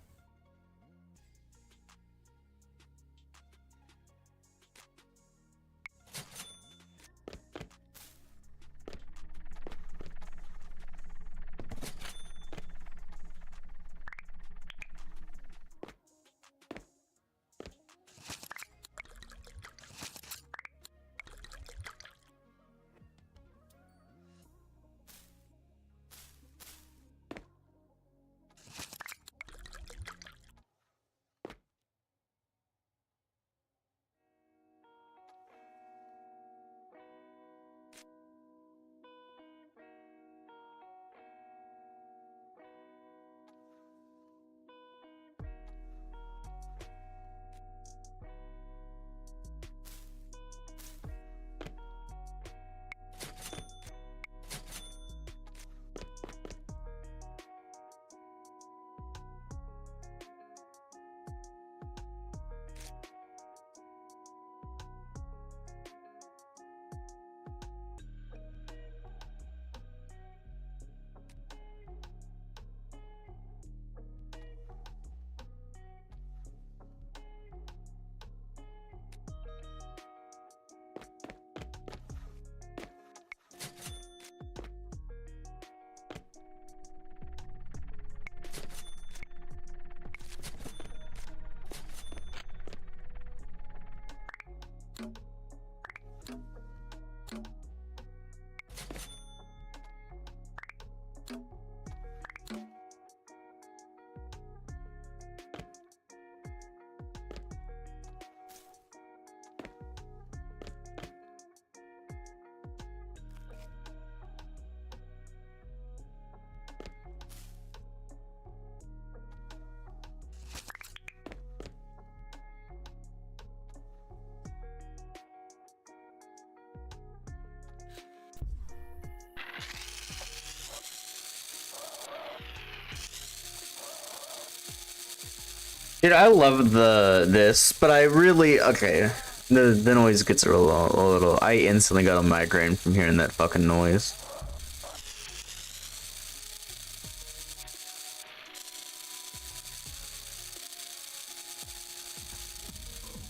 Dude, I love this, but I really okay. The noise gets a little. I instantly got a migraine from hearing that fucking noise.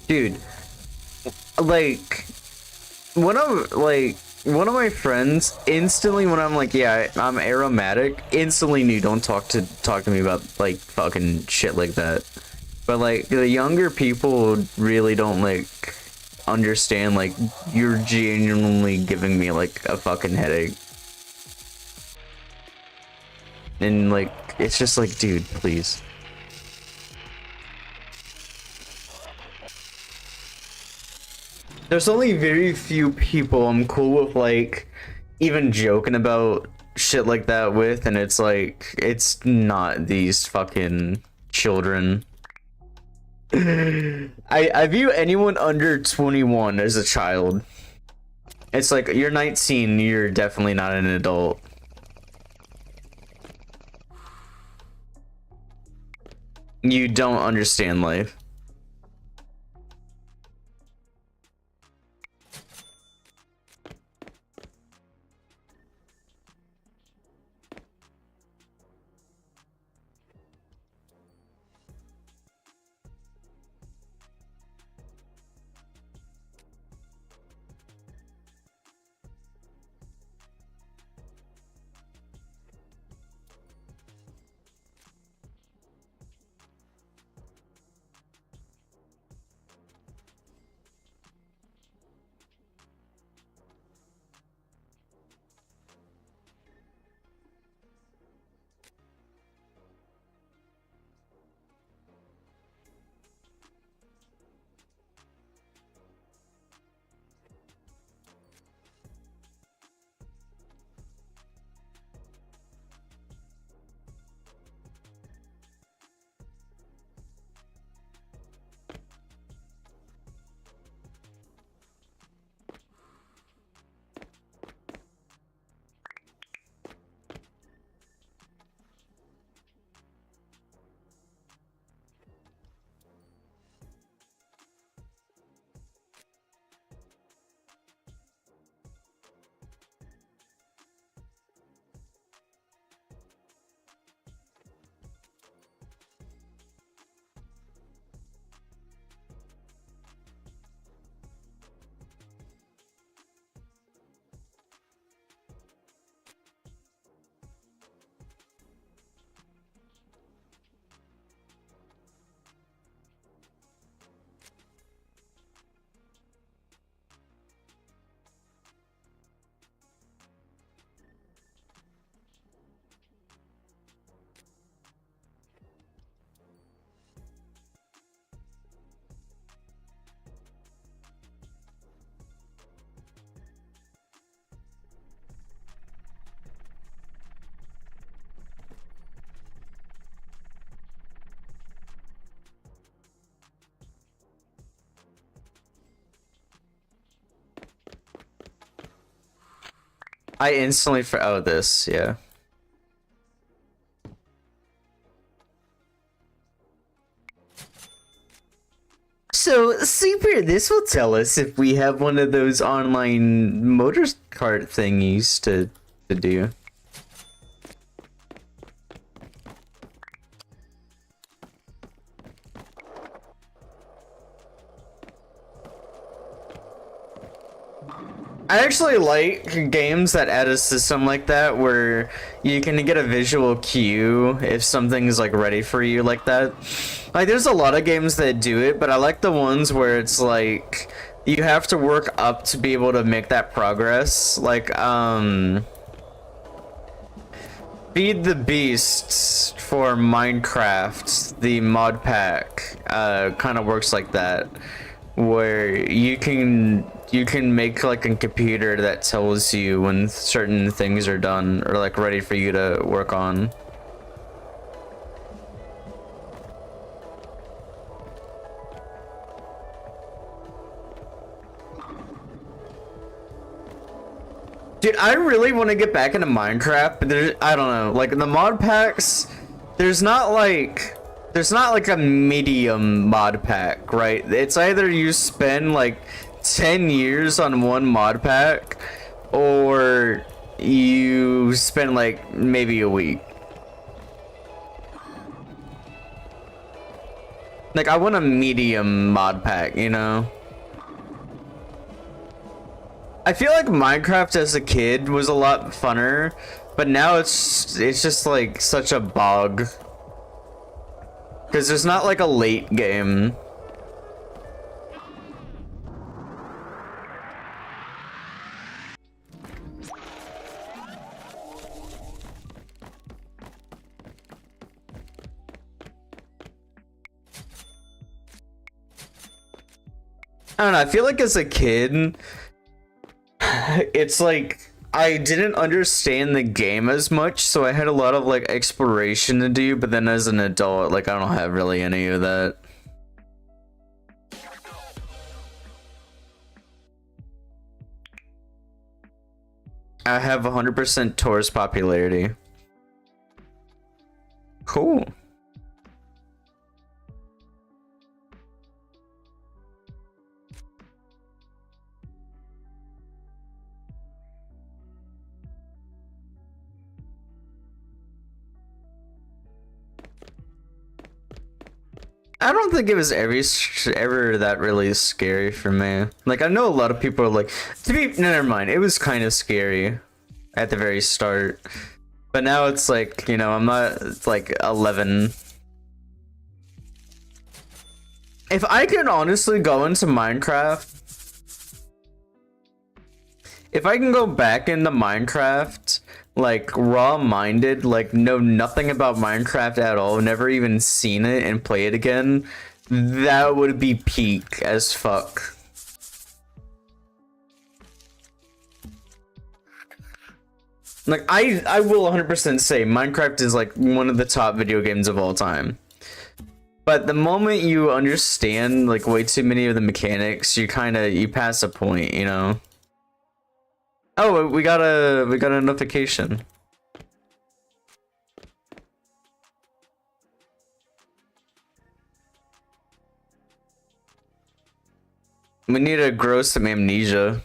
Dude, like one of my friends instantly when I'm like, yeah, I'm aromatic, instantly knew don't talk to me about like fucking shit like that. But like the younger people really don't like understand like you're genuinely giving me like a fucking headache. And like it's just like, dude, please. There's only very few people I'm cool with like even joking about shit like that with, and it's like it's not these fucking children. I view anyone under 21 as a child. It's like you're 19, you're definitely not an adult. You don't understand life. I instantly oh this, yeah. So, Super, this will tell us if we have one of those online motor cart thingies to do. I actually like games that add a system like that where you can get a visual cue if something's like ready for you like that. Like there's a lot of games that do it, but I like the ones where it's like you have to work up to be able to make that progress. Like Feed the Beasts for Minecraft, the mod pack, kind of works like that, where you can make like a computer that tells you when certain things are done or like ready for you to work on. Dude, I really want to get back into Minecraft, but I don't know, like the mod packs, there's not like a medium mod pack, right? It's either you spend like 10 years on one mod pack, or you spend like maybe a week. Like, I want a medium mod pack, you know? I feel like Minecraft as a kid was a lot funner, but now it's just like such a bog. Because there's not like a late game. I don't know, I feel like as a kid, it's like I didn't understand the game as much, so I had a lot of like exploration to do, but then as an adult, like I don't have really any of that. I have 100% tourist popularity. Cool. I don't think it was ever that really scary for me. Like, I know a lot of people are like, never mind, it was kind of scary at the very start. But now it's like, you know, I'm not, it's like 11. If I could honestly go into Minecraft, if I can go back into Minecraft, like raw-minded, like know nothing about Minecraft at all, never even seen it and play it again, that would be peak as fuck. Like I will 100% say Minecraft is like one of the top video games of all time. But the moment you understand like way too many of the mechanics, you pass a point, you know. Oh, we got a notification. We need to grow some amnesia.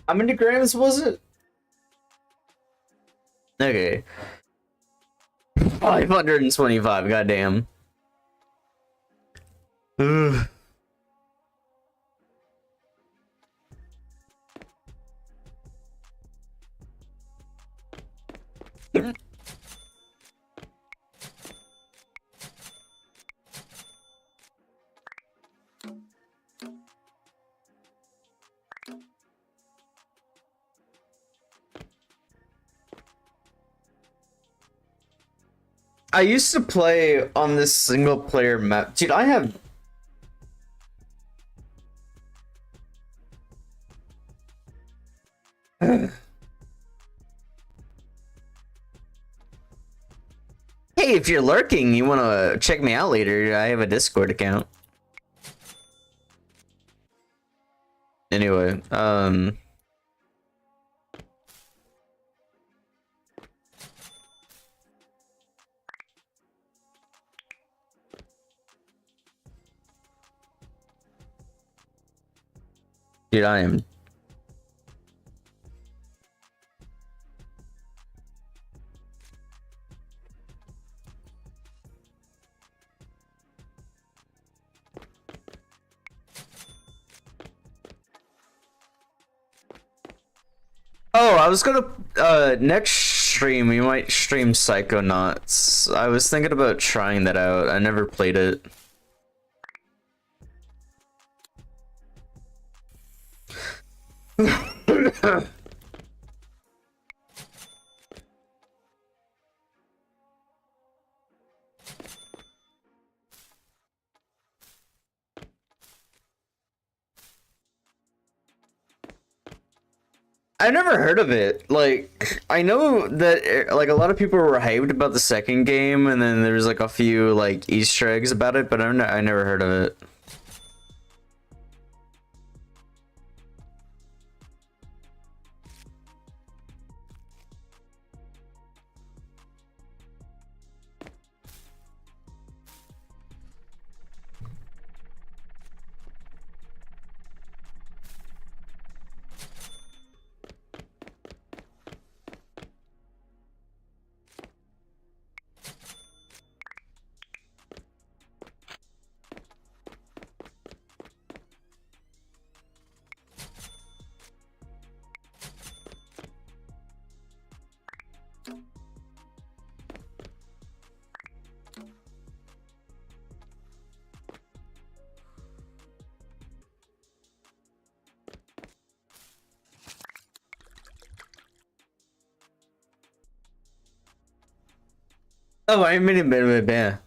How many grams was it? Okay. 525, goddamn. Ugh. I used to play on this single player map. Dude, I have... Hey, if you're lurking, you want to check me out later, I have a Discord account. Anyway, Dude, I am. Oh, I was gonna next stream we might stream Psychonauts. I was thinking about trying that out. I never played it. I never heard of it. Like, I know that like a lot of people were hyped about the second game, and then there's like a few like Easter eggs about it, but I never heard of it. Oh, I made a bit of a ban.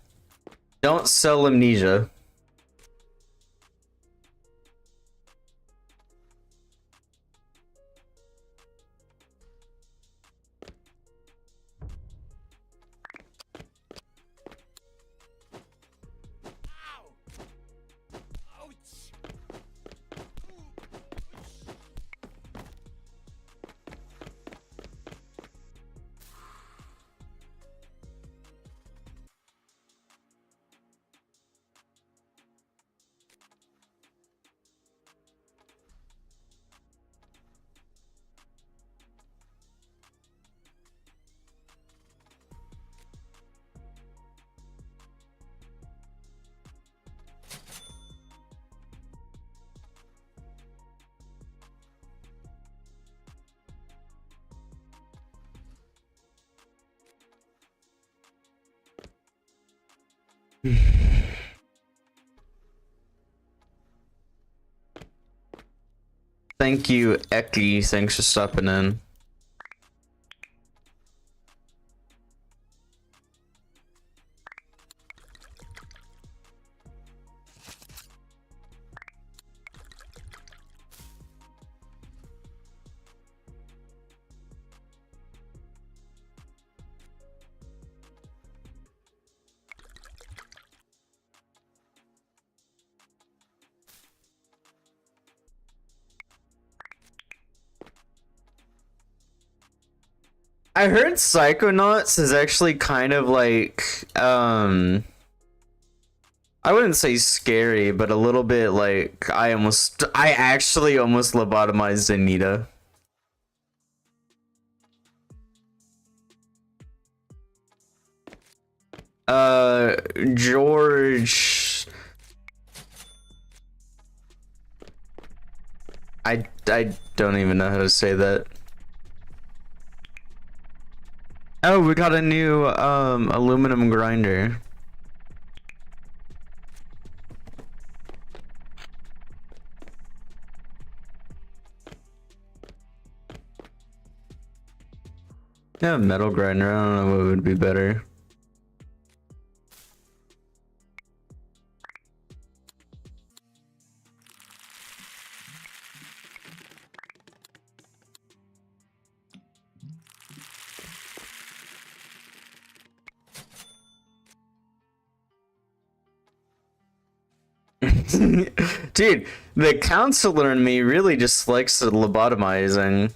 Don't sell Amnesia. Thank you, Eki. Thanks for stopping in. I heard Psychonauts is actually kind of like, I wouldn't say scary, but a little bit like I actually almost lobotomized Anita. George. I don't even know how to say that. Oh, we got a new aluminum grinder. Yeah, metal grinder. I don't know what would be better. Dude, the counselor in me really just likes lobotomizing.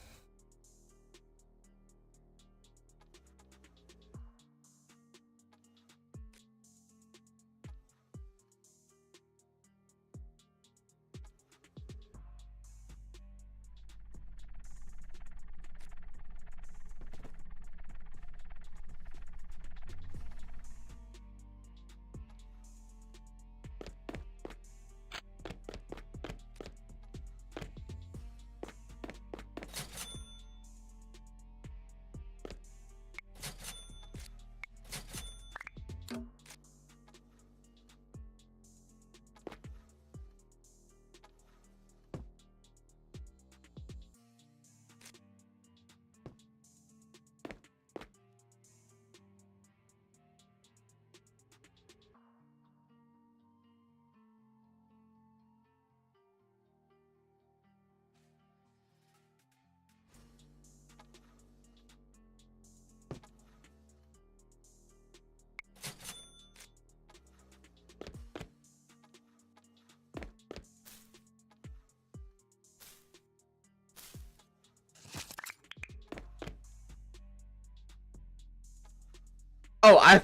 Oh, I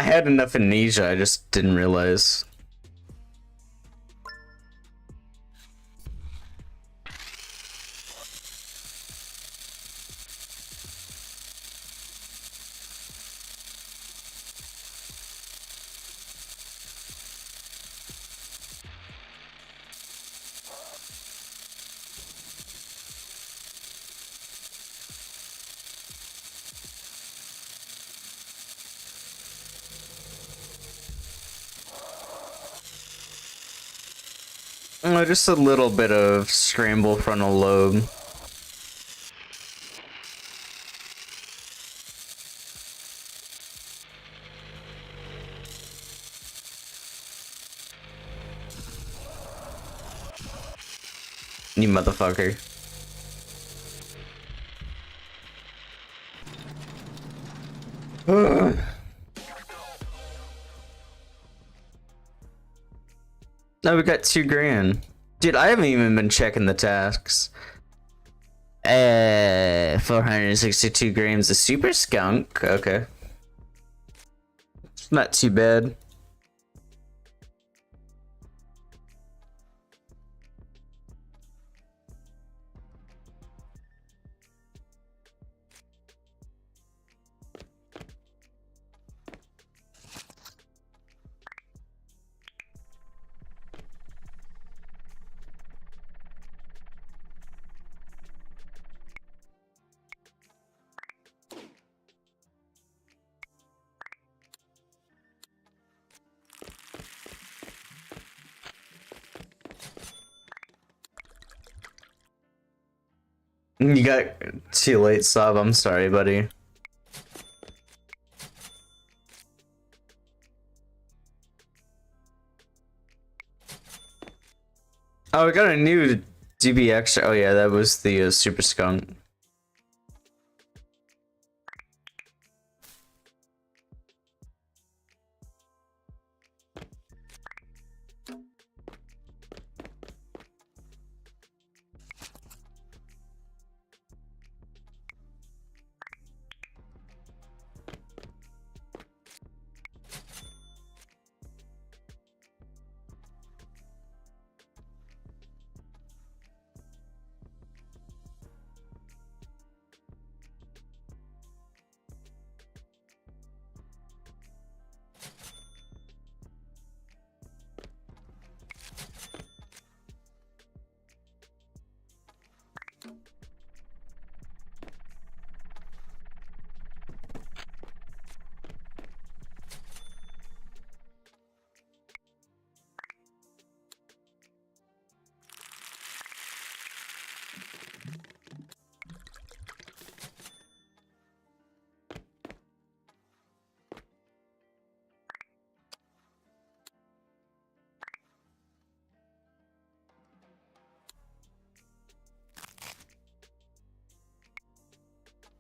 had enough amnesia, I just didn't realize. Oh, just a little bit of scramble frontal lobe. You motherfucker. Ugh. No, we got 2 grand. Dude, I haven't even been checking the tasks. 462 grams of super skunk. Okay. It's not too bad. You got too late, Sob. I'm sorry, buddy. Oh, we got a new DB extra. Oh yeah, that was the super skunk.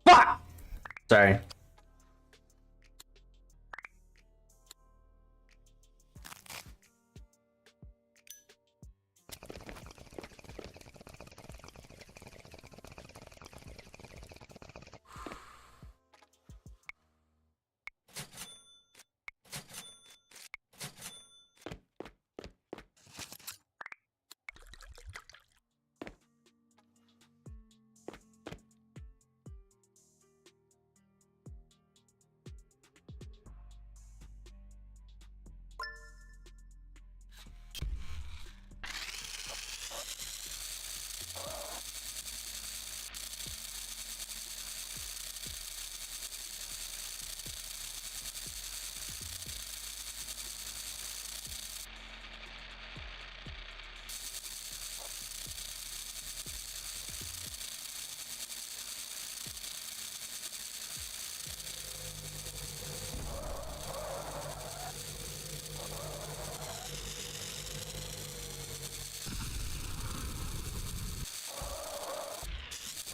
Fuck! Sorry.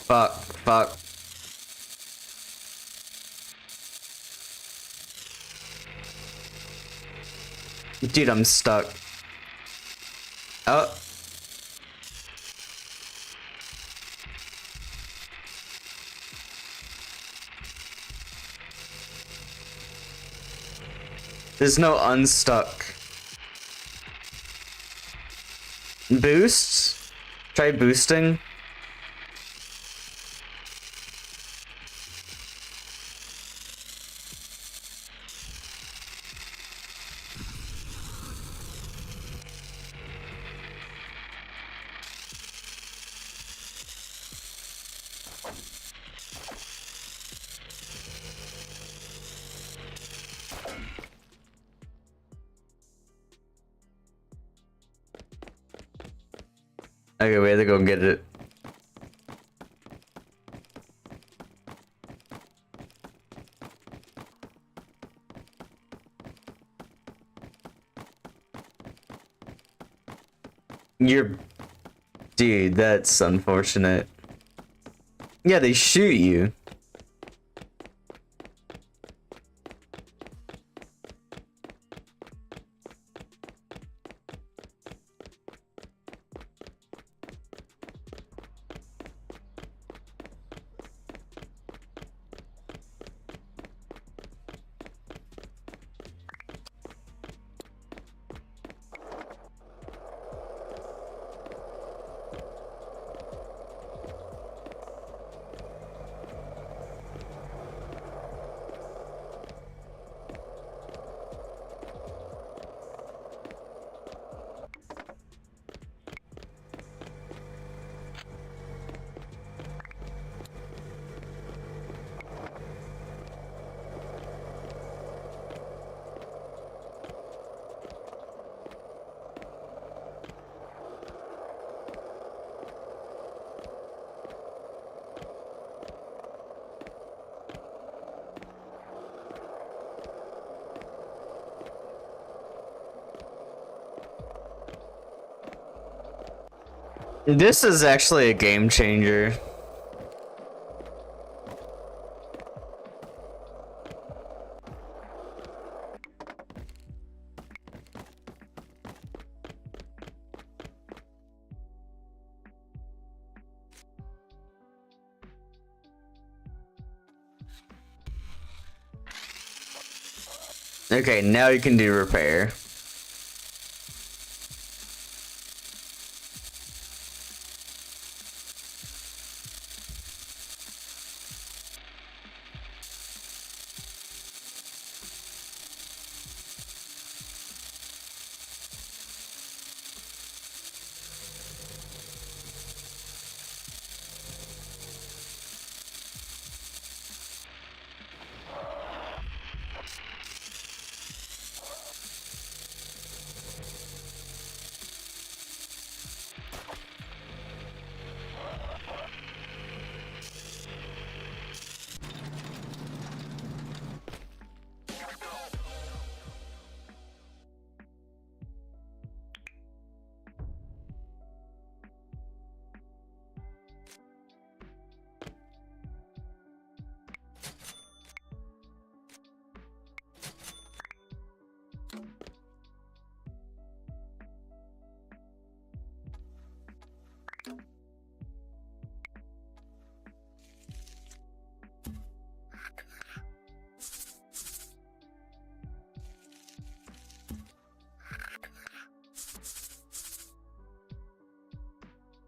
Fuck, fuck. Dude, I'm stuck. Oh. There's no unstuck. Boost? Try boosting. Okay, we have to go get it. Dude, that's unfortunate. Yeah, they shoot you. This is actually a game changer. Okay, now you can do repair.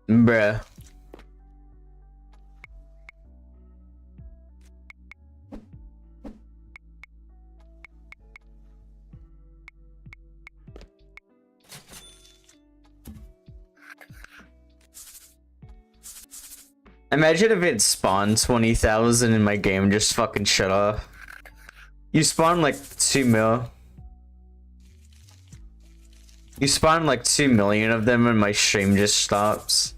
Bruh. Imagine if it spawned 20,000 and my game just fucking shut off. You spawn like 2 mil. You spawn like 2 million of them and my stream just stops.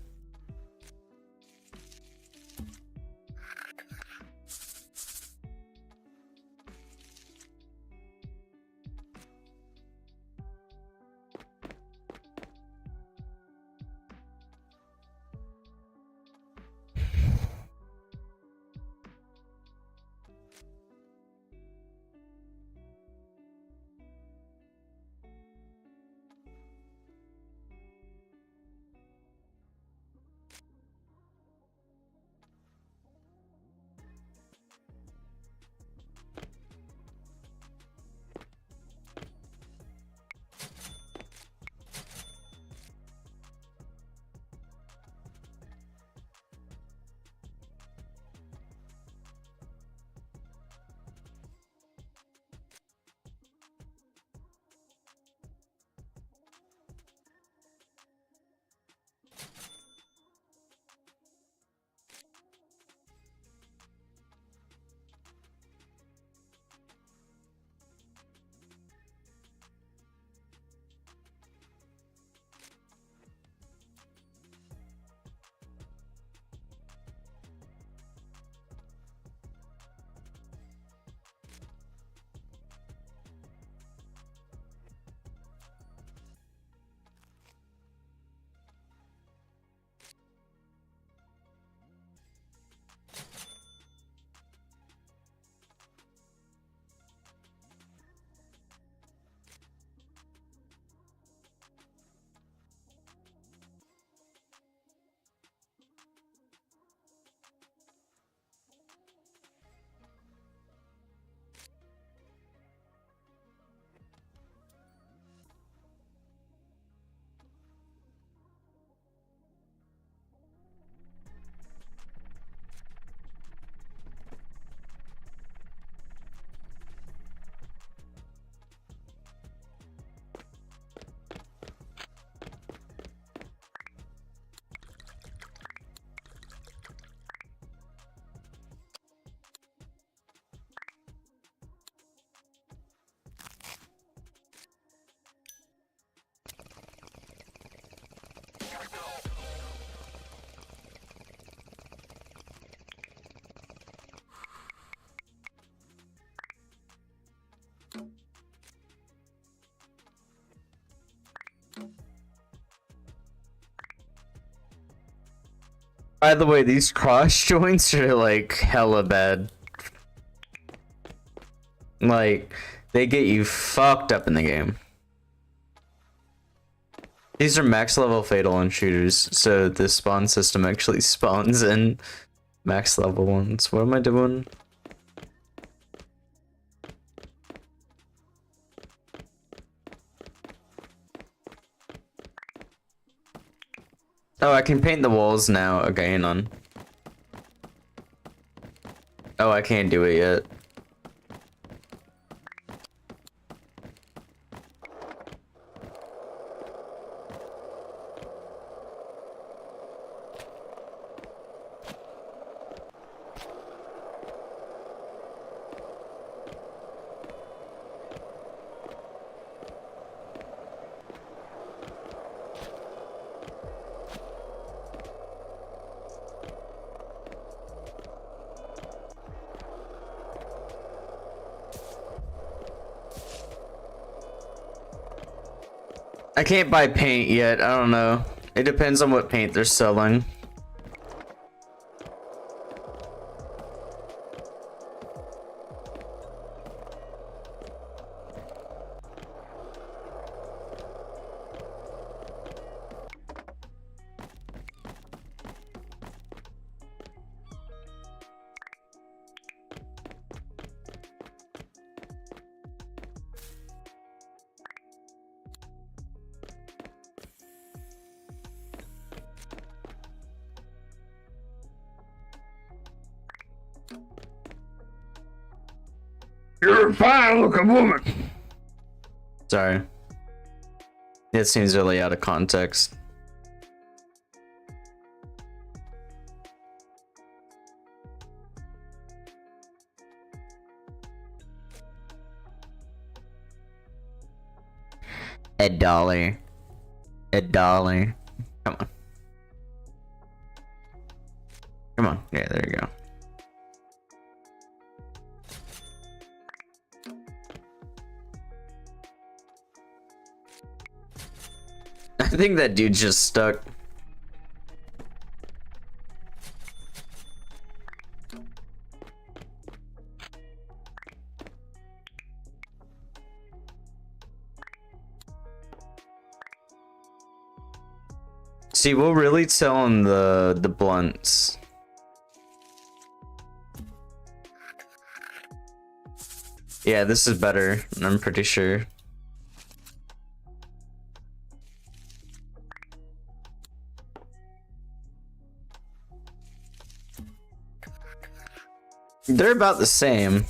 By the way, these cross joints are like hella bad. Like, they get you fucked up in the game. These are max level fatal in shooters, so the spawn system actually spawns in max level ones. What am I doing? Oh, I can paint the walls now. Okay, hang on. Oh, I can't do it yet. I can't buy paint yet. I don't know. It depends on what paint they're selling. You're a fine looking woman. Sorry. It seems really out of context. A dollar. A dollar. Come on. Come on. Yeah, there you go. I think that dude's just stuck. See, we'll really tell him the blunts. Yeah, this is better, I'm pretty sure. They're about the same.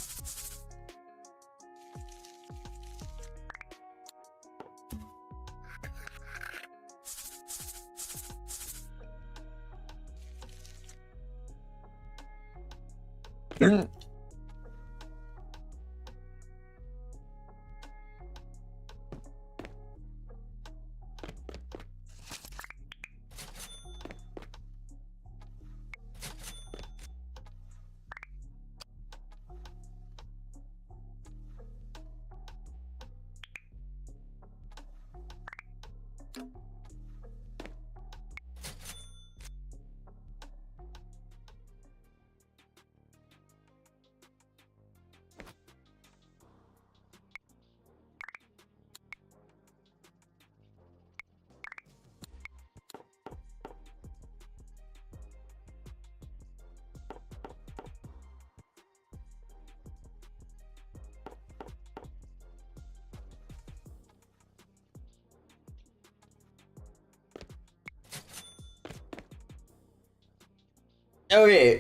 Okay,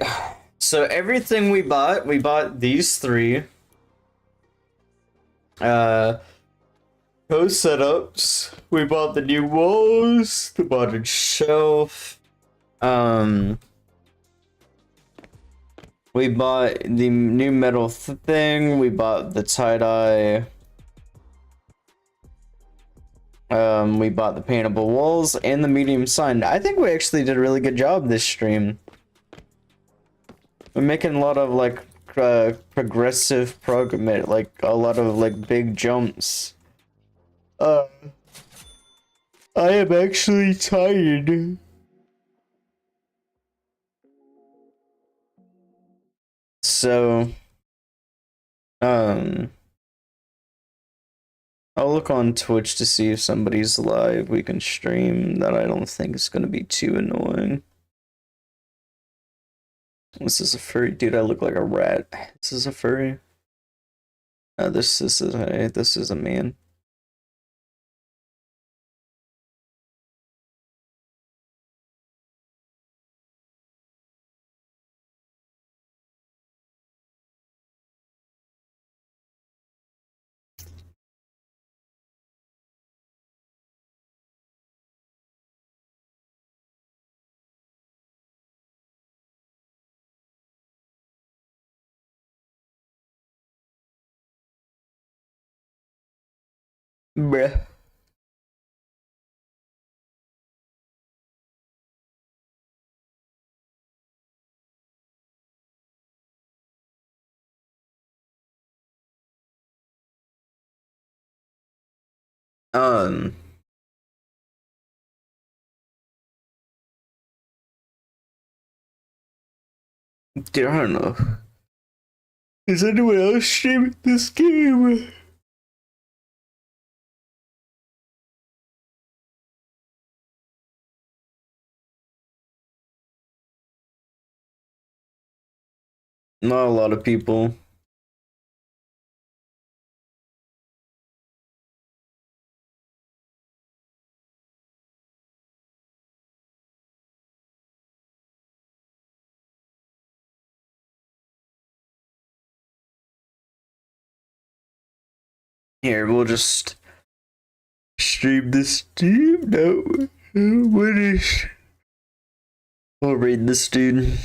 so everything we bought these three. Post setups. We bought the new walls, the modded shelf. We bought the new metal thing. We bought the tie-dye. We bought the paintable walls and the medium sign. I think we actually did a really good job this stream. We're making a lot of like progressive progress, like a lot of like big jumps. I am actually tired. So, I'll look on Twitch to see if somebody's live we can stream that I don't think is gonna be too annoying. This is a furry dude, I look like a rat. This is a furry. This is a man. Bruh. Um, Dude, I don't know. Is anyone else streaming this game? Not a lot of people. Here, we'll just stream this stream. No, what is? We'll read this dude.